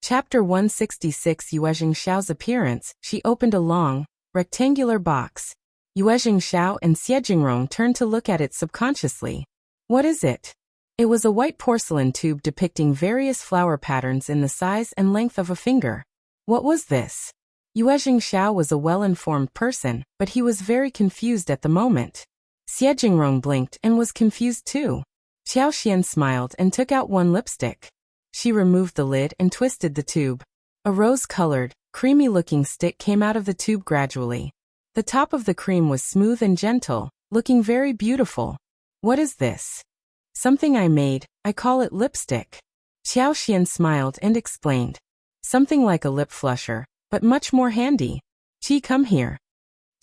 Chapter 166 Yuezheng Xiao's appearance. She opened a long, rectangular box. Yuezheng Xiao and Xiao turned to look at it subconsciously. What is it? It was a white porcelain tube depicting various flower patterns in the size and length of a finger. What was this? Yuezheng Xiao was a well-informed person, but he was very confused at the moment. Xiao blinked and was confused too. Xiao smiled and took out one lipstick. She removed the lid and twisted the tube. A rose-colored, creamy-looking stick came out of the tube gradually. The top of the cream was smooth and gentle, looking very beautiful. What is this? Something I made. I call it lipstick. Xiao smiled and explained. Something like a lip flusher, but much more handy. Qi, come here.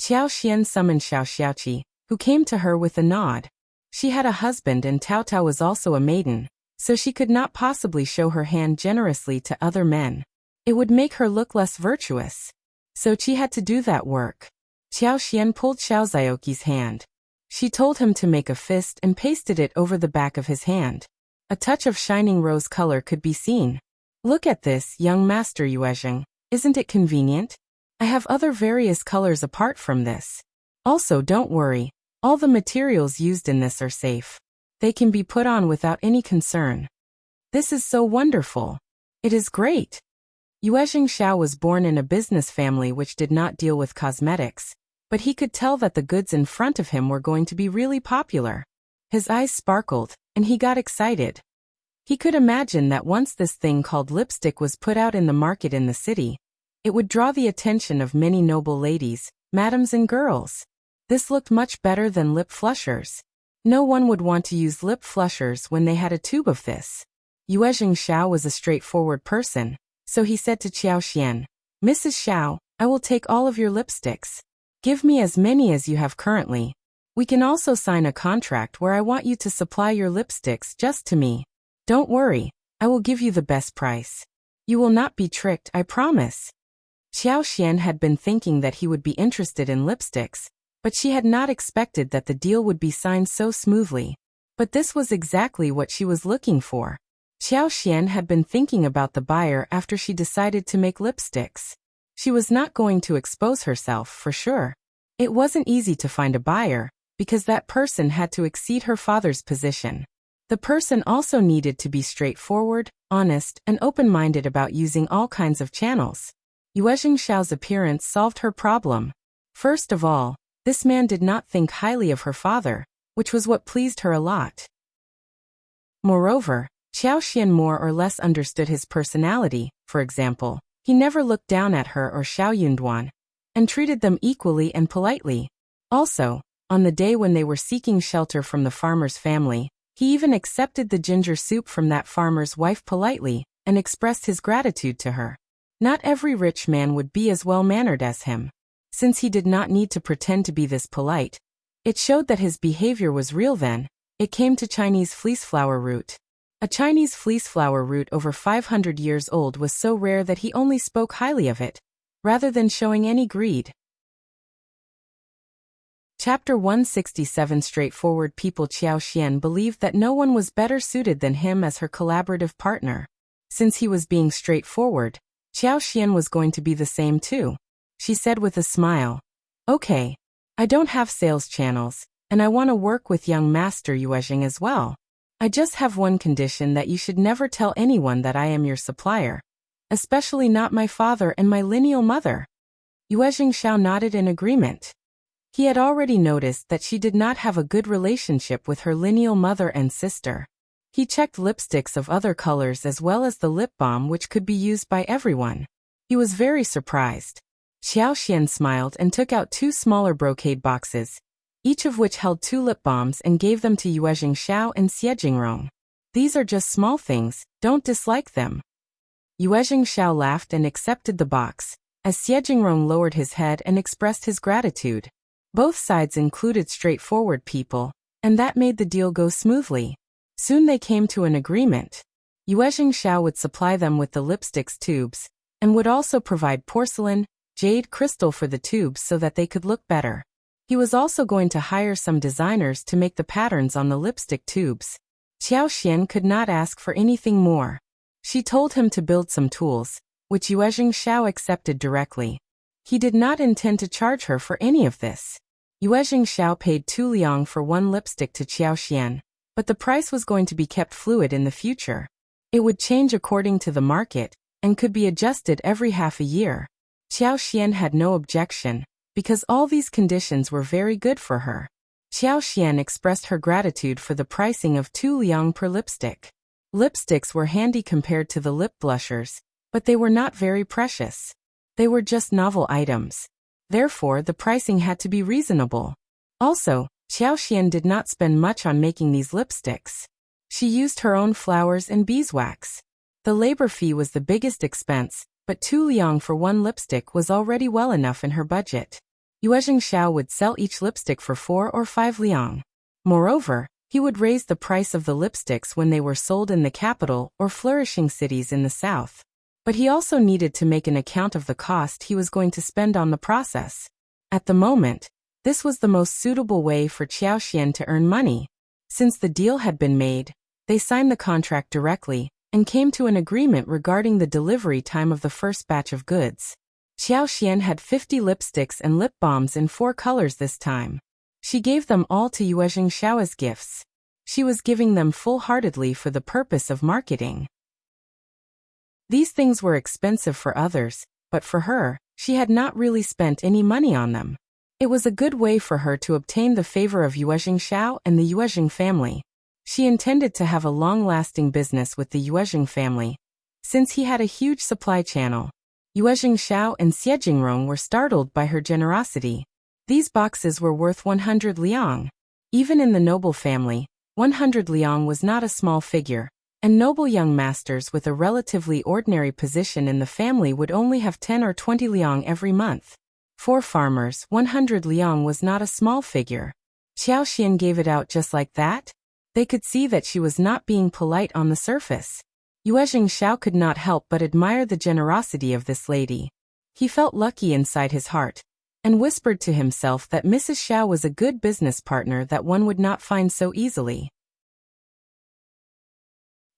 Xiao summoned Xiaoqi, who came to her with a nod. She had a husband and Tao was also a maiden, so she could not possibly show her hand generously to other men. It would make her look less virtuous. So Qi had to do that work. Xiao pulled Xiaoqi's hand. She told him to make a fist and pasted it over the back of his hand. A touch of shining rose color could be seen. Look at this, young master Yuezheng. Isn't it convenient? I have other various colors apart from this. Also, don't worry. All the materials used in this are safe. They can be put on without any concern. This is so wonderful. It is great. Yuezheng Xiao was born in a business family which did not deal with cosmetics, but he could tell that the goods in front of him were going to be really popular. His eyes sparkled, and he got excited. He could imagine that once this thing called lipstick was put out in the market in the city, it would draw the attention of many noble ladies, madams and girls. This looked much better than lip flushers. No one would want to use lip flushers when they had a tube of this. Yuezheng Xiao was a straightforward person, so he said to Xiao, Mrs. Xiao, I will take all of your lipsticks. Give me as many as you have currently. We can also sign a contract where I want you to supply your lipsticks just to me. Don't worry, I will give you the best price. You will not be tricked, I promise. Xiao had been thinking that he would be interested in lipsticks, but she had not expected that the deal would be signed so smoothly. But this was exactly what she was looking for. Xiao had been thinking about the buyer after she decided to make lipsticks. She was not going to expose herself, for sure. It wasn't easy to find a buyer, because that person had to exceed her father's position. The person also needed to be straightforward, honest, and open-minded about using all kinds of channels. Yuezheng Xiao's appearance solved her problem. First of all, this man did not think highly of her father, which was what pleased her a lot. Moreover, Xiao more or less understood his personality. For example, he never looked down at her or Xiao Yunduan, and treated them equally and politely. Also, on the day when they were seeking shelter from the farmer's family, he even accepted the ginger soup from that farmer's wife politely, and expressed his gratitude to her. Not every rich man would be as well-mannered as him. Since he did not need to pretend to be this polite, it showed that his behavior was real then. It came to Chinese fleeceflower root. A Chinese fleeceflower root over 500 years old was so rare that he only spoke highly of it, rather than showing any greed. Chapter 167 Straightforward people. Qiao believed that no one was better suited than him as her collaborative partner. Since he was being straightforward, Qiao was going to be the same too. She said with a smile, Okay, I don't have sales channels, and I want to work with young master Yuezheng as well. I just have one condition, that you should never tell anyone that I am your supplier, especially not my father and my lineal mother. Yuezheng Xiao nodded in agreement. He had already noticed that she did not have a good relationship with her lineal mother and sister. He checked lipsticks of other colors as well as the lip balm which could be used by everyone. He was very surprised. Xiao smiled and took out 2 smaller brocade boxes, each of which held 2 lip balms, and gave them to Yuezheng Xiao and Xiao. These are just small things, don't dislike them. Yuezheng Xiao laughed and accepted the box, as Xiao lowered his head and expressed his gratitude. Both sides included straightforward people, and that made the deal go smoothly. Soon they came to an agreement. Yuezheng Xiao would supply them with the lipsticks tubes, and would also provide porcelain, jade crystal for the tubes so that they could look better. He was also going to hire some designers to make the patterns on the lipstick tubes. Xiao could not ask for anything more. She told him to build some tools, which Yuezheng Xiao accepted directly. He did not intend to charge her for any of this. Yuezheng Xiao paid 2 liang for 1 lipstick to Qiao, but the price was going to be kept fluid in the future. It would change according to the market, and could be adjusted every half a year. Qiao had no objection, because all these conditions were very good for her. Qiao expressed her gratitude for the pricing of 2 liang per lipstick. Lipsticks were handy compared to the lip blushers, but they were not very precious. They were just novel items. Therefore, the pricing had to be reasonable. Also, Qiao did not spend much on making these lipsticks. She used her own flowers and beeswax. The labor fee was the biggest expense, but 2 liang for 1 lipstick was already well enough in her budget. Yuezheng Xiao would sell each lipstick for 4 or 5 liang. Moreover, he would raise the price of the lipsticks when they were sold in the capital or flourishing cities in the south. But he also needed to make an account of the cost he was going to spend on the process. At the moment, this was the most suitable way for Qiao to earn money. Since the deal had been made, they signed the contract directly, and came to an agreement regarding the delivery time of the first batch of goods. Qiao had 50 lipsticks and lip balms in 4 colors this time. She gave them all to Yuezheng Xiao as gifts. She was giving them full-heartedly for the purpose of marketing. These things were expensive for others, but for her, she had not really spent any money on them. It was a good way for her to obtain the favor of Yuezheng Xiao and the Yuezheng family. She intended to have a long-lasting business with the Yuezheng family, since he had a huge supply channel. Yuezheng Xiao and Xiao were startled by her generosity. These boxes were worth 100 liang. Even in the noble family, 100 liang was not a small figure, and noble young masters with a relatively ordinary position in the family would only have 10 or 20 liang every month. For farmers, 100 liang was not a small figure. Qiao gave it out just like that? They could see that she was not being polite on the surface. Yuezheng Xiao could not help but admire the generosity of this lady. He felt lucky inside his heart, and whispered to himself that Mrs. Xiao was a good business partner that one would not find so easily.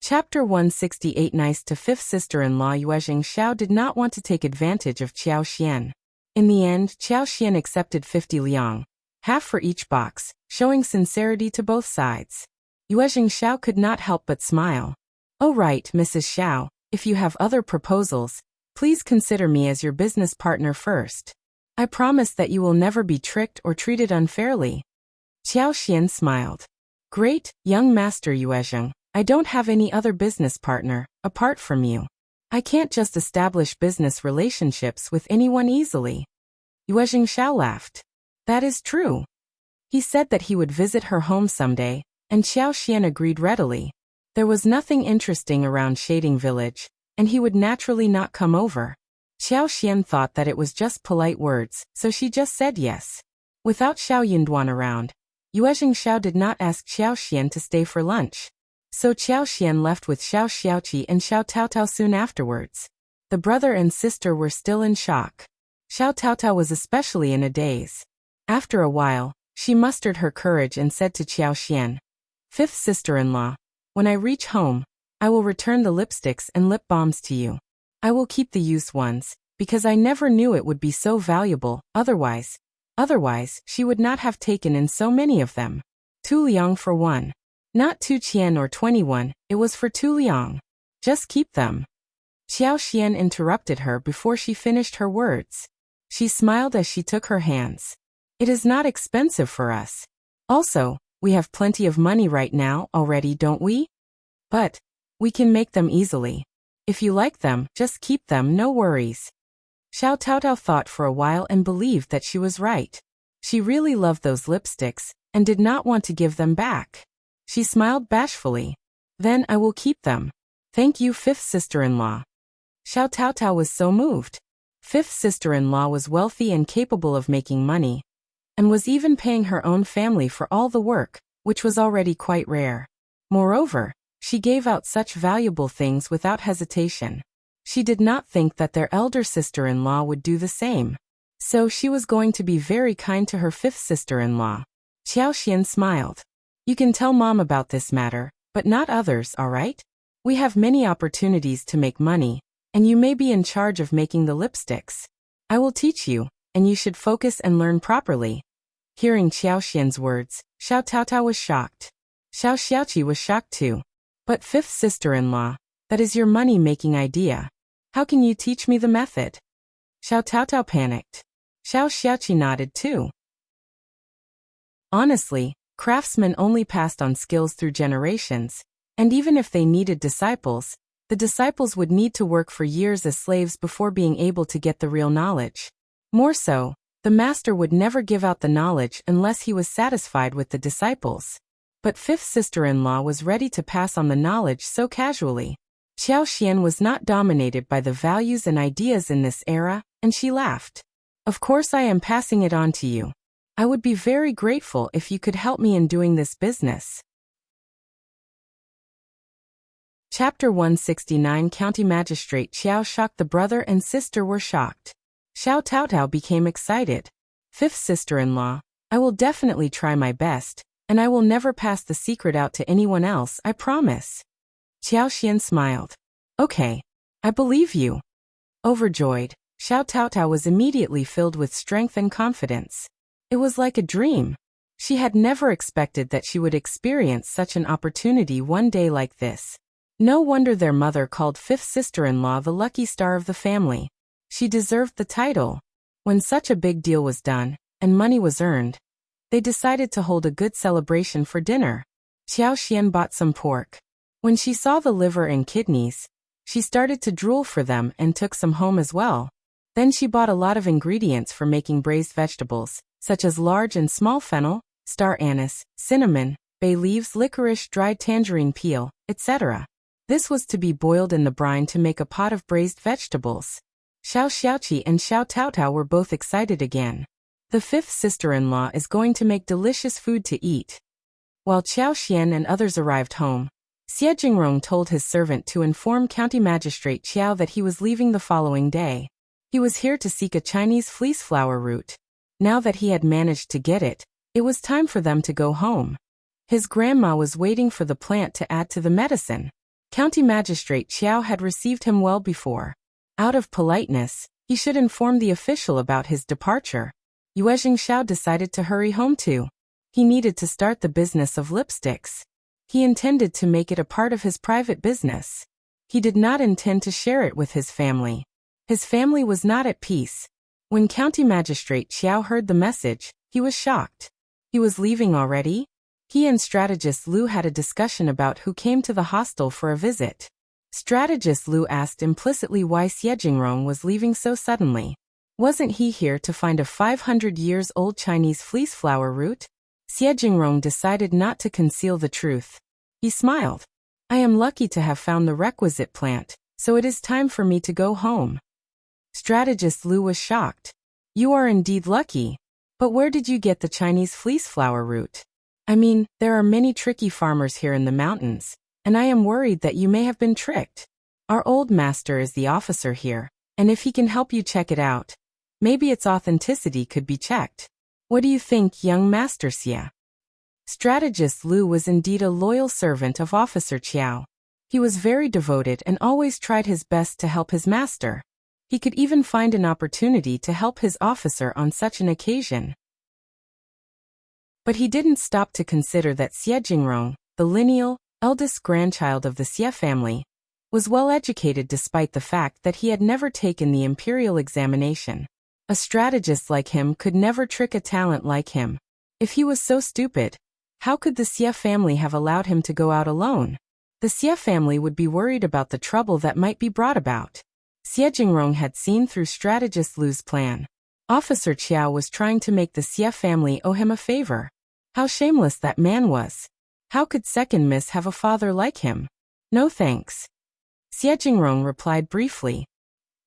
Chapter 168. Nice to fifth sister-in-law. Yuezheng Xiao did not want to take advantage of Qiao. In the end, Qiao accepted 50 liang, half for each box, showing sincerity to both sides. Yuezheng Xiao could not help but smile. "Oh right, Mrs. Xiao, if you have other proposals, please consider me as your business partner first. I promise that you will never be tricked or treated unfairly." Qiao smiled. "Great, young master Yuezheng, I don't have any other business partner, apart from you. I can't just establish business relationships with anyone easily." Yuezheng Xiao laughed. "That is true." He said that he would visit her home someday, and Qiao agreed readily. There was nothing interesting around Shading Village, and he would naturally not come over. Qiao thought that it was just polite words, so she just said yes. Without Xiao Yunduan around, Yuezheng Xiao did not ask Qiao to stay for lunch. So Qiao left with Xiao Xiaoqi and Xiao Taotao soon afterwards. The brother and sister were still in shock. Xiao Taotao was especially in a daze. After a while, she mustered her courage and said to Qiao, "Fifth sister-in-law, when I reach home, I will return the lipsticks and lip balms to you. I will keep the used ones, because I never knew it would be so valuable, otherwise she would not have taken in so many of them. 2 liang for 1. Not 2 qian or 21, it was for 2 liang. Just keep them." Qiao interrupted her before she finished her words. She smiled as she took her hands. "It is not expensive for us. Also, we have plenty of money right now already, don't we? But we can make them easily. If you like them, just keep them, no worries." Xiao Taotao thought for a while and believed that she was right. She really loved those lipsticks, and did not want to give them back. She smiled bashfully. "Then I will keep them. Thank you, fifth sister-in-law." Xiao Taotao was so moved. Fifth sister-in-law was wealthy and capable of making money, and was even paying her own family for all the work, which was already quite rare. Moreover, she gave out such valuable things without hesitation. She did not think that their elder sister-in-law would do the same. So she was going to be very kind to her fifth sister-in-law. Qiao smiled. "You can tell Mom about this matter, but not others, all right? We have many opportunities to make money, and you may be in charge of making the lipsticks. I will teach you, and you should focus and learn properly." Hearing Qiao Xian's words, Xiao Taotao was shocked. Xiao Xiaoqi was shocked too. "But fifth sister-in-law, that is your money-making idea. How can you teach me the method?" Xiao Taotao panicked. Xiao Xiaoqi nodded too. Honestly, craftsmen only passed on skills through generations, and even if they needed disciples, the disciples would need to work for years as slaves before being able to get the real knowledge. More so, the master would never give out the knowledge unless he was satisfied with the disciples. But fifth sister-in-law was ready to pass on the knowledge so casually. Qiao Xian was not dominated by the values and ideas in this era, and she laughed. "Of course I am passing it on to you. I would be very grateful if you could help me in doing this business." Chapter 169 County Magistrate Qiao shocked. The brother and sister were shocked. Xiao Taotao became excited. "Fifth sister-in-law, I will definitely try my best, and I will never pass the secret out to anyone else, I promise." Qiao Xian smiled. "Okay. I believe you." Overjoyed, Xiao Taotao was immediately filled with strength and confidence. It was like a dream. She had never expected that she would experience such an opportunity one day like this. No wonder their mother called fifth sister-in-law the lucky star of the family. She deserved the title. When such a big deal was done, and money was earned, they decided to hold a good celebration for dinner. Qiao Xian bought some pork. When she saw the liver and kidneys, she started to drool for them and took some home as well. Then she bought a lot of ingredients for making braised vegetables, such as large and small fennel, star anise, cinnamon, bay leaves, licorice, dried tangerine peel, etc. This was to be boiled in the brine to make a pot of braised vegetables. Xiao Xiaoqi and Xiao Taotao were both excited again. The fifth sister-in-law is going to make delicious food to eat. While Qiao Xian and others arrived home, Xiejingrong told his servant to inform County Magistrate Qiao that he was leaving the following day. He was here to seek a Chinese fleece flower root. Now that he had managed to get it, it was time for them to go home. His grandma was waiting for the plant to add to the medicine. County Magistrate Qiao had received him well before. Out of politeness, he should inform the official about his departure. Yuezheng Xiao decided to hurry home too. He needed to start the business of lipsticks. He intended to make it a part of his private business. He did not intend to share it with his family. His family was not at peace. When County Magistrate Qiao heard the message, he was shocked. He was leaving already? He and Strategist Liu had a discussion about who came to the hostel for a visit. Strategist Liu asked implicitly why Xiejingrong was leaving so suddenly. Wasn't he here to find a 500 years old Chinese fleece flower root? Xiejingrong decided not to conceal the truth. He smiled. "I am lucky to have found the requisite plant, so it is time for me to go home." Strategist Liu was shocked. "You are indeed lucky. But where did you get the Chinese fleece flower root? I mean, there are many tricky farmers here in the mountains, and I am worried that you may have been tricked. Our old master is the officer here, and if he can help you check it out, maybe its authenticity could be checked. What do you think, young Master Xia?" Strategist Liu was indeed a loyal servant of Officer Qiao. He was very devoted and always tried his best to help his master. He could even find an opportunity to help his officer on such an occasion. But he didn't stop to consider that Xiejingrong, the lineal, eldest grandchild of the Xie family, was well educated despite the fact that he had never taken the imperial examination. A strategist like him could never trick a talent like him. If he was so stupid, how could the Xie family have allowed him to go out alone? The Xie family would be worried about the trouble that might be brought about. Xiejingrong had seen through Strategist Liu's plan. Officer Qiao was trying to make the Xie family owe him a favor. How shameless that man was. How could Second Miss have a father like him? No thanks. Xiejingrong replied briefly.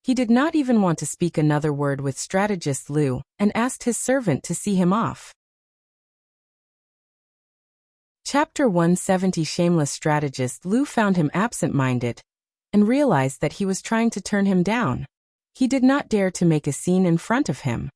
He did not even want to speak another word with Strategist Liu, and asked his servant to see him off. Chapter 170 Shameless. Strategist Liu found him absent-minded, and realized that he was trying to turn him down. He did not dare to make a scene in front of him.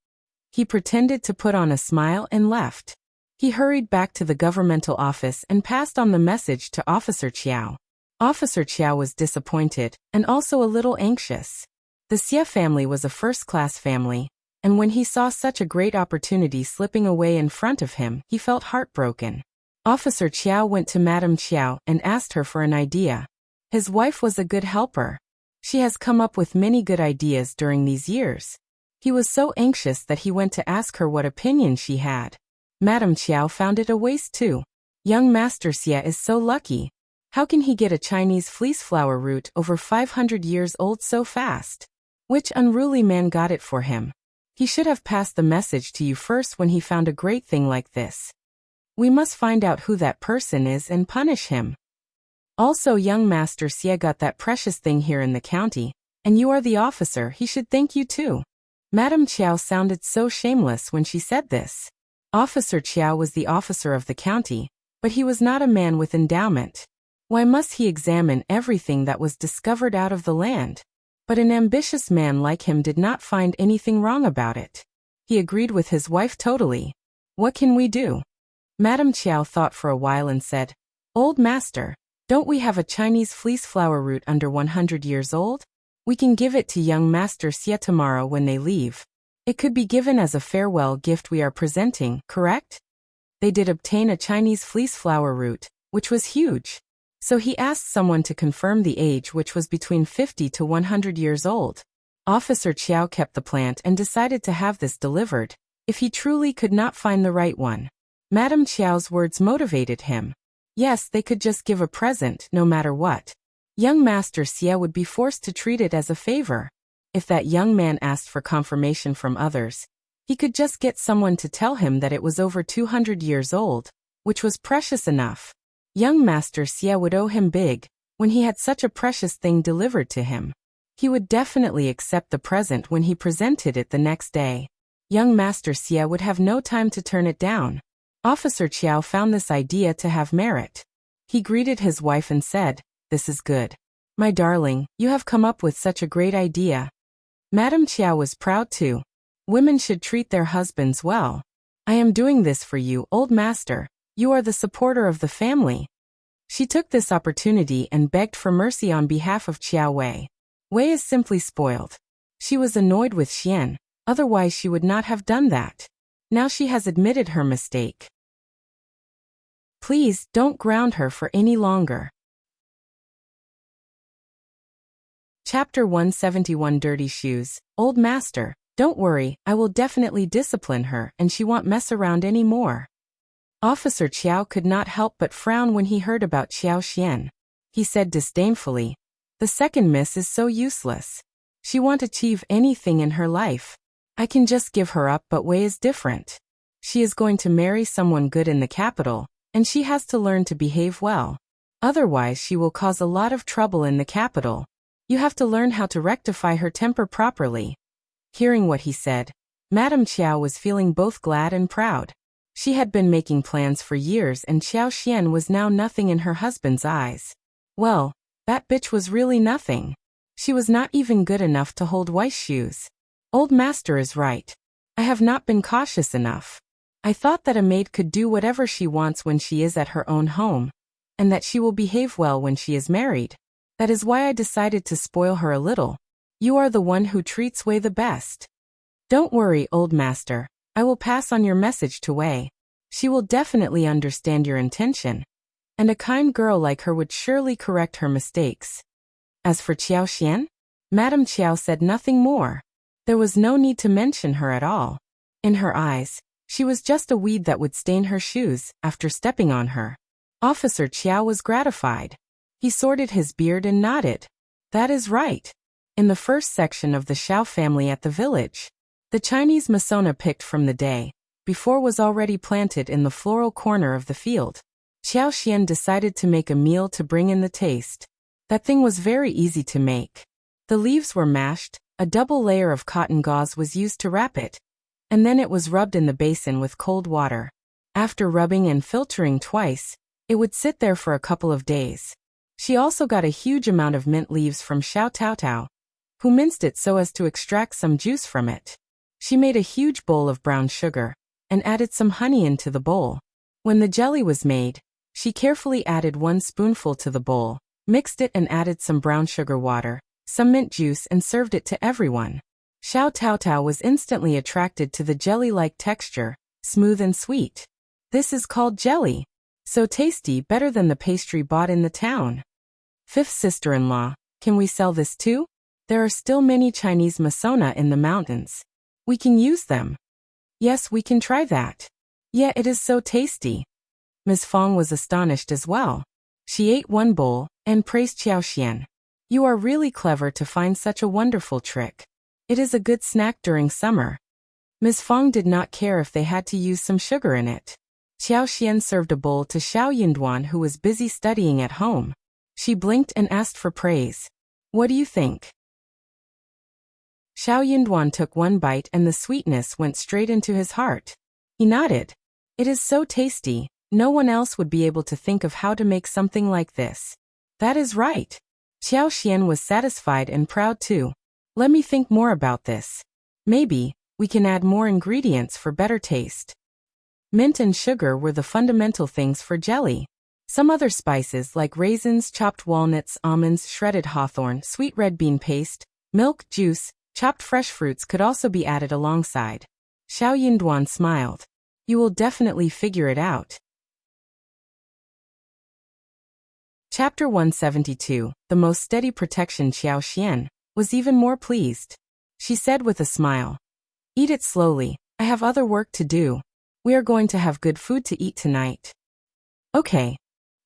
He pretended to put on a smile and left. He hurried back to the governmental office and passed on the message to Officer Qiao. Officer Qiao was disappointed, and also a little anxious. The Xie family was a first-class family, and when he saw such a great opportunity slipping away in front of him, he felt heartbroken. Officer Qiao went to Madame Qiao and asked her for an idea. His wife was a good helper. She has come up with many good ideas during these years. He was so anxious that he went to ask her what opinion she had. Madame Qiao found it a waste too. Young Master Xie is so lucky. How can he get a Chinese fleece flower root over 500 years old so fast? Which unruly man got it for him? He should have passed the message to you first when he found a great thing like this. We must find out who that person is and punish him. Also, young Master Xie got that precious thing here in the county, and you are the officer, he should thank you too. Madame Qiao sounded so shameless when she said this. Officer Qiao was the officer of the county, but he was not a man with endowment. Why must he examine everything that was discovered out of the land? But an ambitious man like him did not find anything wrong about it. He agreed with his wife totally. What can we do? Madame Qiao thought for a while and said, Old master, don't we have a Chinese fleece flower root under 100 years old? We can give it to young Master Xie tomorrow when they leave. It could be given as a farewell gift we are presenting, correct? They did obtain a Chinese fleece flower root, which was huge. So he asked someone to confirm the age, which was between 50 to 100 years old. Officer Qiao kept the plant and decided to have this delivered, if he truly could not find the right one. Madame Qiao's words motivated him. Yes, they could just give a present, no matter what. Young Master Xie would be forced to treat it as a favor. If that young man asked for confirmation from others, he could just get someone to tell him that it was over 200 years old, which was precious enough. Young Master Xie would owe him big, when he had such a precious thing delivered to him. He would definitely accept the present when he presented it the next day. Young Master Xie would have no time to turn it down. Officer Qiao found this idea to have merit. He greeted his wife and said, This is good. My darling, you have come up with such a great idea. Madame Qiao was proud too. Women should treat their husbands well. I am doing this for you, old master. You are the supporter of the family. She took this opportunity and begged for mercy on behalf of Qiao Wei. Wei is simply spoiled. She was annoyed with Xian, otherwise she would not have done that. Now she has admitted her mistake. Please, don't ground her for any longer. Chapter 171 Dirty Shoes. Old Master, don't worry, I will definitely discipline her and she won't mess around anymore. Officer Qiao could not help but frown when he heard about Xiao Xian. He said disdainfully, The second miss is so useless. She won't achieve anything in her life. I can just give her up, but Wei is different. She is going to marry someone good in the capital, and she has to learn to behave well. Otherwise she will cause a lot of trouble in the capital. You have to learn how to rectify her temper properly. Hearing what he said, Madame Qiao was feeling both glad and proud. She had been making plans for years and Xiao Xian was now nothing in her husband's eyes. Well, that bitch was really nothing. She was not even good enough to hold Wei's shoes. Old master is right. I have not been cautious enough. I thought that a maid could do whatever she wants when she is at her own home, and that she will behave well when she is married. That is why I decided to spoil her a little. You are the one who treats Wei the best. Don't worry, old master. I will pass on your message to Wei. She will definitely understand your intention. And a kind girl like her would surely correct her mistakes. As for Xiao Xian, Madame Qiao said nothing more. There was no need to mention her at all. In her eyes, she was just a weed that would stain her shoes after stepping on her. Officer Qiao was gratified. He sorted his beard and nodded. That is right. In the first section of the Xiao family at the village, the Chinese masona picked from the day before was already planted in the floral corner of the field. Xiao Xian decided to make a meal to bring in the taste. That thing was very easy to make. The leaves were mashed, a double layer of cotton gauze was used to wrap it, and then it was rubbed in the basin with cold water. After rubbing and filtering twice, it would sit there for a couple of days. She also got a huge amount of mint leaves from Xiao Taotao, who minced it so as to extract some juice from it. She made a huge bowl of brown sugar, and added some honey into the bowl. When the jelly was made, she carefully added 1 spoonful to the bowl, mixed it and added some brown sugar water, some mint juice and served it to everyone. Xiao Taotao was instantly attracted to the jelly-like texture, smooth and sweet. This is called jelly. So tasty, better than the pastry bought in the town. Fifth sister-in-law, can we sell this too? There are still many Chinese masona in the mountains. We can use them. Yes, we can try that. Yeah, it is so tasty. Ms. Fang was astonished as well. She ate one bowl and praised Qiao. You are really clever to find such a wonderful trick. It is a good snack during summer. Ms. Fang did not care if they had to use some sugar in it. Qiao served a bowl to Xiao Yunduan, who was busy studying at home. She blinked and asked for praise. What do you think? Xiao Yunduan took one bite and the sweetness went straight into his heart. He nodded. It is so tasty, no one else would be able to think of how to make something like this. That is right. Qiao was satisfied and proud too. Let me think more about this. Maybe we can add more ingredients for better taste. Mint and sugar were the fundamental things for jelly. Some other spices like raisins, chopped walnuts, almonds, shredded hawthorn, sweet red bean paste, milk, juice, chopped fresh fruits could also be added alongside. Xiao Yunduan smiled. You will definitely figure it out. Chapter 172, The Most Steady Protection. Qiao was even more pleased. She said with a smile. Eat it slowly, I have other work to do. We are going to have good food to eat tonight. Okay.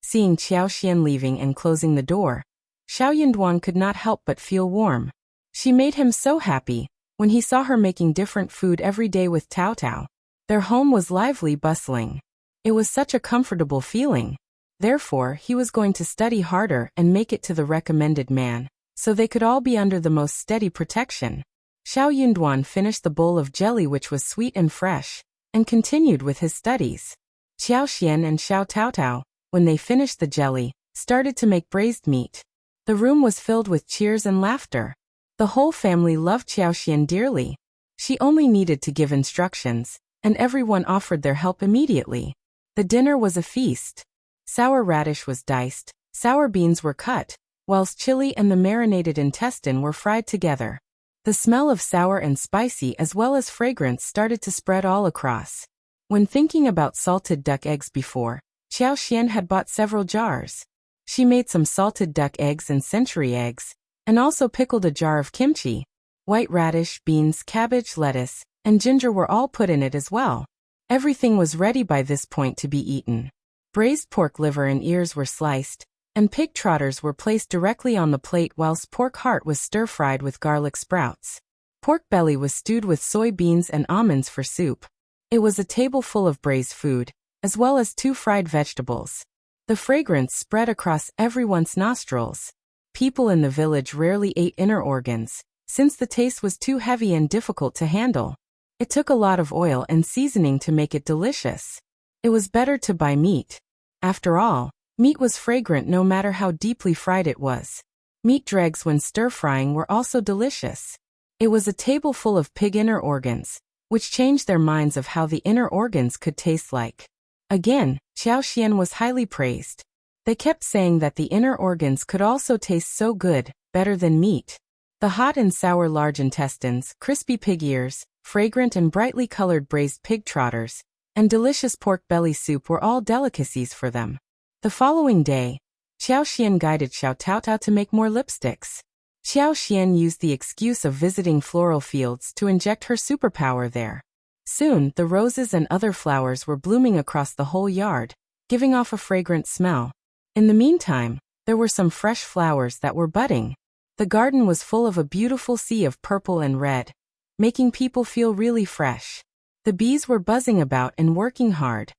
Seeing Qiao leaving and closing the door, Xiao Yunduan could not help but feel warm. She made him so happy when he saw her making different food every day with Taotao. Their home was lively, bustling. It was such a comfortable feeling. Therefore, he was going to study harder and make it to the recommended man, so they could all be under the most steady protection. Xiao Yunduan finished the bowl of jelly, which was sweet and fresh, and continued with his studies. Qiao and Xiao Taotao, when they finished the jelly, started to make braised meat. The room was filled with cheers and laughter. The whole family loved Qiao dearly. She only needed to give instructions, and everyone offered their help immediately. The dinner was a feast. Sour radish was diced, sour beans were cut, whilst chili and the marinated intestine were fried together. The smell of sour and spicy as well as fragrance started to spread all across. When thinking about salted duck eggs before, Qiao had bought several jars. She made some salted duck eggs and century eggs, and also pickled a jar of kimchi. White radish, beans, cabbage, lettuce, and ginger were all put in it as well. Everything was ready by this point to be eaten. Braised pork liver and ears were sliced, and pig trotters were placed directly on the plate, whilst pork heart was stir-fried with garlic sprouts. Pork belly was stewed with soybeans and almonds for soup. It was a table full of braised food, as well as 2 fried vegetables. The fragrance spread across everyone's nostrils. People in the village rarely ate inner organs, since the taste was too heavy and difficult to handle. It took a lot of oil and seasoning to make it delicious. It was better to buy meat. After all, meat was fragrant no matter how deeply fried it was. Meat dregs when stir-frying were also delicious. It was a table full of pig inner organs, which changed their minds of how the inner organs could taste like. Again, Qiao was highly praised. They kept saying that the inner organs could also taste so good, better than meat. The hot and sour large intestines, crispy pig ears, fragrant and brightly colored braised pig trotters, and delicious pork belly soup were all delicacies for them. The following day, Qiao guided Xiao Taotao to make more lipsticks. Qiao used the excuse of visiting floral fields to inject her superpower there. Soon, the roses and other flowers were blooming across the whole yard, giving off a fragrant smell. In the meantime, there were some fresh flowers that were budding. The garden was full of a beautiful sea of purple and red, making people feel really fresh. The bees were buzzing about and working hard.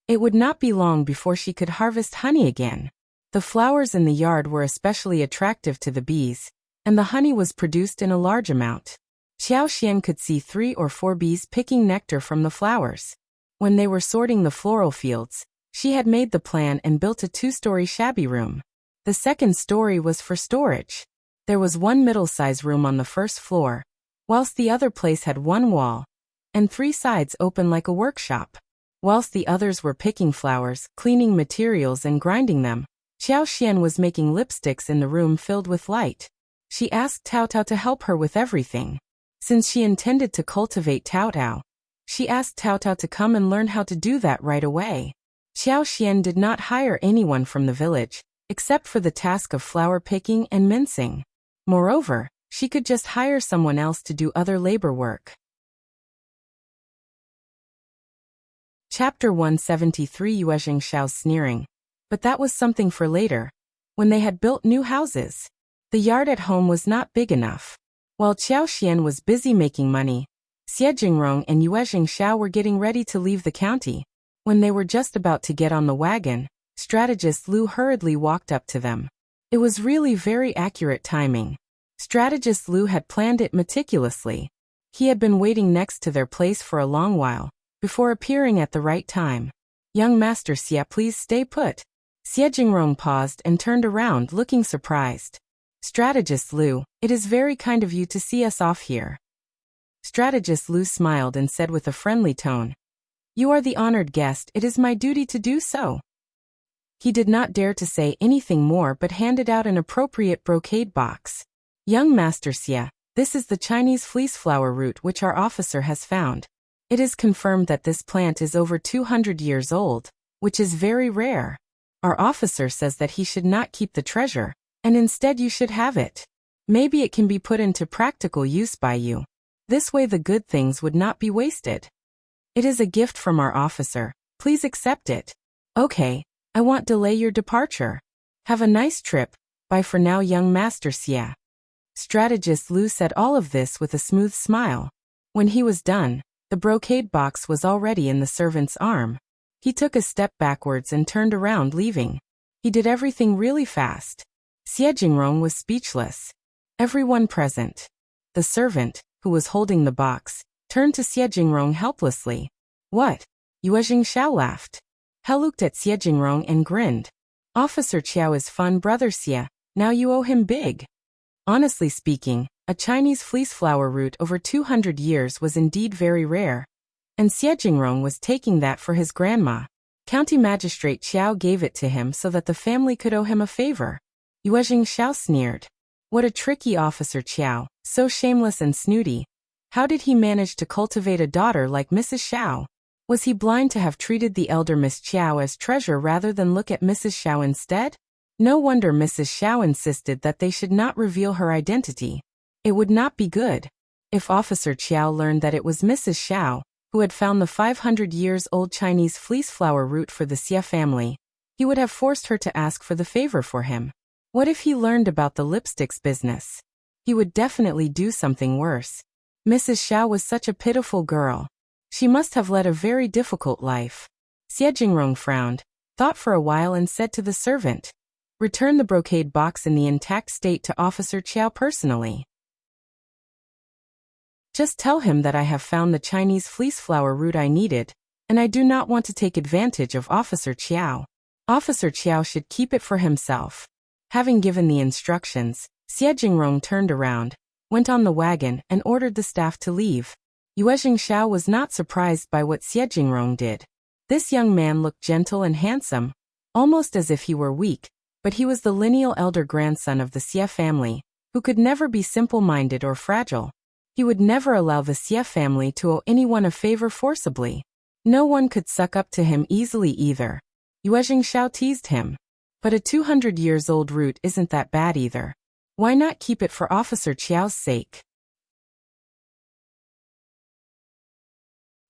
It would not be long before she could harvest honey again. The flowers in the yard were especially attractive to the bees, and the honey was produced in a large amount. Qiao could see 3 or 4 bees picking nectar from the flowers. When they were sorting the floral fields, she had made the plan and built a 2-story shabby room. The second story was for storage. There was one middle-size room on the first floor, whilst the other place had 1 wall, and 3 sides open like a workshop. Whilst the others were picking flowers, cleaning materials and grinding them, Xian was making lipsticks in the room filled with light. She asked Tao Tao to help her with everything. Since she intended to cultivate Tao Tao, she asked Tao Tao to come and learn how to do that right away. Xian did not hire anyone from the village, except for the task of flower picking and mincing. Moreover, she could just hire someone else to do other labor work. Chapter 173 Yuezheng Xiao's Sneering. But that was something for later, when they had built new houses. The yard at home was not big enough. While Xian was busy making money, Xiao and Yuezheng Xiao were getting ready to leave the county. When they were just about to get on the wagon, strategist Lu hurriedly walked up to them. It was really very accurate timing. Strategist Lu had planned it meticulously. He had been waiting next to their place for a long while, before appearing at the right time. Young Master Xia, please stay put. Xiao paused and turned around looking surprised. Strategist Lu, it is very kind of you to see us off here. Strategist Lu smiled and said with a friendly tone, You are the honored guest, it is my duty to do so. He did not dare to say anything more but handed out an appropriate brocade box. Young Master Xia, this is the Chinese fleece flower root which our officer has found. It is confirmed that this plant is over 200 years old, which is very rare. Our officer says that he should not keep the treasure, and instead you should have it. Maybe it can be put into practical use by you. This way the good things would not be wasted. It is a gift from our officer, please accept it. Okay, I won't delay your departure. Have a nice trip, bye for now young Master Xia. Strategist Lu said all of this with a smooth smile. When he was done, the brocade box was already in the servant's arm. He took a step backwards and turned around leaving. He did everything really fast. Xiao was speechless. Everyone present. The servant, who was holding the box, turned to Xiao helplessly. What? Yuezheng Xiao laughed. He looked at Xiao and grinned. Officer Qiao is fun brother Xia, now you owe him big. Honestly speaking, a Chinese fleece flower root over 200 years was indeed very rare. And Xiao was taking that for his grandma. County Magistrate Qiao gave it to him so that the family could owe him a favor. Yuezheng Xiao sneered. What a tricky officer Qiao, so shameless and snooty. How did he manage to cultivate a daughter like Mrs. Xiao? Was he blind to have treated the elder Miss Qiao as treasure rather than look at Mrs. Xiao instead? No wonder Mrs. Xiao insisted that they should not reveal her identity. It would not be good. If Officer Qiao learned that it was Mrs. Xiao, who had found the 500-years-old Chinese fleece flower root for the Xia family, he would have forced her to ask for the favor for him. What if he learned about the lipsticks business? He would definitely do something worse. Mrs. Xiao was such a pitiful girl. She must have led a very difficult life. Xiao frowned, thought for a while and said to the servant, Return the brocade box in the intact state to Officer Qiao personally. Just tell him that I have found the Chinese fleece flower root I needed, and I do not want to take advantage of Officer Qiao. Officer Qiao should keep it for himself. Having given the instructions, Xiao turned around, went on the wagon and ordered the staff to leave. Yuezheng Xiao was not surprised by what Xiao did. This young man looked gentle and handsome, almost as if he were weak, but he was the lineal elder grandson of the Xia family, who could never be simple-minded or fragile. He would never allow the Xia family to owe anyone a favor forcibly. No one could suck up to him easily either. Yuezheng Xiao teased him. But a 200-years-old root isn't that bad either. Why not keep it for Officer Qiao's sake?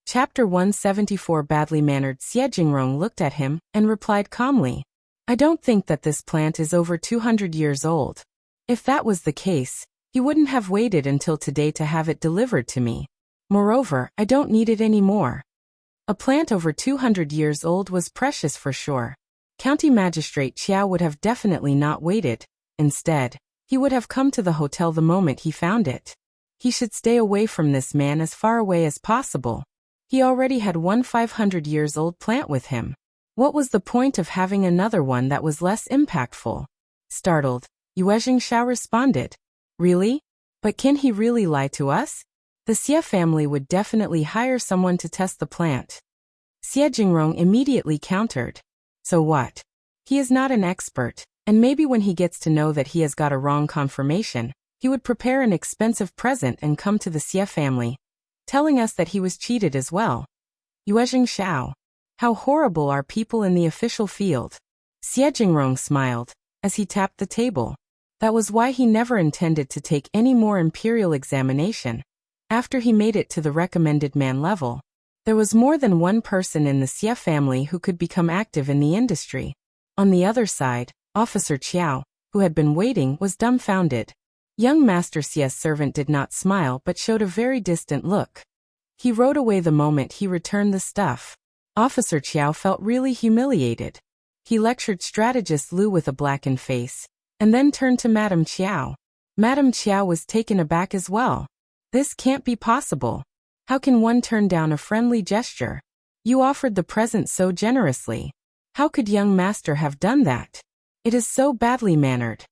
Chapter 174 Badly-mannered Xiao looked at him and replied calmly, I don't think that this plant is over 200 years old. If that was the case, he wouldn't have waited until today to have it delivered to me. Moreover, I don't need it anymore. A plant over 200 years old was precious for sure. County Magistrate Qiao would have definitely not waited. Instead, he would have come to the hotel the moment he found it. He should stay away from this man as far away as possible. He already had one 500-years-old plant with him. What was the point of having another one that was less impactful? Startled, Yuezheng Xiao responded, Really? But can he really lie to us? The Xia family would definitely hire someone to test the plant. Xiao immediately countered. So what? He is not an expert, and maybe when he gets to know that he has got a wrong confirmation, he would prepare an expensive present and come to the Xie family, telling us that he was cheated as well. Yuezheng Xiao. How horrible are people in the official field. Xie Jingrong smiled as he tapped the table. That was why he never intended to take any more imperial examination. After he made it to the recommended man level, there was more than one person in the Xie family who could become active in the industry. On the other side, Officer Qiao, who had been waiting, was dumbfounded. Young Master Xie's servant did not smile but showed a very distant look. He rode away the moment he returned the stuff. Officer Qiao felt really humiliated. He lectured strategist Lu with a blackened face, and then turned to Madame Qiao. Madame Qiao was taken aback as well. This can't be possible. How can one turn down a friendly gesture? You offered the present so generously. How could young master have done that? It is so badly mannered.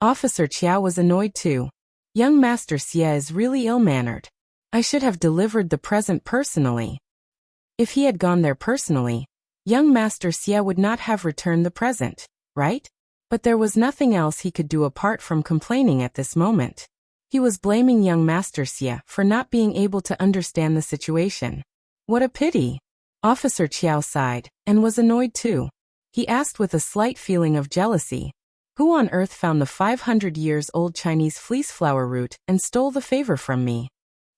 Officer Qiao was annoyed too. Young Master Xie is really ill-mannered. I should have delivered the present personally. If he had gone there personally, young Master Xie would not have returned the present, right? But there was nothing else he could do apart from complaining at this moment. He was blaming young Master Xie for not being able to understand the situation. What a pity! Officer Qiao sighed, and was annoyed too. He asked with a slight feeling of jealousy, who on earth found the 500-years-old Chinese fleece flower root and stole the favor from me?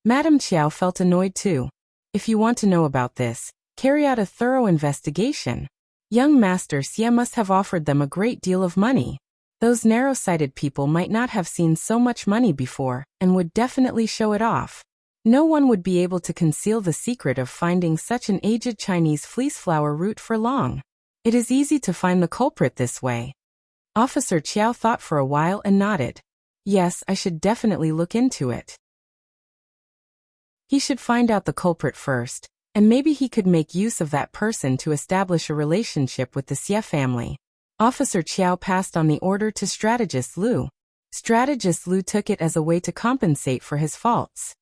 Madame Qiao felt annoyed too. If you want to know about this, carry out a thorough investigation. Young Master Xie must have offered them a great deal of money. Those narrow-sighted people might not have seen so much money before, and would definitely show it off. No one would be able to conceal the secret of finding such an aged Chinese fleece flower root for long. It is easy to find the culprit this way. Officer Qiao thought for a while and nodded. Yes, I should definitely look into it. He should find out the culprit first, and maybe he could make use of that person to establish a relationship with the Xie family. Officer Qiao passed on the order to Strategist Lu. Strategist Lu took it as a way to compensate for his faults.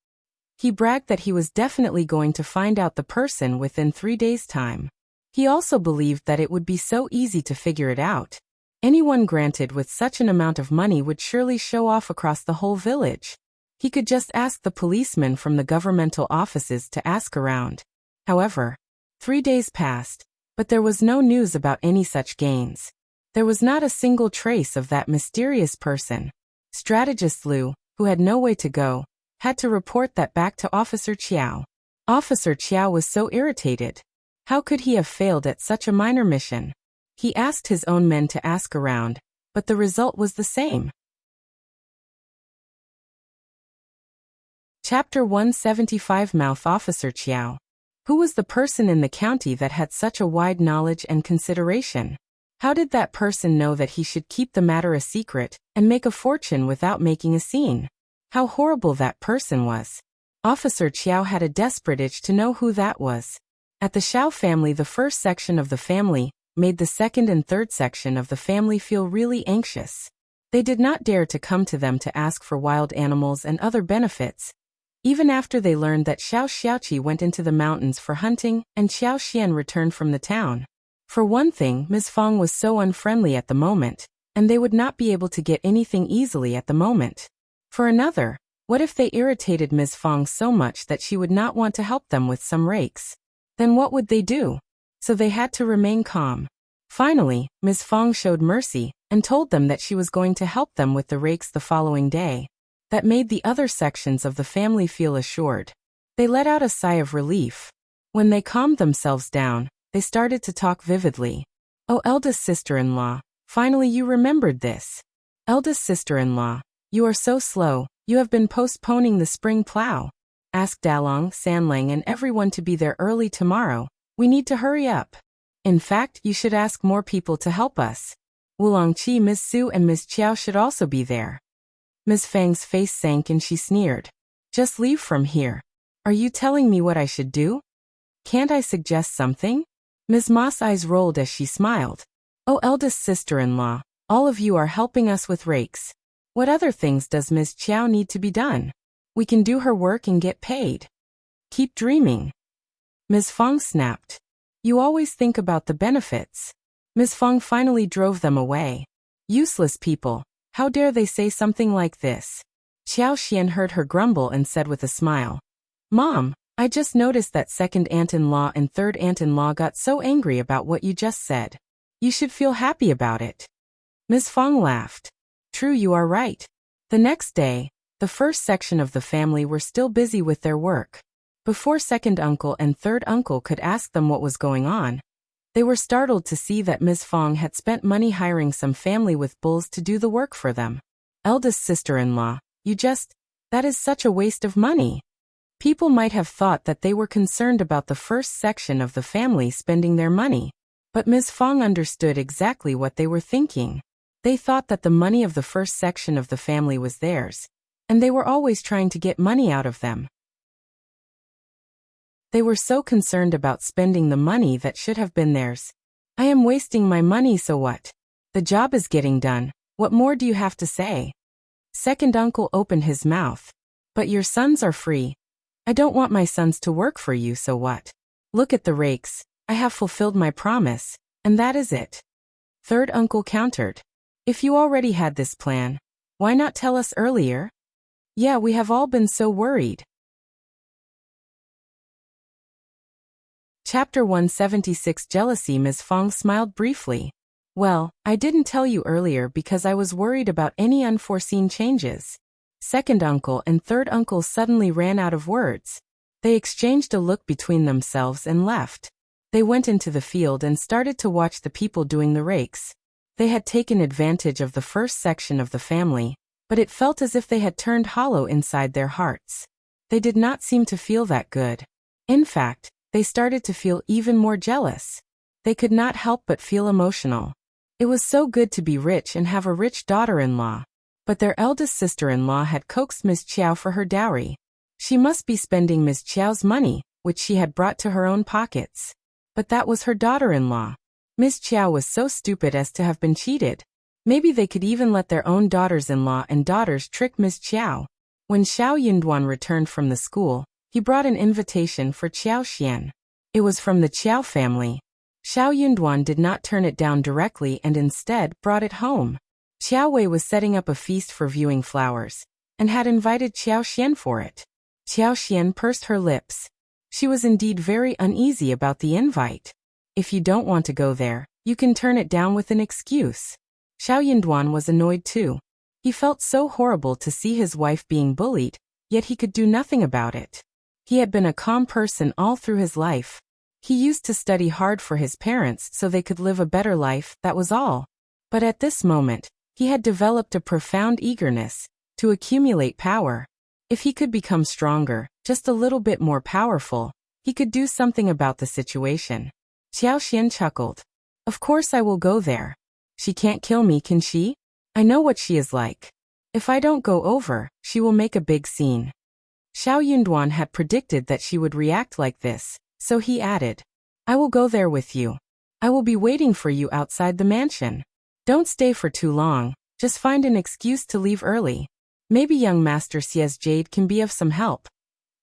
He bragged that he was definitely going to find out the person within 3 days' time. He also believed that it would be so easy to figure it out. Anyone granted with such an amount of money would surely show off across the whole village. He could just ask the policemen from the governmental offices to ask around. However, 3 days passed, but there was no news about any such gains. There was not a single trace of that mysterious person. Strategist Lu, who had no way to go, had to report that back to Officer Qiao. Officer Qiao was so irritated. How could he have failed at such a minor mission? He asked his own men to ask around, but the result was the same. Chapter 175 Mouth Officer Qiao. Who was the person in the county that had such a wide knowledge and consideration? How did that person know that he should keep the matter a secret and make a fortune without making a scene? How horrible that person was. Officer Qiao had a desperate itch to know who that was. At the Xiao family, the first section of the family made the second and third section of the family feel really anxious. They did not dare to come to them to ask for wild animals and other benefits. Even after they learned that Xiao Xiaoqi went into the mountains for hunting and Xiao Xian returned from the town. For one thing, Ms. Fang was so unfriendly at the moment, and they would not be able to get anything easily at the moment. For another, what if they irritated Ms. Fang so much that she would not want to help them with some rakes? Then what would they do? So they had to remain calm. Finally, Ms. Fang showed mercy and told them that she was going to help them with the rakes the following day. That made the other sections of the family feel assured. They let out a sigh of relief. When they calmed themselves down, they started to talk vividly. Oh, eldest sister-in-law, finally you remembered this. Eldest sister-in-law, you are so slow, you have been postponing the spring plow. Ask Dalong, Sanlang and everyone to be there early tomorrow. We need to hurry up. In fact, you should ask more people to help us. Wulongqi, Ms. Su and Ms. Qiao should also be there. Ms. Fang's face sank and she sneered. Just leave from here. Are you telling me what I should do? Can't I suggest something? Ms. Ma's eyes rolled as she smiled. Oh, eldest sister-in-law, all of you are helping us with rakes. What other things does Ms. Qiao need to be done? We can do her work and get paid. Keep dreaming. Ms. Fang snapped. You always think about the benefits. Ms. Fang finally drove them away. Useless people. How dare they say something like this? Xiao heard her grumble and said with a smile. Mom, I just noticed that second aunt-in-law and third aunt-in-law got so angry about what you just said. You should feel happy about it. Ms. Fang laughed. True, you are right. The next day, the first section of the family were still busy with their work. Before second uncle and third uncle could ask them what was going on, they were startled to see that Ms. Fang had spent money hiring some family with bulls to do the work for them. Eldest sister-in-law, that is such a waste of money. People might have thought that they were concerned about the first section of the family spending their money. But Ms. Fang understood exactly what they were thinking. They thought that the money of the first section of the family was theirs, and they were always trying to get money out of them. They were so concerned about spending the money that should have been theirs. I am wasting my money, so what? The job is getting done. What more do you have to say? Second uncle opened his mouth. But your sons are free. I don't want my sons to work for you, so what? Look at the rakes. I have fulfilled my promise, and that is it. Third uncle countered. If you already had this plan, why not tell us earlier? Yeah, we have all been so worried. Chapter 176 Jealousy. Ms. Fang smiled briefly. Well, I didn't tell you earlier because I was worried about any unforeseen changes. Second uncle and third uncle suddenly ran out of words. They exchanged a look between themselves and left. They went into the field and started to watch the people doing the rakes. They had taken advantage of the first section of the family, but it felt as if they had turned hollow inside their hearts. They did not seem to feel that good. In fact, they started to feel even more jealous. They could not help but feel emotional. It was so good to be rich and have a rich daughter-in-law. But their eldest sister-in-law had coaxed Ms. Qiao for her dowry. She must be spending Ms. Qiao's money, which she had brought to her own pockets. But that was her daughter-in-law. Ms. Qiao was so stupid as to have been cheated. Maybe they could even let their own daughters-in-law and daughters trick Ms. Qiao. When Xiao Yunduan returned from the school, he brought an invitation for Qiao. It was from the Qiao family. Xiao Yunduan did not turn it down directly and instead brought it home. Qiao Wei was setting up a feast for viewing flowers, and had invited Qiao for it. Qiao pursed her lips. She was indeed very uneasy about the invite. If you don't want to go there, you can turn it down with an excuse. Xiao Yunduan was annoyed too. He felt so horrible to see his wife being bullied, yet he could do nothing about it. He had been a calm person all through his life. He used to study hard for his parents so they could live a better life, that was all. But at this moment, he had developed a profound eagerness to accumulate power. If he could become stronger, just a little bit more powerful, he could do something about the situation. Qiao chuckled. Of course I will go there. She can't kill me, can she? I know what she is like. If I don't go over, she will make a big scene. Xiao Yunduan had predicted that she would react like this, so he added, I will go there with you. I will be waiting for you outside the mansion. Don't stay for too long, just find an excuse to leave early. Maybe young Master Xie's jade can be of some help.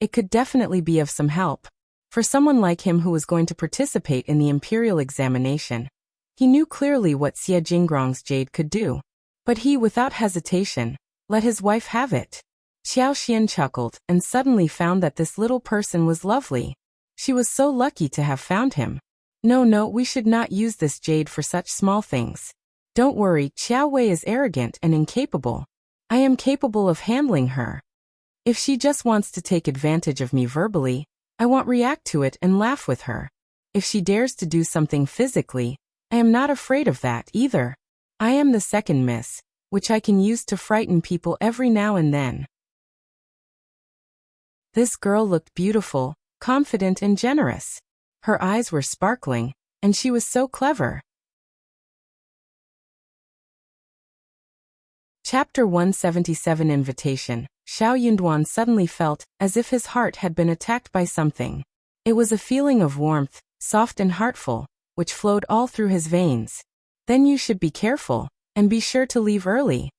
It could definitely be of some help. For someone like him who was going to participate in the imperial examination, he knew clearly what Xie Jinggrong's jade could do. But he, without hesitation, let his wife have it. Xiao chuckled and suddenly found that this little person was lovely. She was so lucky to have found him. No, we should not use this jade for such small things. Don't worry, Qiao Wei is arrogant and incapable. I am capable of handling her. If she just wants to take advantage of me verbally, I won't react to it and laugh with her. If she dares to do something physically, I am not afraid of that either. I am the second miss, which I can use to frighten people every now and then. This girl looked beautiful, confident and generous. Her eyes were sparkling, and she was so clever. Chapter 177 Invitation. Xiao Yunduan suddenly felt as if his heart had been attacked by something. It was a feeling of warmth, soft and heartful, which flowed all through his veins. Then you should be careful, and be sure to leave early.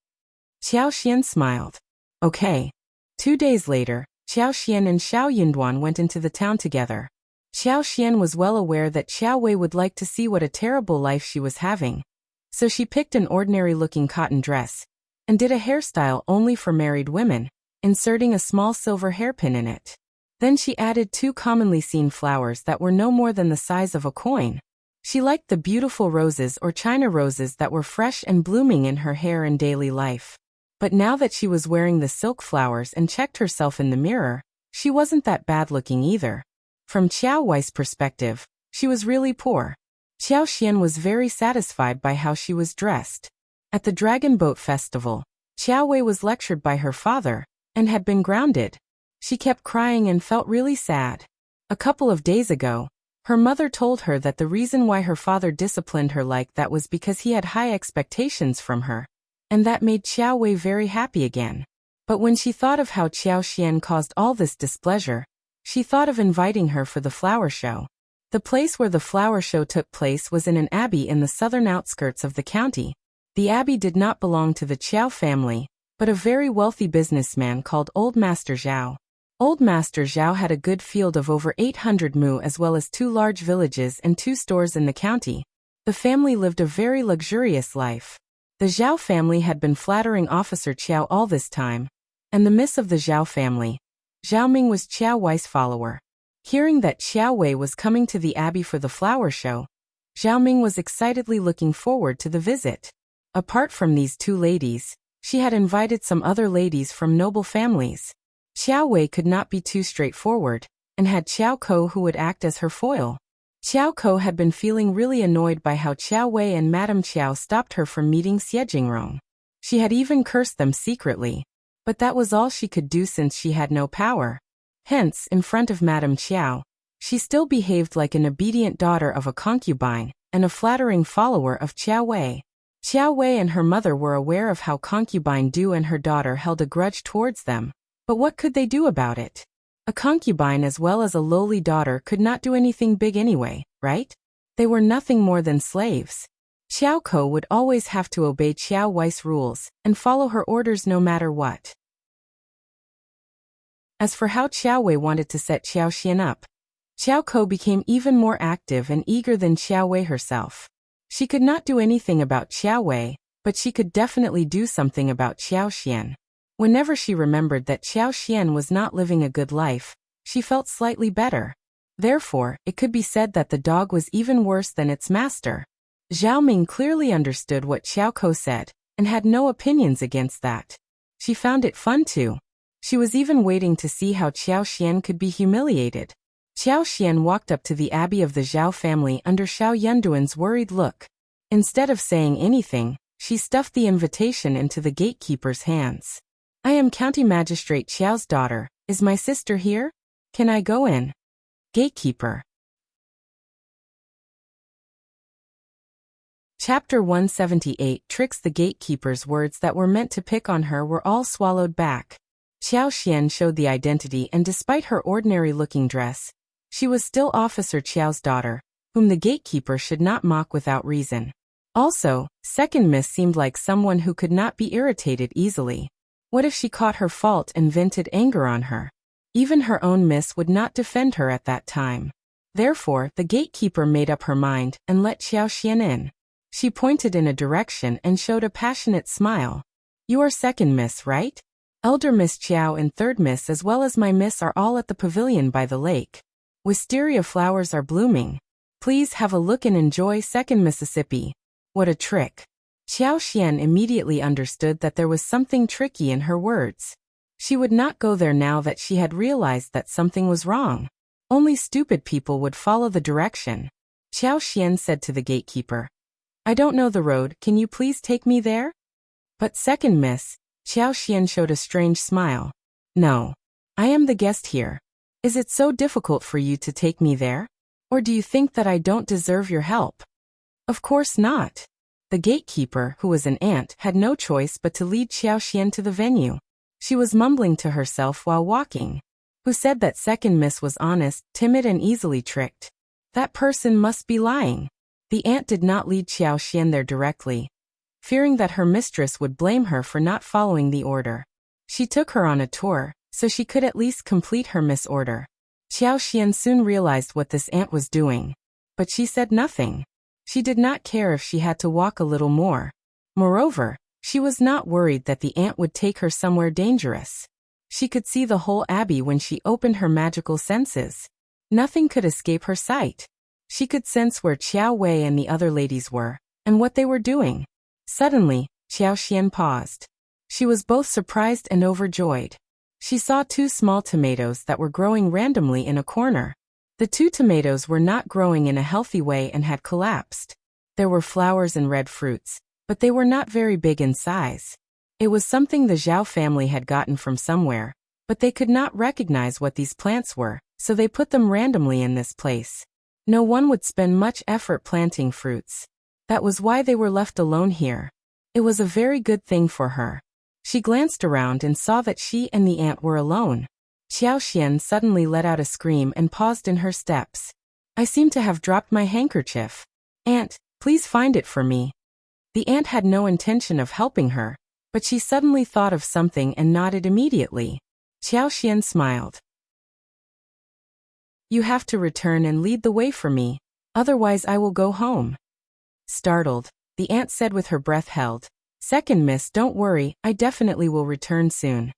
Qiao smiled. Okay. 2 days later, Qiao and Xiao Yunduan went into the town together. Xian was well aware that Xiao Wei would like to see what a terrible life she was having. So she picked an ordinary-looking cotton dress and did a hairstyle only for married women, inserting a small silver hairpin in it. Then she added 2 commonly seen flowers that were no more than the size of a coin. She liked the beautiful roses or China roses that were fresh and blooming in her hair in daily life. But now that she was wearing the silk flowers and checked herself in the mirror, she wasn't that bad looking either. From Qiao Wei's perspective, she was really poor. Xian was very satisfied by how she was dressed. At the Dragon Boat Festival, Qiao Wei was lectured by her father and had been grounded. She kept crying and felt really sad. A couple of days ago, her mother told her that the reason why her father disciplined her like that was because he had high expectations from her, and that made Qiao Wei very happy again. But when she thought of how Xian caused all this displeasure, she thought of inviting her for the flower show. The place where the flower show took place was in an abbey in the southern outskirts of the county. The abbey did not belong to the Qiao family, but a very wealthy businessman called Old Master Xiao. Old Master Xiao had a good field of over 800 mu as well as 2 large villages and 2 stores in the county. The family lived a very luxurious life. The Xiao family had been flattering Officer Qiao all this time, and the miss of the Xiao family, Xiaoming, was Qiao Wei's follower. Hearing that Xiao Wei was coming to the abbey for the flower show, Xiaoming was excitedly looking forward to the visit. Apart from these 2 ladies, she had invited some other ladies from noble families. Xiao Wei could not be too straightforward, and had Qiao Ko who would act as her foil. Qiao Ko had been feeling really annoyed by how Qiao Wei and Madame Qiao stopped her from meeting Yuezheng. She had even cursed them secretly, but that was all she could do since she had no power. Hence, in front of Madame Qiao, she still behaved like an obedient daughter of a concubine and a flattering follower of Qiao Wei. Qiao Wei and her mother were aware of how concubine Du and her daughter held a grudge towards them, but what could they do about it? A concubine as well as a lowly daughter could not do anything big anyway, right? They were nothing more than slaves. Qiao Ko would always have to obey Qiao Wei's rules and follow her orders no matter what. As for how Qiao Wei wanted to set Xian up, Qiao Ko became even more active and eager than Qiao Wei herself. She could not do anything about Qiao Wei, but she could definitely do something about Xian. Whenever she remembered that Xian was not living a good life, she felt slightly better. Therefore, it could be said that the dog was even worse than its master. Xiaoming clearly understood what Qiao Ko said, and had no opinions against that. She found it fun too. She was even waiting to see how Xian could be humiliated. Xian walked up to the abbey of the Xiao family under Xiao Yunduan's worried look. Instead of saying anything, she stuffed the invitation into the gatekeeper's hands. "I am County Magistrate Qiao's daughter. Is my sister here? Can I go in?" Gatekeeper. Chapter 178 Tricks. The gatekeeper's words that were meant to pick on her were all swallowed back. Xian showed the identity, and despite her ordinary-looking dress, she was still Officer Qiao's daughter, whom the gatekeeper should not mock without reason. Also, Second Miss seemed like someone who could not be irritated easily. What if she caught her fault and vented anger on her? Even her own miss would not defend her at that time. Therefore, the gatekeeper made up her mind and let Xian in. She pointed in a direction and showed a passionate smile. "You are Second Miss, right? Elder Miss Qiao and Third Miss as well as my miss are all at the pavilion by the lake. Wisteria flowers are blooming. Please have a look and enjoy Second Mississippi." What a trick. Xian immediately understood that there was something tricky in her words. She would not go there now that she had realized that something was wrong. Only stupid people would follow the direction. Xian said to the gatekeeper, "I don't know the road, can you please take me there?" But Second Miss, Xian showed a strange smile. "No. I am the guest here. Is it so difficult for you to take me there? Or do you think that I don't deserve your help?" Of course not. The gatekeeper, who was an aunt, had no choice but to lead Xian to the venue. She was mumbling to herself while walking. Who said that Second Miss was honest, timid and easily tricked? That person must be lying. The aunt did not lead Xian there directly, fearing that her mistress would blame her for not following the order. She took her on a tour, so she could at least complete her miss order. Xiao soon realized what this ant was doing. But she said nothing. She did not care if she had to walk a little more. Moreover, she was not worried that the ant would take her somewhere dangerous. She could see the whole abbey when she opened her magical senses. Nothing could escape her sight. She could sense where Qiao Wei and the other ladies were, and what they were doing. Suddenly, Xiao paused. She was both surprised and overjoyed. She saw 2 small tomatoes that were growing randomly in a corner. The 2 tomatoes were not growing in a healthy way and had collapsed. There were flowers and red fruits, but they were not very big in size. It was something the Xiao family had gotten from somewhere, but they could not recognize what these plants were, so they put them randomly in this place. No one would spend much effort planting fruits. That was why they were left alone here. It was a very good thing for her. She glanced around and saw that she and the ant were alone. Xiao suddenly let out a scream and paused in her steps. I seem to have dropped my handkerchief. Ant, please find it for me. The ant had no intention of helping her, but she suddenly thought of something and nodded immediately. Xiao smiled. You have to return and lead the way for me, otherwise I will go home. Startled, the ant said with her breath held, Second miss, don't worry, I definitely will return soon.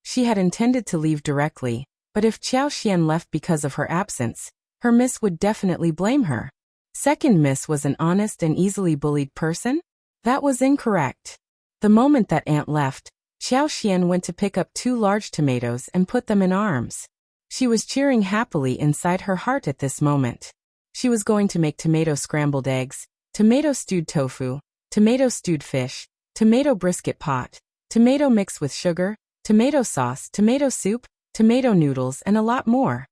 She had intended to leave directly, but if Xiao left because of her absence, her miss would definitely blame her. Second miss was an honest and easily bullied person? That was incorrect. The moment that ant left, Xiao went to pick up 2 large tomatoes and put them in arms. She was cheering happily inside her heart at this moment. She was going to make tomato scrambled eggs, tomato stewed tofu, tomato stewed fish, tomato brisket pot, tomato mixed with sugar, tomato sauce, tomato soup, tomato noodles, and a lot more.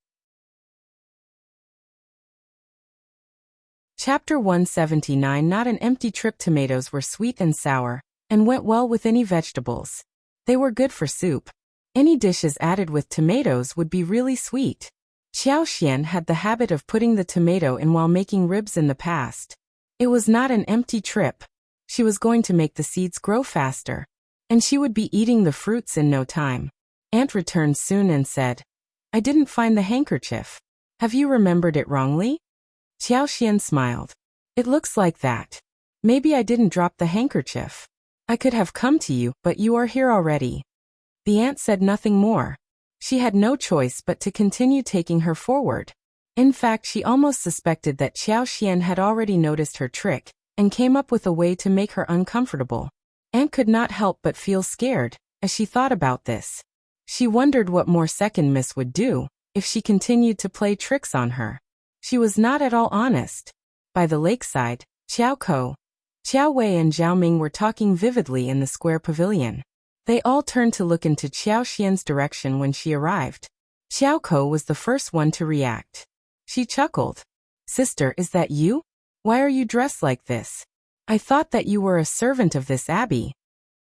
Chapter 179. Not an empty trip. Tomatoes were sweet and sour, and went well with any vegetables. They were good for soup. Any dishes added with tomatoes would be really sweet. Xiao had the habit of putting the tomato in while making ribs in the past. It was not an empty trip. She was going to make the seeds grow faster, and she would be eating the fruits in no time. Aunt returned soon and said, I didn't find the handkerchief. Have you remembered it wrongly? Xiao smiled. It looks like that. Maybe I didn't drop the handkerchief. I could have come to you, but you are here already. The ant said nothing more. She had no choice but to continue taking her forward. In fact, she almost suspected that Xiao had already noticed her trick, and came up with a way to make her uncomfortable. Ant could not help but feel scared, as she thought about this. She wondered what more Second Miss would do, if she continued to play tricks on her. She was not at all honest. By the lakeside, Qiao Wei and Zhao Ming were talking vividly in the square pavilion. They all turned to look into Xiao's direction when she arrived. Qiao was the first one to react. She chuckled. Sister, is that you? Why are you dressed like this? I thought that you were a servant of this abbey.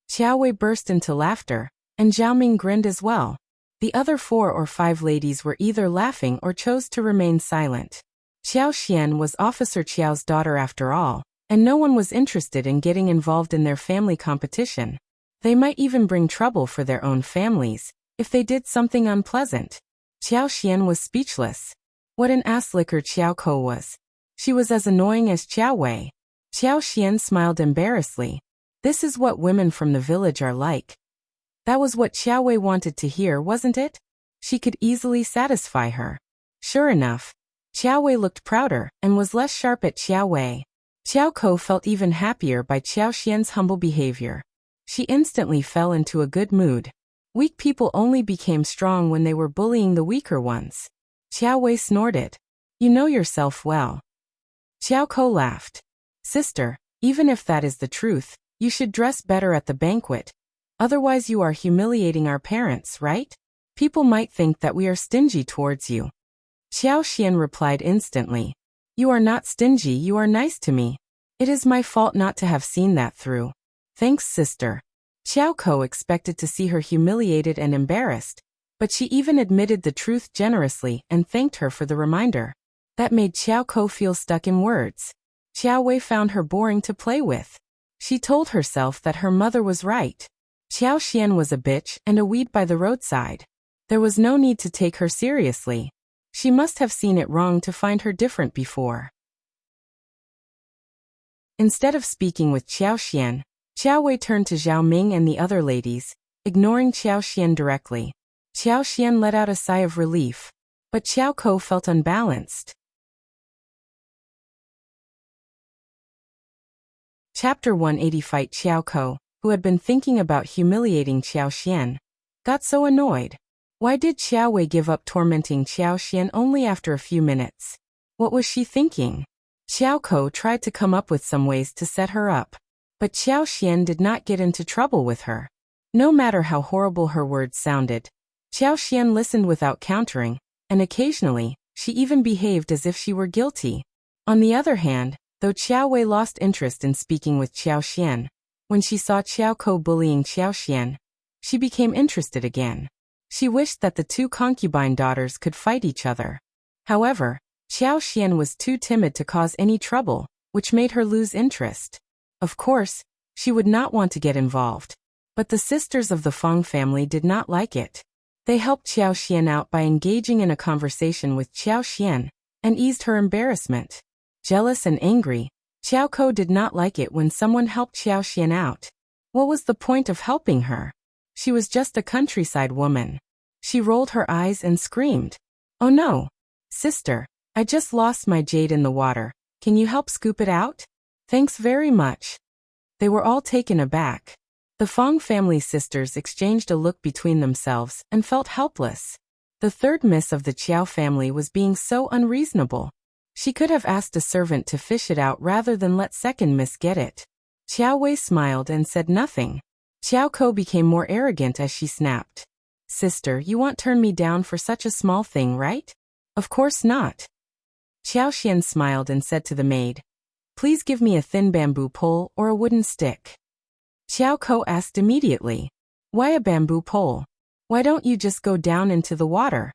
Qiao Wei burst into laughter, and Zhao Ming grinned as well. The other 4 or 5 ladies were either laughing or chose to remain silent. Xiao was Officer Qiao's daughter after all, and no one was interested in getting involved in their family competition. They might even bring trouble for their own families, if they did something unpleasant. Xiao was speechless. What an ass-licker Qiao was. She was as annoying as Qiao Wei. Xiao smiled embarrassedly. This is what women from the village are like. That was what Qiao Wei wanted to hear, wasn't it? She could easily satisfy her. Sure enough, Qiao Wei looked prouder, and was less sharp at Qiao Wei. Qiao felt even happier by Xiao's humble behavior. She instantly fell into a good mood. Weak people only became strong when they were bullying the weaker ones. Qiao Wei snorted. You know yourself well. Qiao laughed. Sister, even if that is the truth, you should dress better at the banquet. Otherwise you are humiliating our parents, right? People might think that we are stingy towards you. Xiao replied instantly. You are not stingy, you are nice to me. It is my fault not to have seen that through. Thanks, sister. Qiao expected to see her humiliated and embarrassed, but she even admitted the truth generously and thanked her for the reminder. That made Qiao feel stuck in words. Qiao Wei found her boring to play with. She told herself that her mother was right. Xiao was a bitch and a weed by the roadside. There was no need to take her seriously. She must have seen it wrong to find her different before. Instead of speaking with Qiao Xian, Qiao Wei turned to Zhao Ming and the other ladies, ignoring Qiao Xian directly. Qiao Xian let out a sigh of relief, but Qiao Ko felt unbalanced. Chapter 180 Fight Qiao Ko, who had been thinking about humiliating Qiao Xian, got so annoyed. Why did Qiao Wei give up tormenting Qiao Xian only after a few minutes? What was she thinking? Qiao Ko tried to come up with some ways to set her up, but Qiao Xian did not get into trouble with her. No matter how horrible her words sounded, Qiao Xian listened without countering, and occasionally, she even behaved as if she were guilty. On the other hand, though Qiao Wei lost interest in speaking with Qiao Xian, when she saw Qiao Ko bullying Qiao Xian, she became interested again. She wished that the two concubine daughters could fight each other. However, Qiao Xian was too timid to cause any trouble, which made her lose interest. Of course, she would not want to get involved. But the sisters of the Fang family did not like it. They helped Qiao Xian out by engaging in a conversation with Qiao Xian, and eased her embarrassment. Jealous and angry, Qiao Ko did not like it when someone helped Qiao Xian out. What was the point of helping her? She was just a countryside woman. She rolled her eyes and screamed, "Oh no! Sister, I just lost my jade in the water. Can you help scoop it out?" "Thanks very much." They were all taken aback. The Fang family sisters exchanged a look between themselves and felt helpless. The third miss of the Qiao family was being so unreasonable. She could have asked a servant to fish it out rather than let second miss get it. Qiao Wei smiled and said nothing. Qiao Ko became more arrogant as she snapped. "Sister, you won't turn me down for such a small thing, right?" "Of course not." Qiao Xian smiled and said to the maid, "Please give me a thin bamboo pole or a wooden stick." Qiao Ko asked immediately, "Why a bamboo pole? Why don't you just go down into the water?"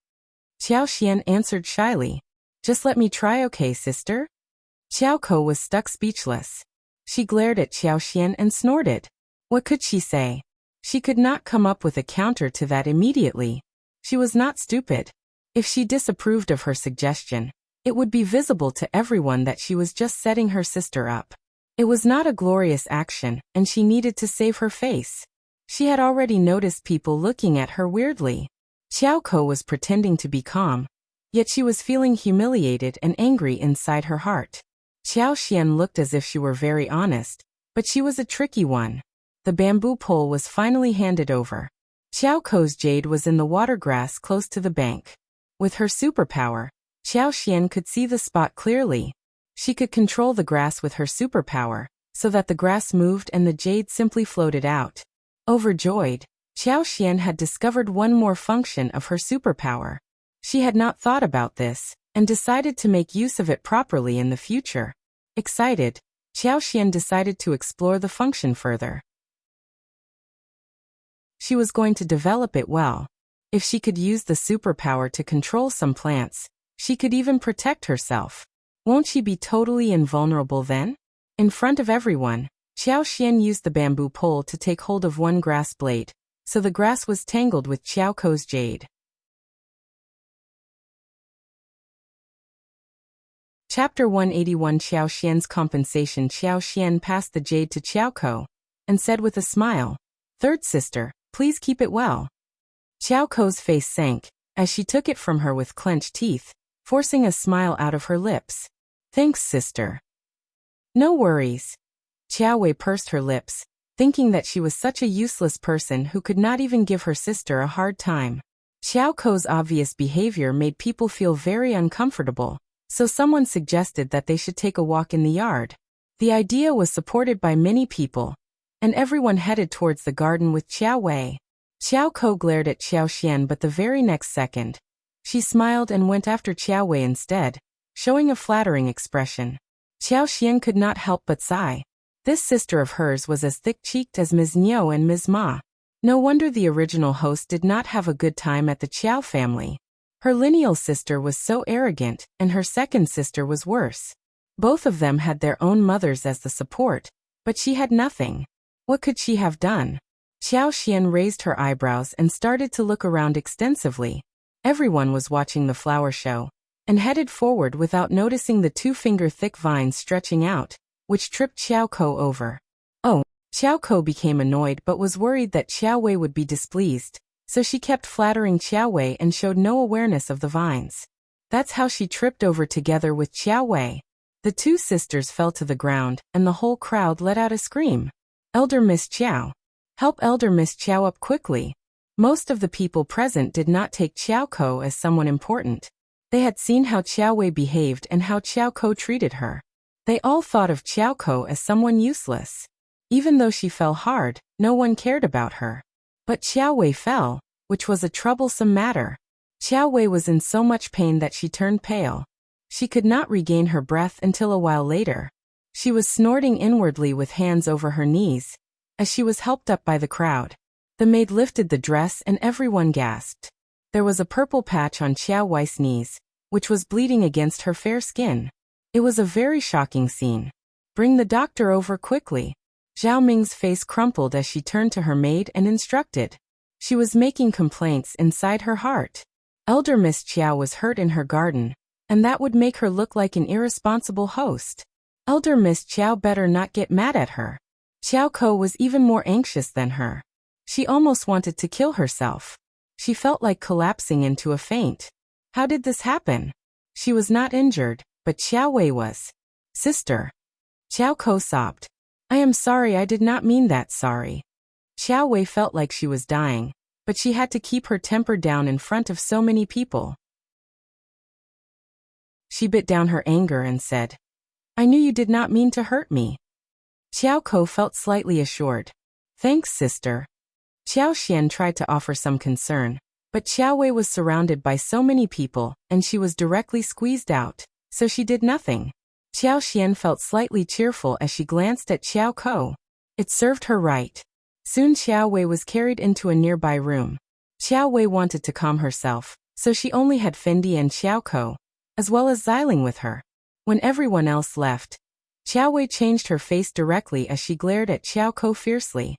Qiao Xian answered shyly, "Just let me try, okay, sister?" Qiao Ko was stuck speechless. She glared at Qiao Xian and snorted. What could she say? She could not come up with a counter to that immediately. She was not stupid. If she disapproved of her suggestion, it would be visible to everyone that she was just setting her sister up. It was not a glorious action, and she needed to save her face. She had already noticed people looking at her weirdly. Qiao Ko was pretending to be calm, yet she was feeling humiliated and angry inside her heart. Qiao Xian looked as if she were very honest, but she was a tricky one. The bamboo pole was finally handed over. Qiao Ko's jade was in the water grass close to the bank. With her superpower, Qiao Xian could see the spot clearly. She could control the grass with her superpower, so that the grass moved and the jade simply floated out. Overjoyed, Qiao Xian had discovered one more function of her superpower. She had not thought about this, and decided to make use of it properly in the future. Excited, Qiao Xian decided to explore the function further. She was going to develop it well. If she could use the superpower to control some plants, she could even protect herself. Won't she be totally invulnerable then? In front of everyone, Qiao Xian used the bamboo pole to take hold of one grass blade, so the grass was tangled with Qiao Ko's jade. Chapter 181 Qiao Xian's compensation. Qiao Xian passed the jade to Qiao Ko, and said with a smile, "Third sister, please keep it well." Qiao Ko's face sank, as she took it from her with clenched teeth, forcing a smile out of her lips. "Thanks, sister." "No worries." Qiao Wei pursed her lips, thinking that she was such a useless person who could not even give her sister a hard time. Qiao Ko's obvious behavior made people feel very uncomfortable, so someone suggested that they should take a walk in the yard. The idea was supported by many people, and everyone headed towards the garden with Qiao Wei. Qiao Ko glared at Qiao Xian, but the very next second, she smiled and went after Qiao Wei instead, showing a flattering expression. Qiao Xian could not help but sigh. This sister of hers was as thick-cheeked as Ms. Niu and Ms. Ma. No wonder the original host did not have a good time at the Qiao family. Her lineal sister was so arrogant, and her second sister was worse. Both of them had their own mothers as the support, but she had nothing. What could she have done? Qiao Xian raised her eyebrows and started to look around extensively. Everyone was watching the flower show and headed forward without noticing the 2-finger-thick vines stretching out, which tripped Xiao over. Oh, Xiao became annoyed but was worried that Xiao would be displeased, so she kept flattering Qiao and showed no awareness of the vines. That's how she tripped over together with Qiao. The two sisters fell to the ground, and the whole crowd let out a scream. Elder Miss Qiao. Help Elder Miss Qiao up quickly. Most of the people present did not take Qiao as someone important. They had seen how Qiao behaved and how Qiao treated her. They all thought of Qiao as someone useless. Even though she fell hard, no one cared about her. But Qiao fell, which was a troublesome matter. Qiao was in so much pain that she turned pale. She could not regain her breath until a while later. She was snorting inwardly with hands over her knees, as she was helped up by the crowd. The maid lifted the dress and everyone gasped. There was a purple patch on Qiao's knees, which was bleeding against her fair skin. It was a very shocking scene. Bring the doctor over quickly. Zhao Ming's face crumpled as she turned to her maid and instructed. She was making complaints inside her heart. Elder Miss Qiao was hurt in her garden, and that would make her look like an irresponsible host. Elder Miss Qiao better not get mad at her. Qiao was even more anxious than her. She almost wanted to kill herself. She felt like collapsing into a faint. How did this happen? She was not injured, but Qiao was. Sister. Qiao sobbed. I am sorry, I did not mean that, sorry. Qiao felt like she was dying, but she had to keep her temper down in front of so many people. She bit down her anger and said, I knew you did not mean to hurt me. Qiao felt slightly assured. Thanks, sister. Xiao tried to offer some concern, but Qiao was surrounded by so many people, and she was directly squeezed out, so she did nothing. Xiao felt slightly cheerful as she glanced at Qiao. It served her right. Soon Qiao was carried into a nearby room. Qiao wanted to calm herself, so she only had Fendi and Xiao, as well as Xiling with her. When everyone else left, Qiao changed her face directly as she glared at Qiao fiercely.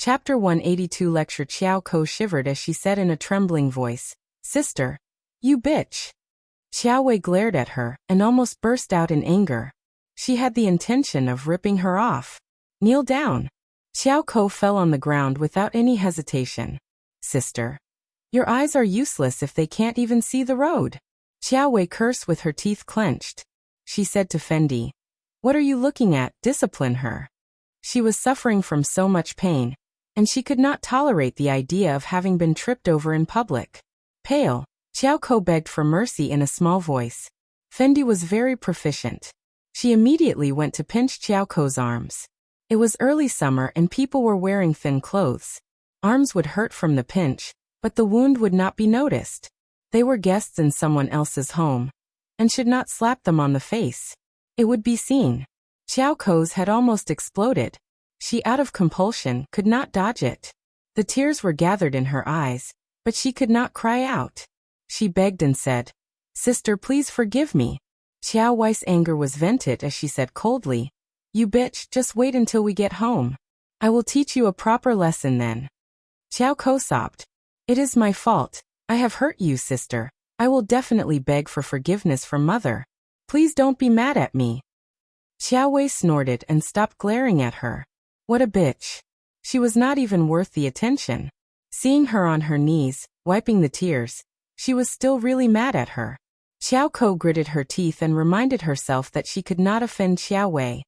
Chapter 182 Lecture. Qiao shivered as she said in a trembling voice, Sister, you bitch. Qiao glared at her and almost burst out in anger. She had the intention of ripping her off. Kneel down. Qiao fell on the ground without any hesitation. Sister. Your eyes are useless if they can't even see the road. Qiao cursed with her teeth clenched. She said to Fendi, What are you looking at? Discipline her. She was suffering from so much pain, and she could not tolerate the idea of having been tripped over in public. Pale, Qiao begged for mercy in a small voice. Fendi was very proficient. She immediately went to pinch Qiao's arms. It was early summer and people were wearing thin clothes. Arms would hurt from the pinch, but the wound would not be noticed. They were guests in someone else's home, and should not slap them on the face. It would be seen. Qiao's had almost exploded. She, out of compulsion, could not dodge it. The tears were gathered in her eyes, but she could not cry out. She begged and said, Sister, please forgive me. Qiao's anger was vented as she said coldly, You bitch, just wait until we get home. I will teach you a proper lesson then. Qiao sobbed. It is my fault. I have hurt you, sister. I will definitely beg for forgiveness from mother. Please don't be mad at me. Qiao snorted and stopped glaring at her. What a bitch. She was not even worth the attention. Seeing her on her knees, wiping the tears, she was still really mad at her. Qiao gritted her teeth and reminded herself that she could not offend Qiao.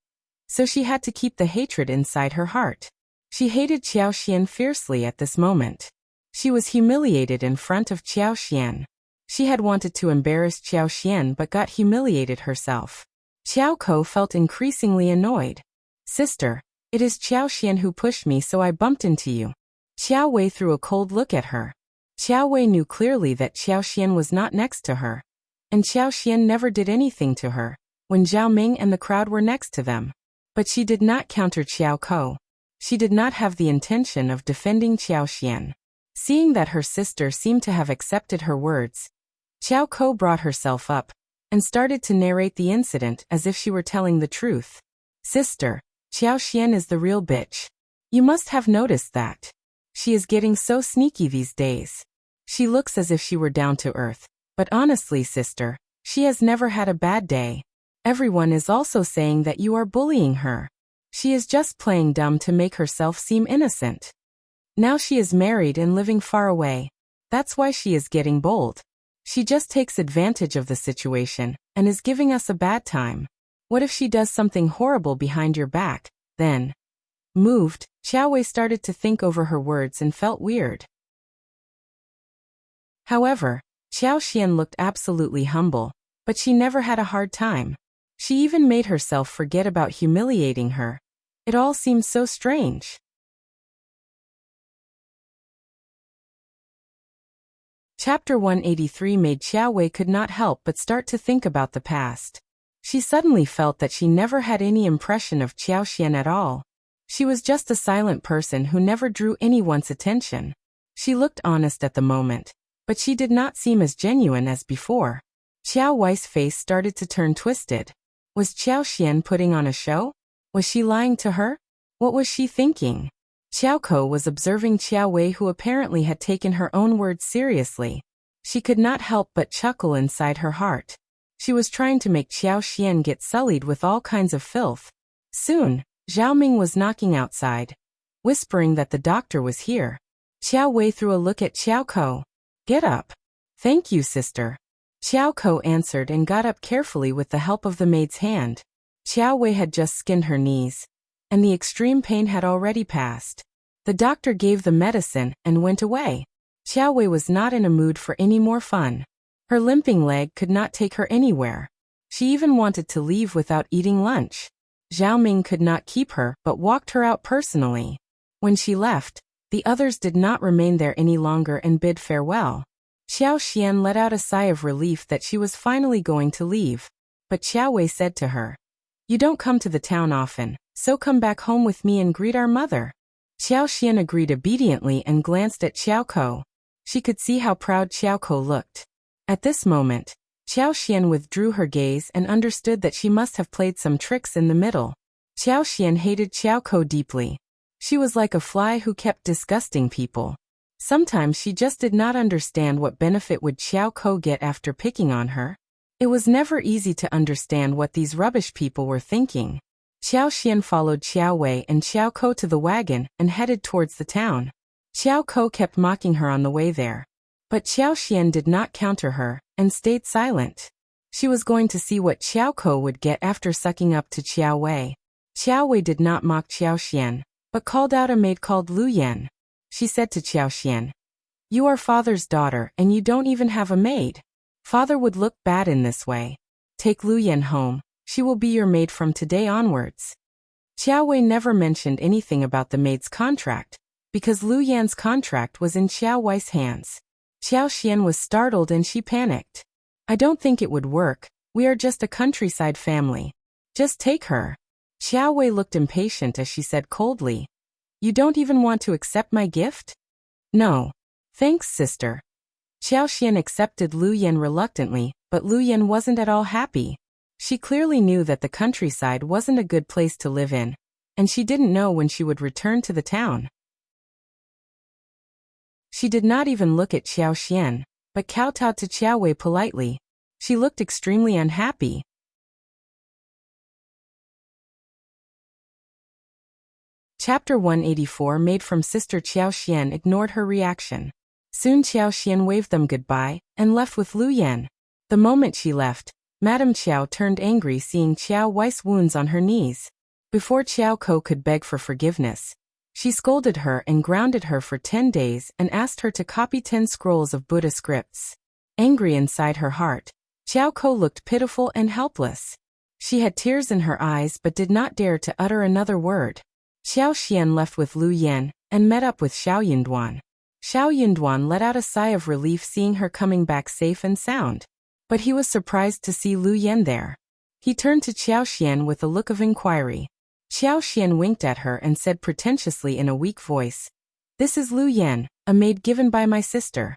So she had to keep the hatred inside her heart. She hated Qiao fiercely at this moment. She was humiliated in front of Qiao. She had wanted to embarrass Qiao but got humiliated herself. Qiao felt increasingly annoyed. Sister, it is Qiao who pushed me, so I bumped into you. Qiao threw a cold look at her. Qiao knew clearly that Qiao was not next to her. And Qiao never did anything to her, when Zhao Ming and the crowd were next to them. But she did not counter Qiao. She did not have the intention of defending Qiao. Seeing that her sister seemed to have accepted her words, Qiao brought herself up, and started to narrate the incident as if she were telling the truth. Sister, Qiao is the real bitch. You must have noticed that. She is getting so sneaky these days. She looks as if she were down to earth, but honestly, sister, she has never had a bad day. Everyone is also saying that you are bullying her. She is just playing dumb to make herself seem innocent. Now she is married and living far away. That's why she is getting bold. She just takes advantage of the situation and is giving us a bad time. What if she does something horrible behind your back, then? Moved, Xiao started to think over her words and felt weird. However, Xiao looked absolutely humble, but she never had a hard time. She even made herself forget about humiliating her. It all seemed so strange. Chapter 183 made Xiao could not help but start to think about the past. She suddenly felt that she never had any impression of Xiao at all. She was just a silent person who never drew anyone's attention. She looked honest at the moment, but she did not seem as genuine as before. Xiao's face started to turn twisted. Was Xiao putting on a show? Was she lying to her? What was she thinking? Xiao was observing Xiao who apparently had taken her own words seriously. She could not help but chuckle inside her heart. She was trying to make Xiao get sullied with all kinds of filth. Soon, Xiaoming was knocking outside, whispering that the doctor was here. Xiao threw a look at Xiao. Get up. Thank you, sister. Xiao answered and got up carefully with the help of the maid's hand. Xiao had just skinned her knees, and the extreme pain had already passed. The doctor gave the medicine and went away. Xiao was not in a mood for any more fun. Her limping leg could not take her anywhere. She even wanted to leave without eating lunch. Xiaoming could not keep her but walked her out personally. When she left, the others did not remain there any longer and bid farewell. Xiao let out a sigh of relief that she was finally going to leave. But Xiao said to her, "You don't come to the town often, so come back home with me and greet our mother." Xiao agreed obediently and glanced at Xiao. She could see how proud Xiao looked. At this moment, Xiao withdrew her gaze and understood that she must have played some tricks in the middle. Xiao hated Xiao deeply. She was like a fly who kept disgusting people. Sometimes she just did not understand what benefit would Xiao get after picking on her. It was never easy to understand what these rubbish people were thinking. Xiao followed Xiao and Xiao to the wagon and headed towards the town. Xiao kept mocking her on the way there. But Xiao did not counter her, and stayed silent. She was going to see what Xiao would get after sucking up to Xiao. Xiao did not mock Xiao, but called out a maid called Lu Yan. She said to Xiao, "You are father's daughter and you don't even have a maid. Father would look bad in this way. Take Lu Yan home, she will be your maid from today onwards." Xiao never mentioned anything about the maid's contract, because Lu Yan's contract was in Xiao's hands. Xiao was startled and she panicked. "I don't think it would work, we are just a countryside family. Just take her." Xiao looked impatient as she said coldly, "You don't even want to accept my gift?" "No. Thanks, sister." Xiao accepted Lu Yan reluctantly, but Lu Yan wasn't at all happy. She clearly knew that the countryside wasn't a good place to live in, and she didn't know when she would return to the town. She did not even look at Xiao, but kowtowed to Xiao politely. She looked extremely unhappy. Chapter 184 Maid from Sister Xiao ignored her reaction. Soon Xiao waved them goodbye, and left with Lu Yan. The moment she left, Madame Qiao turned angry seeing Xiao's wounds on her knees. Before Qiao could beg for forgiveness, she scolded her and grounded her for 10 days and asked her to copy 10 scrolls of Buddha scripts. Angry inside her heart, Qiao looked pitiful and helpless. She had tears in her eyes but did not dare to utter another word. Xiao left with Lu Yan and met up with Xiao Yunduan. Xiao Yunduan let out a sigh of relief seeing her coming back safe and sound. But he was surprised to see Lu Yan there. He turned to Xiao with a look of inquiry. Xiao winked at her and said pretentiously in a weak voice, "This is Lu Yan, a maid given by my sister."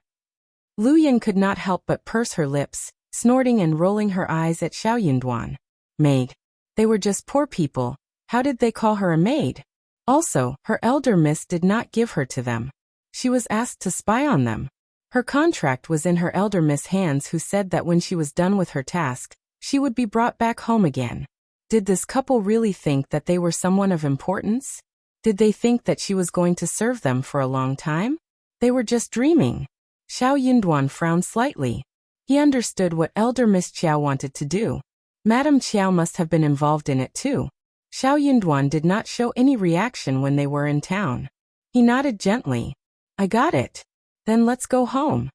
Lu Yan could not help but purse her lips, snorting and rolling her eyes at Xiao Yunduan. Maid. They were just poor people. How did they call her a maid? Also, her elder miss did not give her to them. She was asked to spy on them. Her contract was in her elder miss' hands, who said that when she was done with her task, she would be brought back home again. Did this couple really think that they were someone of importance? Did they think that she was going to serve them for a long time? They were just dreaming. Xiao Yunduan frowned slightly. He understood what elder Miss Qiao wanted to do. Madame Qiao must have been involved in it too. Xiao Yunduan did not show any reaction when they were in town. He nodded gently. I got it. Then let's go home.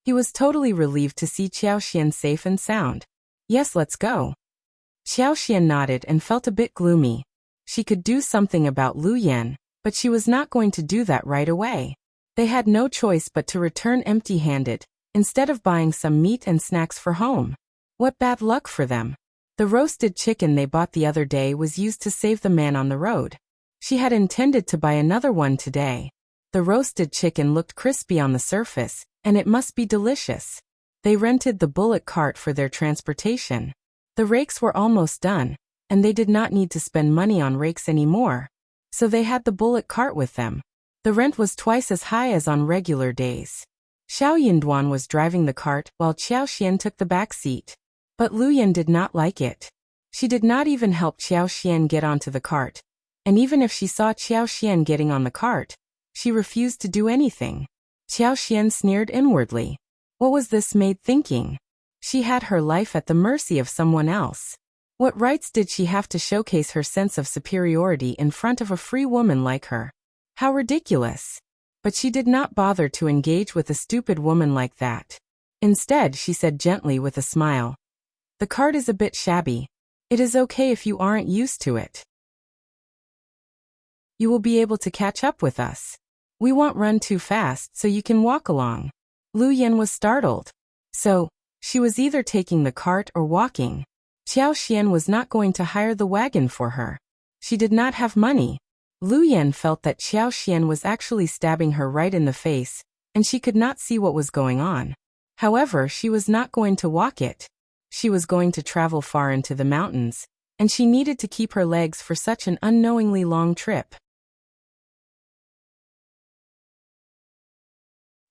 He was totally relieved to see Qiaoxian safe and sound. Yes, let's go. Qiaoxian nodded and felt a bit gloomy. She could do something about Lu Yan, but she was not going to do that right away. They had no choice but to return empty-handed, instead of buying some meat and snacks for home. What bad luck for them. The roasted chicken they bought the other day was used to save the man on the road. She had intended to buy another one today. The roasted chicken looked crispy on the surface, and it must be delicious. They rented the bullock cart for their transportation. The rakes were almost done, and they did not need to spend money on rakes anymore. So they had the bullock cart with them. The rent was twice as high as on regular days. Xiao Yunduan was driving the cart while Qiaoxian took the back seat. But Lu Yan did not like it. She did not even help Qiaoxian get onto the cart. And even if she saw Qiaoxian getting on the cart, she refused to do anything. Qiaoxian sneered inwardly. What was this maid thinking? She had her life at the mercy of someone else. What rights did she have to showcase her sense of superiority in front of a free woman like her? How ridiculous. But she did not bother to engage with a stupid woman like that. Instead, she said gently with a smile. The cart is a bit shabby. It is okay if you aren't used to it. You will be able to catch up with us. We won't run too fast so you can walk along. Lu Yan was startled. So, she was either taking the cart or walking. Qiaoxian was not going to hire the wagon for her. She did not have money. Lu Yan felt that Qiaoxian was actually stabbing her right in the face, and she could not see what was going on. However, she was not going to walk it. She was going to travel far into the mountains, and she needed to keep her legs for such an unknowingly long trip.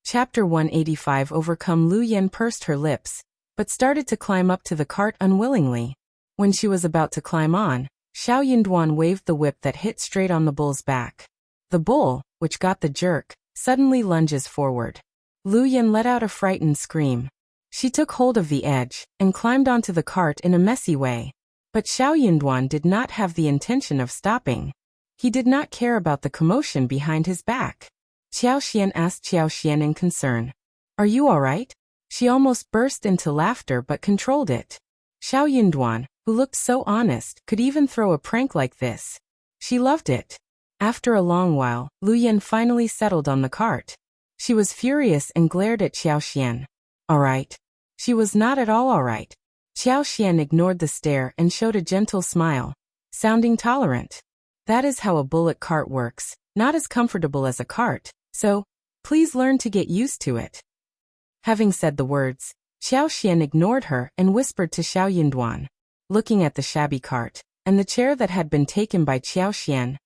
Chapter 185. Overcome. Lu Yan pursed her lips, but started to climb up to the cart unwillingly. When she was about to climb on, Xiao Yunduan waved the whip that hit straight on the bull's back. The bull, which got the jerk, suddenly lunges forward. Lu Yan let out a frightened scream. She took hold of the edge and climbed onto the cart in a messy way. But Xiao Yunduan did not have the intention of stopping. He did not care about the commotion behind his back. Qiaoxian asked Qiaoxian in concern. Are you all right? She almost burst into laughter but controlled it. Xiao Yunduan, who looked so honest, could even throw a prank like this. She loved it. After a long while, Lu Yan finally settled on the cart. She was furious and glared at Qiaoxian. All right. She was not at all right. Qiaoxian ignored the stare and showed a gentle smile, sounding tolerant. That is how a bullock cart works, not as comfortable as a cart, so please learn to get used to it. Having said the words, Qiaoxian ignored her and whispered to Xiao Yunduan. Looking at the shabby cart and the chair that had been taken by Qiaoxian,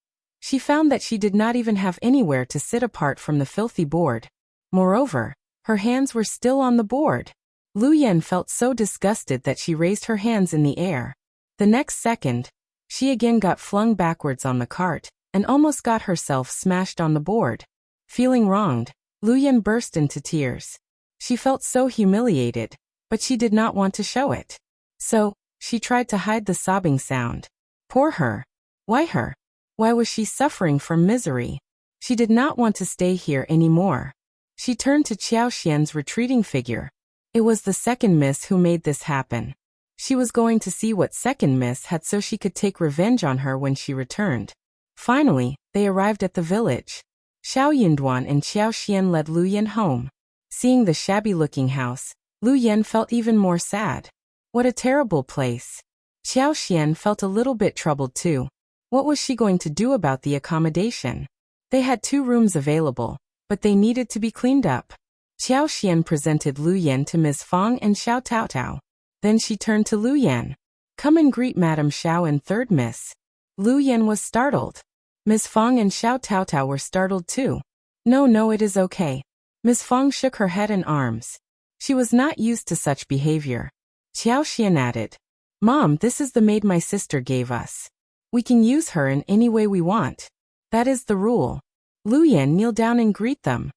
she found that she did not even have anywhere to sit apart from the filthy board. Moreover, her hands were still on the board. Lu Yan felt so disgusted that she raised her hands in the air. The next second, she again got flung backwards on the cart and almost got herself smashed on the board. Feeling wronged, Lu Yan burst into tears. She felt so humiliated, but she did not want to show it. So, she tried to hide the sobbing sound. Poor her. Why her? Why was she suffering from misery? She did not want to stay here anymore. She turned to Qiaoxian's retreating figure. It was the second miss who made this happen. She was going to see what second miss had so she could take revenge on her when she returned. Finally, they arrived at the village. Xiao Yunduan and Qiaoxian led Lu Yan home. Seeing the shabby-looking house, Lu Yan felt even more sad. What a terrible place. Qiaoxian felt a little bit troubled too. What was she going to do about the accommodation? They had 2 rooms available, but they needed to be cleaned up. Qiaoxian presented Lu Yan to Ms. Fang and Xiao Taotao. Then she turned to Lu Yan. Come and greet Madame Xiao and third miss. Lu Yan was startled. Miss Fang and Xiao Taotao were startled too. No, it is okay. Miss Fang shook her head and arms. She was not used to such behavior. Xiao added, Mom, this is the maid my sister gave us. We can use her in any way we want. That is the rule. Luyan, kneel down and greet them.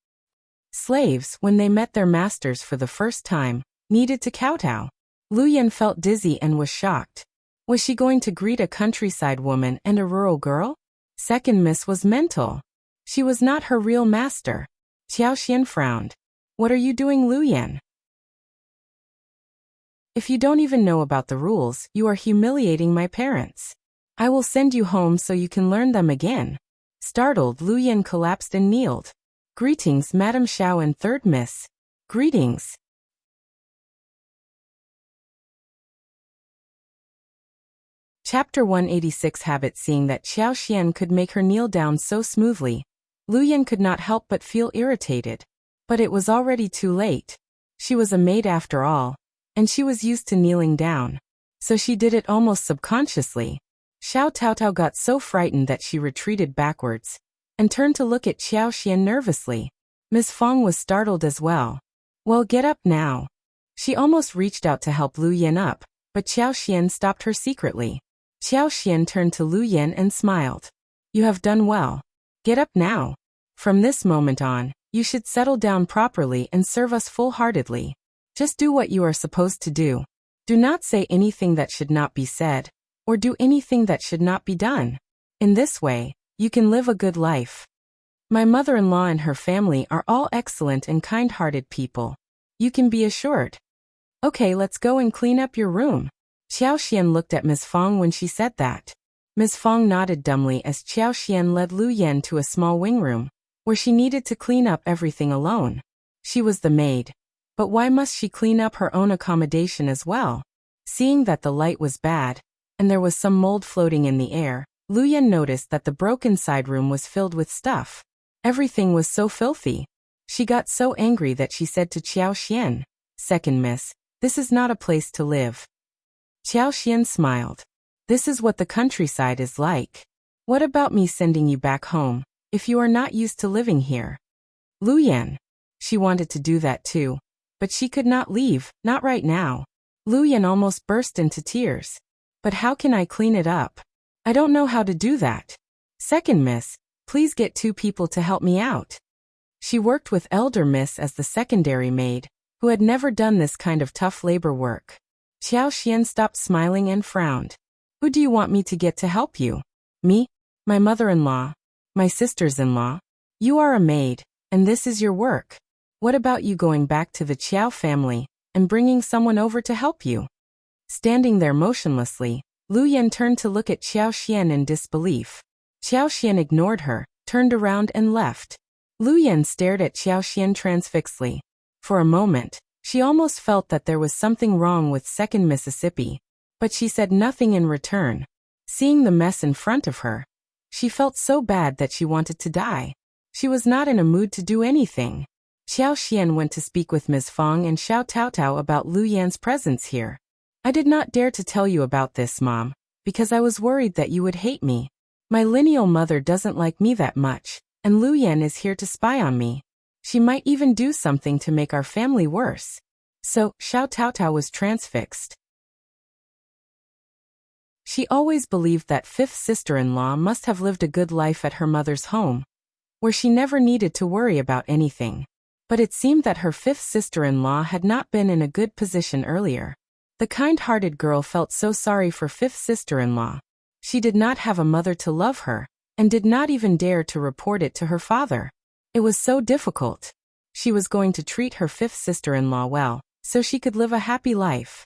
Slaves, when they met their masters for the first time, needed to kowtow. Luyan felt dizzy and was shocked. Was she going to greet a countryside woman and a rural girl? Second Miss was mental. She was not her real master. Xiao frowned. What are you doing, Luyan? If you don't even know about the rules, you are humiliating my parents. I will send you home so you can learn them again. Startled, Luyan collapsed and kneeled. Greetings, Madam Xiao and Third Miss. Greetings. Chapter 186. Habit. Seeing that Xiao could make her kneel down so smoothly, Luyan could not help but feel irritated. But it was already too late. She was a maid after all, and she was used to kneeling down. So she did it almost subconsciously. Xiao Taotao got so frightened that she retreated backwards and turned to look at Xiao nervously. Miss Fang was startled as well. Well, get up now. She almost reached out to help Luyan up, but Xiao stopped her secretly. Xiao turned to Luyan and smiled. You have done well. Get up now. From this moment on, you should settle down properly and serve us full-heartedly. Just do what you are supposed to do. Do not say anything that should not be said, or do anything that should not be done. In this way, you can live a good life. My mother-in-law and her family are all excellent and kind-hearted people. You can be assured. Okay, let's go and clean up your room. Xiao looked at Miss Fang when she said that. Miss Fang nodded dumbly as Xiao led Luyan to a small wing room, where she needed to clean up everything alone. She was the maid. But why must she clean up her own accommodation as well? Seeing that the light was bad, and there was some mold floating in the air, Luyan noticed that the broken side room was filled with stuff. Everything was so filthy. She got so angry that she said to Xiao, Second Miss, this is not a place to live. Xiao smiled. This is what the countryside is like. What about me sending you back home, if you are not used to living here? Luyan. She wanted to do that too. But she could not leave, not right now. Luyan almost burst into tears. But how can I clean it up? I don't know how to do that. Second Miss, please get 2 people to help me out. She worked with Elder Miss as the secondary maid, who had never done this kind of tough labor work. Xiao stopped smiling and frowned. Who do you want me to get to help you? Me? My mother-in-law? My sisters-in-law? You are a maid, and this is your work. What about you going back to the Qiao family and bringing someone over to help you? Standing there motionlessly, Luyan turned to look at Xiao in disbelief. Xiao ignored her, turned around and left. Luyan stared at Xiao transfixedly. For a moment, she almost felt that there was something wrong with Second Mississippi, but she said nothing in return. Seeing the mess in front of her, she felt so bad that she wanted to die. She was not in a mood to do anything. Xiao went to speak with Ms. Fang and Xiao Taotao about Luyan's presence here. I did not dare to tell you about this, Mom, because I was worried that you would hate me. My lineal mother doesn't like me that much, and Luyan is here to spy on me. She might even do something to make our family worse. So, Xiao Taotao was transfixed. She always believed that 5th sister-in-law must have lived a good life at her mother's home, where she never needed to worry about anything. But it seemed that her 5th sister-in-law had not been in a good position earlier. The kind-hearted girl felt so sorry for 5th sister-in-law. She did not have a mother to love her, and did not even dare to report it to her father. It was so difficult. She was going to treat her 5th sister-in-law well, so she could live a happy life.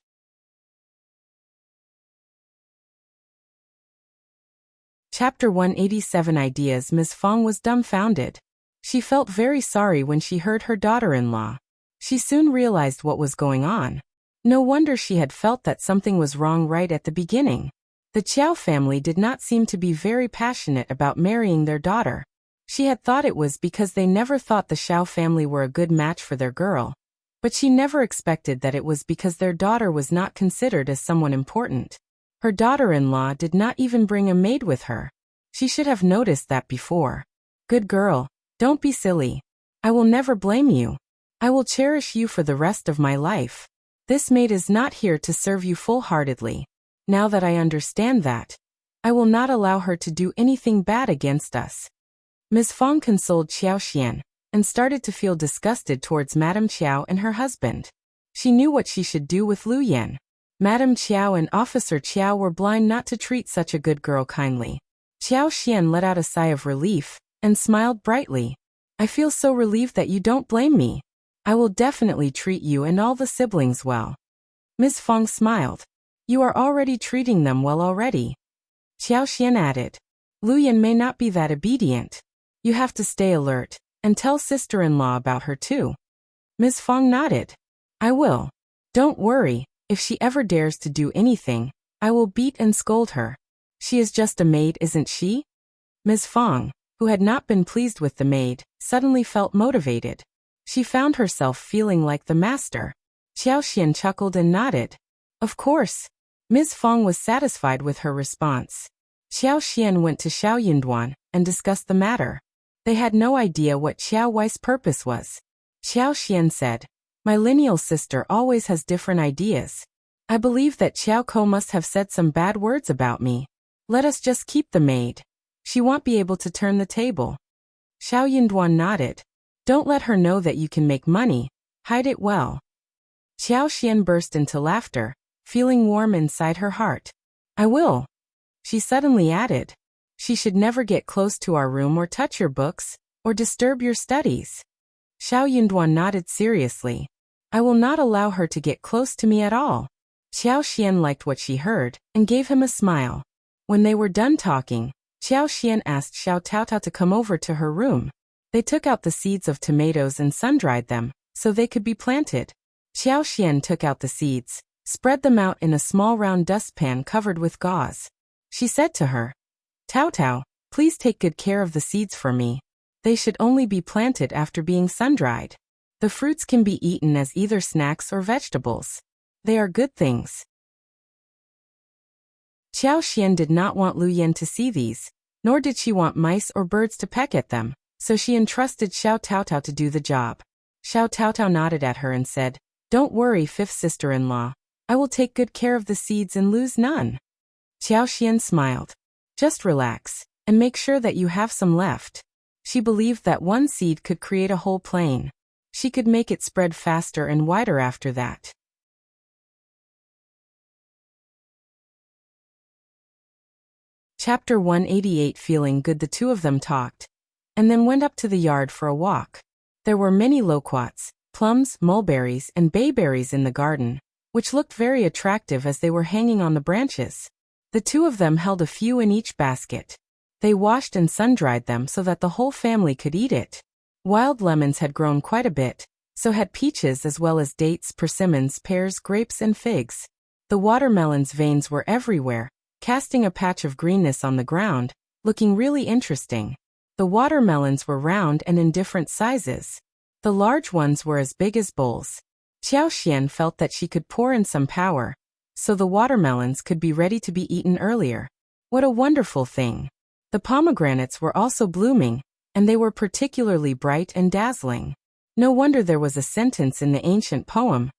Chapter 187. Ideas. Miss Fang was dumbfounded. She felt very sorry when she heard her daughter-in-law. She soon realized what was going on. No wonder she had felt that something was wrong right at the beginning. The Qiao family did not seem to be very passionate about marrying their daughter. She had thought it was because they never thought the Xiao family were a good match for their girl. But she never expected that it was because their daughter was not considered as someone important. Her daughter-in-law did not even bring a maid with her. She should have noticed that before. Good girl, don't be silly. I will never blame you. I will cherish you for the rest of my life. This maid is not here to serve you full-heartedly. Now that I understand that, I will not allow her to do anything bad against us. Ms. Fang consoled Xiao and started to feel disgusted towards Madame Qiao and her husband. She knew what she should do with Lu Yan. Madame Qiao and Officer Qiao were blind not to treat such a good girl kindly. Xiao let out a sigh of relief and smiled brightly. I feel so relieved that you don't blame me. I will definitely treat you and all the siblings well. Ms. Fang smiled. You are already treating them well already. Xiao added. Lu Yan may not be that obedient. You have to stay alert and tell sister-in-law about her too. Ms. Fang nodded. I will. Don't worry, if she ever dares to do anything, I will beat and scold her. She is just a maid, isn't she? Ms. Fang, who had not been pleased with the maid, suddenly felt motivated. She found herself feeling like the master. Xiao chuckled and nodded. Of course. Ms. Fang was satisfied with her response. Xiao went to Xiao and discussed the matter. They had no idea what Xiao Wei's purpose was. Xiao said, my lineal sister always has different ideas. I believe that Qiao Ko must have said some bad words about me. Let us just keep the maid. She won't be able to turn the table. Xiao nodded. Don't let her know that you can make money. Hide it well. Xiao burst into laughter, feeling warm inside her heart. I will. She suddenly added. She should never get close to our room or touch your books, or disturb your studies. Xiao nodded seriously. I will not allow her to get close to me at all. Xiao liked what she heard, and gave him a smile. When they were done talking, Xiao asked Xiao Taotao to come over to her room. They took out the seeds of tomatoes and sun-dried them, so they could be planted. Xiao took out the seeds, spread them out in a small round dustpan covered with gauze. She said to her, Taotao, please take good care of the seeds for me. They should only be planted after being sun-dried. The fruits can be eaten as either snacks or vegetables. They are good things. Xiao did not want Lu Yan to see these, nor did she want mice or birds to peck at them, so she entrusted Xiao Taotao to do the job. Xiao Taotao nodded at her and said, Don't worry, fifth sister-in-law. I will take good care of the seeds and lose none. Xiao smiled. Just relax, and make sure that you have some left. She believed that one seed could create a whole plain. She could make it spread faster and wider after that. Chapter 188. Feeling good, the two of them talked, and then went up to the yard for a walk. There were many loquats, plums, mulberries, and bayberries in the garden, which looked very attractive as they were hanging on the branches. The two of them held a few in each basket. They washed and sun-dried them so that the whole family could eat it. Wild lemons had grown quite a bit, so had peaches as well as dates, persimmons, pears, grapes, and figs. The watermelons' veins were everywhere, casting a patch of greenness on the ground, looking really interesting. The watermelons were round and in different sizes. The large ones were as big as bowls. Xiao felt that she could pour in some power, so the watermelons could be ready to be eaten earlier. What a wonderful thing! The pomegranates were also blooming, and they were particularly bright and dazzling. No wonder there was a sentence in the ancient poem.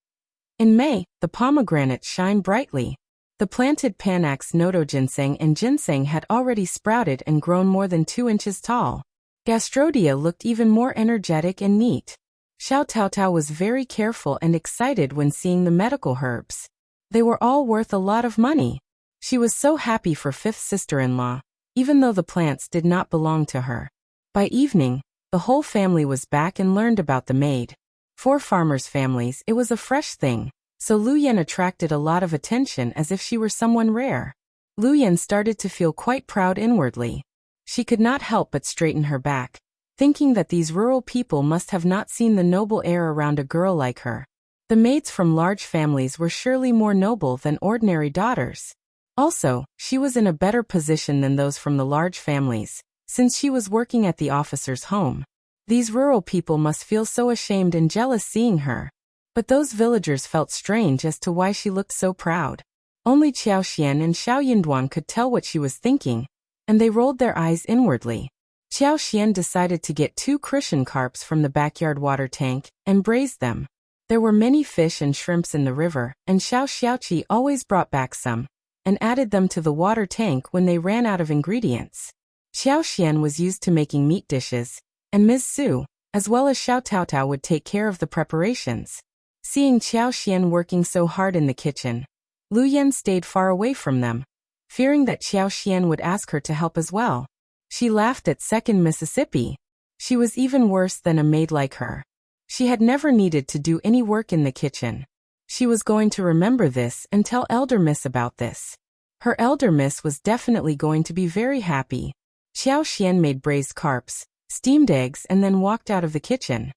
In May, the pomegranates shine brightly. The planted panax, noto ginseng, and ginseng had already sprouted and grown more than 2 inches tall. Gastrodia looked even more energetic and neat. Xiao Taotao was very careful and excited when seeing the medical herbs. They were all worth a lot of money. She was so happy for fifth sister-in-law, even though the plants did not belong to her. By evening, the whole family was back and learned about the maid. For farmers' families, it was a fresh thing, so Lu Yan attracted a lot of attention as if she were someone rare. Lu Yan started to feel quite proud inwardly. She could not help but straighten her back, thinking that these rural people must have not seen the noble air around a girl like her. The maids from large families were surely more noble than ordinary daughters. Also, she was in a better position than those from the large families, since she was working at the officer's home. These rural people must feel so ashamed and jealous seeing her. But those villagers felt strange as to why she looked so proud. Only Qiao and Xiao could tell what she was thinking, and they rolled their eyes inwardly. Xiao decided to get 2 crucian carps from the backyard water tank and braised them. There were many fish and shrimps in the river, and Xiaoqi always brought back some and added them to the water tank when they ran out of ingredients. Xiao was used to making meat dishes, and Ms. Su, as well as Xiao Taotao, would take care of the preparations. Seeing Xiao working so hard in the kitchen, Lu Yan stayed far away from them, fearing that Xiao would ask her to help as well. She laughed at Second Mississippi. She was even worse than a maid like her. She had never needed to do any work in the kitchen. She was going to remember this and tell Elder Miss about this. Her Elder Miss was definitely going to be very happy. Xiao made braised carps, steamed eggs, and then walked out of the kitchen.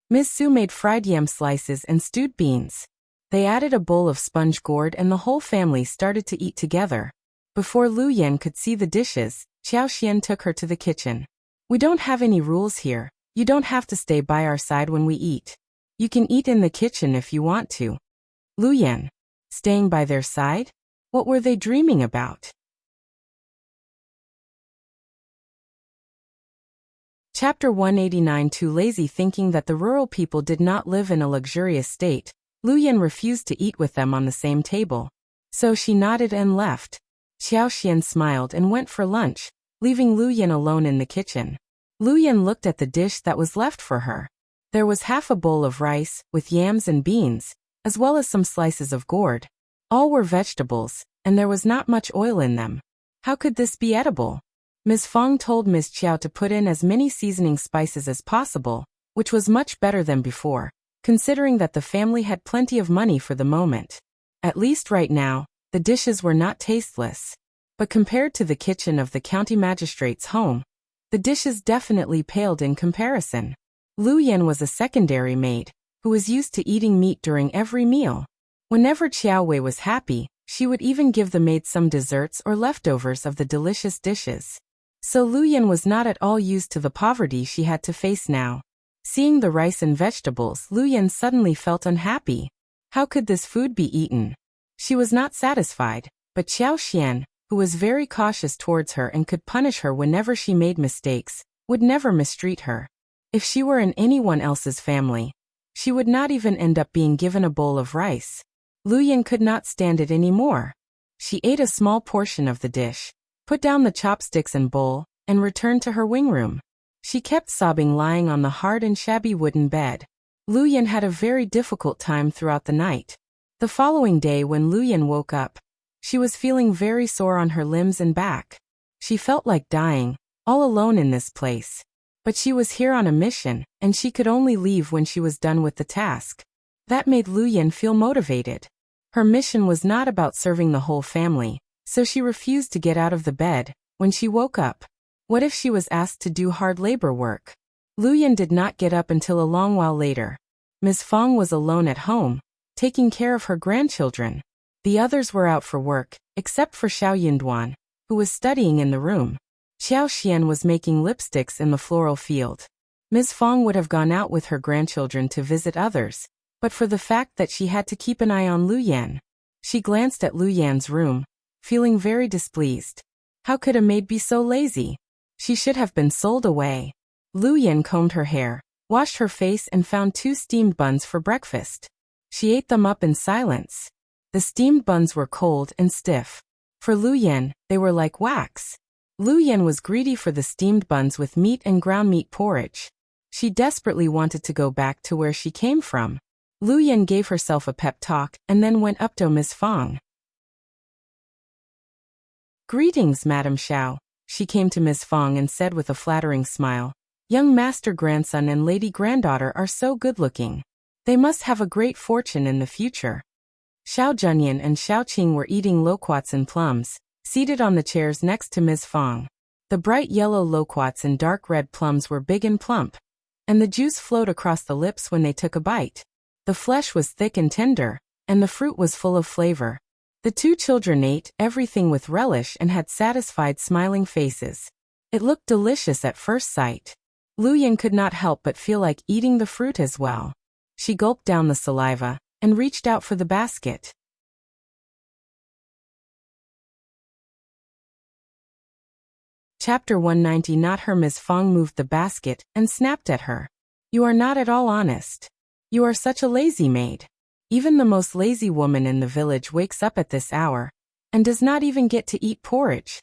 Ms. Su made fried yam slices and stewed beans. They added a bowl of sponge gourd and the whole family started to eat together. Before Lu Yan could see the dishes, Xiao took her to the kitchen. "We don't have any rules here. You don't have to stay by our side when we eat. You can eat in the kitchen if you want to." Lu Yan. Staying by their side? What were they dreaming about? Chapter 189. Too lazy. Thinking that the rural people did not live in a luxurious state, Lu Yan refused to eat with them on the same table. So she nodded and left. Xiao smiled and went for lunch, leaving Lu Yan alone in the kitchen. Lu Yan looked at the dish that was left for her. There was half a bowl of rice, with yams and beans, as well as some slices of gourd. All were vegetables, and there was not much oil in them. How could this be edible? Ms. Fang told Ms. Qiao to put in as many seasoning spices as possible, which was much better than before, considering that the family had plenty of money for the moment. At least right now, the dishes were not tasteless. But compared to the kitchen of the county magistrate's home, the dishes definitely paled in comparison. Lu Yan was a secondary maid, who was used to eating meat during every meal. Whenever Qiao Wei was happy, she would even give the maid some desserts or leftovers of the delicious dishes. So Lu Yan was not at all used to the poverty she had to face now. Seeing the rice and vegetables, Lu Yan suddenly felt unhappy. How could this food be eaten? She was not satisfied, but Xiao, who was very cautious towards her and could punish her whenever she made mistakes, would never mistreat her. If she were in anyone else's family, she would not even end up being given a bowl of rice. Lu Yan could not stand it anymore. She ate a small portion of the dish, put down the chopsticks and bowl, and returned to her wing room. She kept sobbing lying on the hard and shabby wooden bed. Lu Yan had a very difficult time throughout the night. The following day when Lu Yan woke up, she was feeling very sore on her limbs and back. She felt like dying, all alone in this place. But she was here on a mission, and she could only leave when she was done with the task. That made Lu Yan feel motivated. Her mission was not about serving the whole family, so she refused to get out of the bed. When she woke up, what if she was asked to do hard labor work? Lu Yan did not get up until a long while later. Ms. Fang was alone at home, taking care of her grandchildren. The others were out for work, except for Xiao Yinduan, who was studying in the room. Xiao was making lipsticks in the floral field. Ms. Fang would have gone out with her grandchildren to visit others, but for the fact that she had to keep an eye on Lu Yan. She glanced at Lu Yan's room, feeling very displeased. How could a maid be so lazy? She should have been sold away. Lu Yan combed her hair, washed her face, and found 2 steamed buns for breakfast. She ate them up in silence. The steamed buns were cold and stiff. For Lu Yan, they were like wax. Lu Yan was greedy for the steamed buns with meat and ground meat porridge. She desperately wanted to go back to where she came from. Lu Yan gave herself a pep talk and then went up to Ms. Fang. "Greetings, Madam Xiao," she came to Ms. Fang and said with a flattering smile. "Young master grandson and lady granddaughter are so good-looking. They must have a great fortune in the future." Xiao Junyan and Xiao Qing were eating loquats and plums, seated on the chairs next to Ms. Fang. The bright yellow loquats and dark red plums were big and plump, and the juice flowed across the lips when they took a bite. The flesh was thick and tender, and the fruit was full of flavor. The 2 children ate everything with relish and had satisfied smiling faces. It looked delicious at first sight. Lu Yan could not help but feel like eating the fruit as well. She gulped down the saliva and reached out for the basket. Chapter 190. Not her. Ms. Fang moved the basket and snapped at her. You are not at all honest. You are such a lazy maid. Even the most lazy woman in the village wakes up at this hour and does not even get to eat porridge.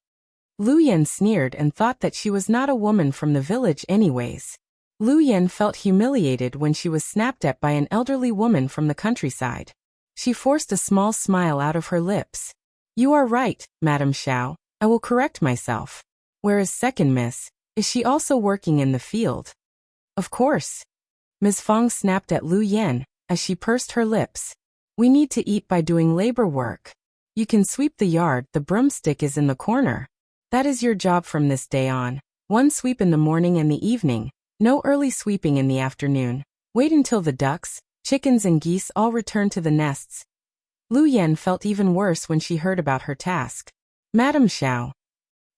Lu Yan sneered and thought that she was not a woman from the village anyways. Lu Yan felt humiliated when she was snapped at by an elderly woman from the countryside. She forced a small smile out of her lips. You are right, Madam Xiao. I will correct myself. Where is second miss? Is she also working in the field? Of course. Ms. Fang snapped at Lu Yan as she pursed her lips. We need to eat by doing labor work. You can sweep the yard. The broomstick is in the corner. That is your job from this day on. One sweep in the morning and the evening. No early sweeping in the afternoon. Wait until the ducks, chickens and geese all return to the nests. Lu Yan felt even worse when she heard about her task. Madam Xiao.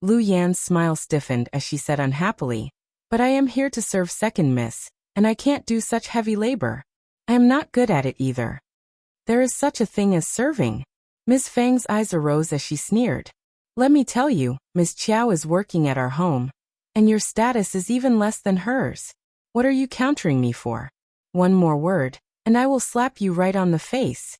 Lu Yan's smile stiffened as she said unhappily, but I am here to serve second miss, and I can't do such heavy labor. I am not good at it either. There is such a thing as serving. Miss Fang's eyes arose as she sneered. Let me tell you, Miss Qiao is working at our home, and your status is even less than hers. What are you countering me for? One more word, and I will slap you right on the face.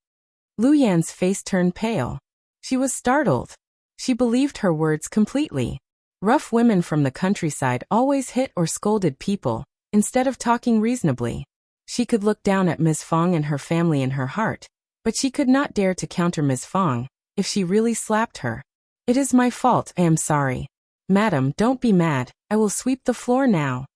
Lu Yan's face turned pale. She was startled. She believed her words completely. Rough women from the countryside always hit or scolded people, instead of talking reasonably. She could look down at Ms. Fang and her family in her heart, but she could not dare to counter Ms. Fang if she really slapped her. It is my fault, I am sorry. Madam, don't be mad, I will sweep the floor now.